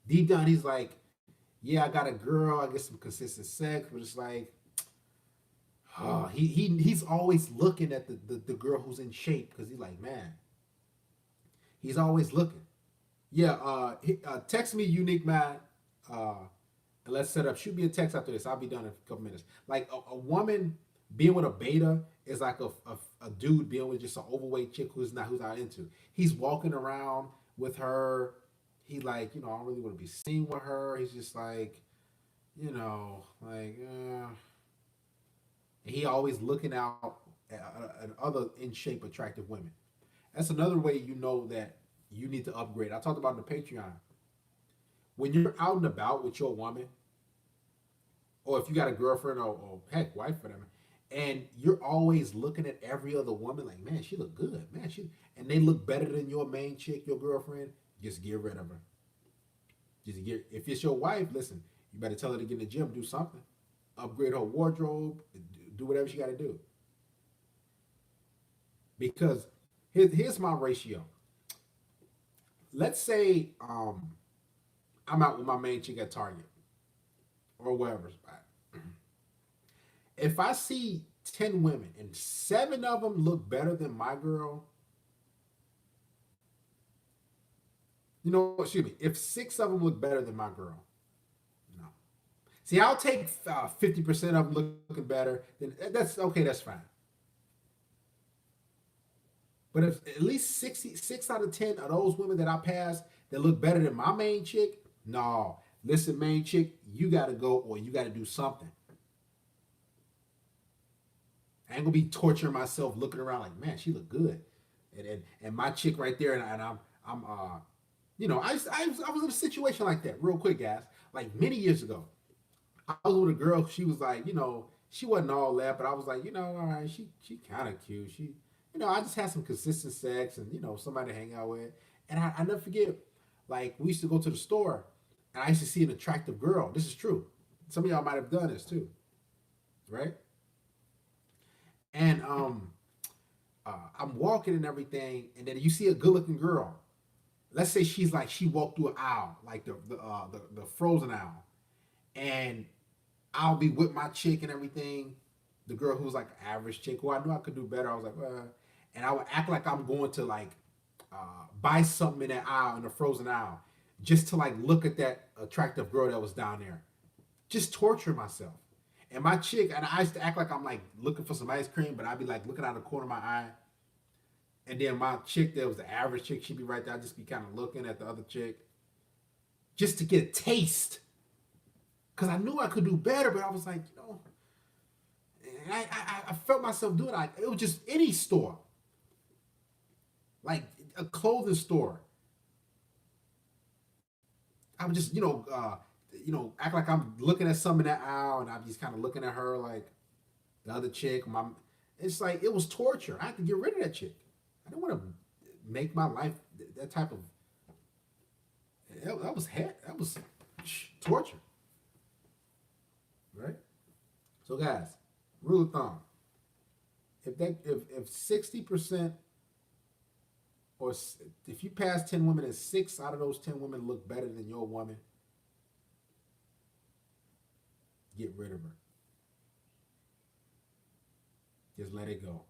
Deep down, he's like, yeah, I got a girl, I get some consistent sex, but it's like, oh, he's always looking at the girl who's in shape because he's like, man, he's always looking. Yeah, text me, unique man, uh, and let's set up. Shoot me a text after this. I'll be done in a couple minutes. Like a woman being with a beta is like a dude being with just an overweight chick who's not into. He's walking around with her. He like I don't really want to be seen with her. He's just like like he always looking out at other in shape attractive women. That's another way you know that you need to upgrade. I talked about in the Patreon. When you're out and about with your woman, or if you got a girlfriend or heck wife for them, and you're always looking at every other woman like, man, she look good, man, and they look better than your main chick, your girlfriend, just get rid of her. Just get if it's your wife, listen, you better tell her to get in the gym, do something, upgrade her wardrobe, do whatever she got to do. Because here's my ratio. Let's say I'm out with my main chick at Target or wherever spot. If I see 10 women and 7 of them look better than my girl, excuse me, if 6 of them look better than my girl, no. See, I'll take 50% of them looking better, then that's okay, that's fine. But if at least 6 out of 10 of those women that I pass that look better than my main chick, no. Listen, main chick, you got to go or you got to do something. I ain't gonna be torturing myself looking around like, man, she look good, and my chick right there, and I'm I was in a situation like that real quick, guys. Like many years ago, I was with a girl. She was like, she wasn't all that, but I was like, all right, she kind of cute. She, I just had some consistent sex and somebody to hang out with, and I never forget. Like we used to go to the store, and I used to see an attractive girl. This is true. Some of y'all might have done this too, right? And I'm walking and everything, and then you see a good looking girl. Let's say she walked through an aisle, like the frozen aisle, and I'll be with my chick and everything. The girl who was like an average chick, who I knew I could do better. I was like, and I would act like I'm going to like buy something in that aisle, in the frozen aisle, just to like look at that attractive girl that was down there. Just torture myself. And my chick, and I used to act like I'm like looking for some ice cream, but I'd be like looking out of the corner of my eye. And then my chick that was the average chick, she'd be right there. I'd just be kind of looking at the other chick just to get a taste. Because I knew I could do better, but I was like, I felt myself doing it. Like, it was just any store, like a clothing store. I would just, act like I'm looking at something in that aisle, and I'm just kind of looking at her like the other chick. It's like it was torture. I had to get rid of that chick. I don't want to make my life that type of. That was that was torture, right? So guys, rule of thumb: if 60% or if you pass 10 women and 6 out of those 10 women look better than your woman, get rid of her. Just let it go.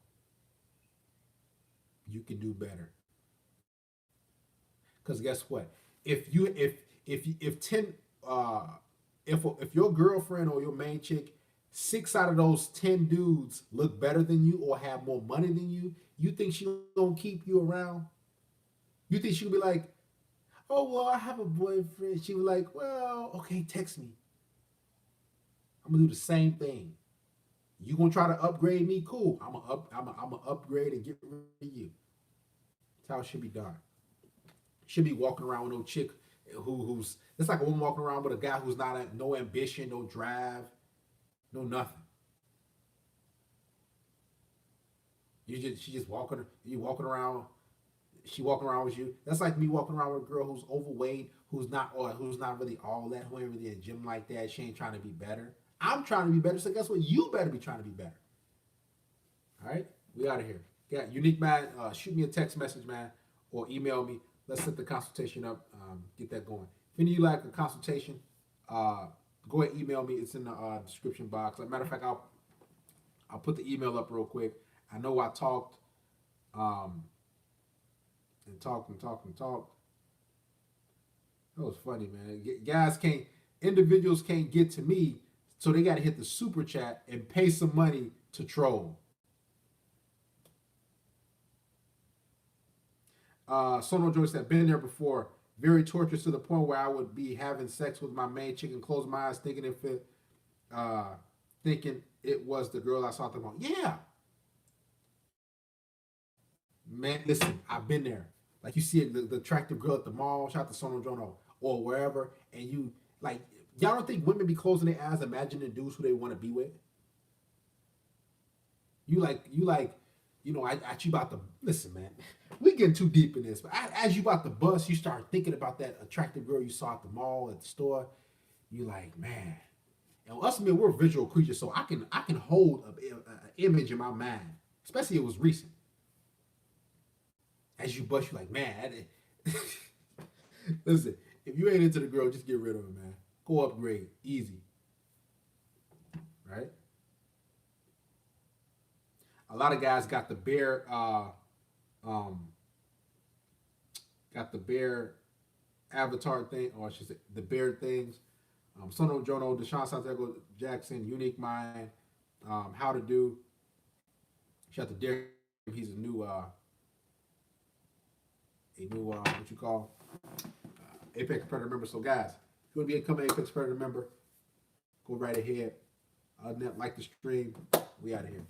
You can do better. Because guess what? If you if 10 if your girlfriend or your main chick, 6 out of those 10 dudes look better than you or have more money than you think she gonna keep you around? You think she'll be like, oh well, I have a boyfriend. She was like, well, okay, text me. I'm gonna do the same thing. You gonna try to upgrade me? Cool. I'm gonna upgrade and get rid of you. That's how it should be done. Should be walking around with no chick who's it's like a woman walking around with a guy who's not no ambition, no drive, no nothing. She just walking you walking around. She walking around with you. That's like me walking around with a girl who's overweight, who's not really all that, who ain't really in a gym like that. She ain't trying to be better. I'm trying to be better. So guess what? You better be trying to be better. All right, we out of here. Yeah, unique man. Shoot me a text message, man, or email me. Let's set the consultation up. Get that going. If any of you like a consultation, go ahead email me. It's in the description box. As a matter of fact, I'll put the email up real quick. I know I talked and talked and talked and talked. That was funny, man. Individuals can't get to me, so they got to hit the super chat and pay some money to troll. Sono Joyce said, been there before. Very torturous to the point where I would be having sex with my main chick and close my eyes thinking it was the girl I saw at the mall. Yeah. Man, listen, I've been there. Like you see the attractive girl at the mall, shout out to Sono Jono, or wherever, and you like y'all don't think women be closing their eyes imagining dudes who they want to be with? You like, as you about to listen, man. We getting too deep in this, but as you about to bust, you start thinking about that attractive girl you saw at the mall, at the store. You like, man. And us men, we're visual creatures, so I can hold an image in my mind, especially if it was recent. As you bust, you're like, man. Listen, if you ain't into the girl, just get rid of her, man. Go upgrade, easy, right? A lot of guys got the bear avatar thing, or I should say the bear things. Sono Jono, Deshaun Santiago Jackson, Unique Mind, How to Do. Shout out to Derek. He's a new what you call Apex Predator member. So guys, if you want to become an Apex Predator member, go right ahead. Other than that, like the stream. We out of here.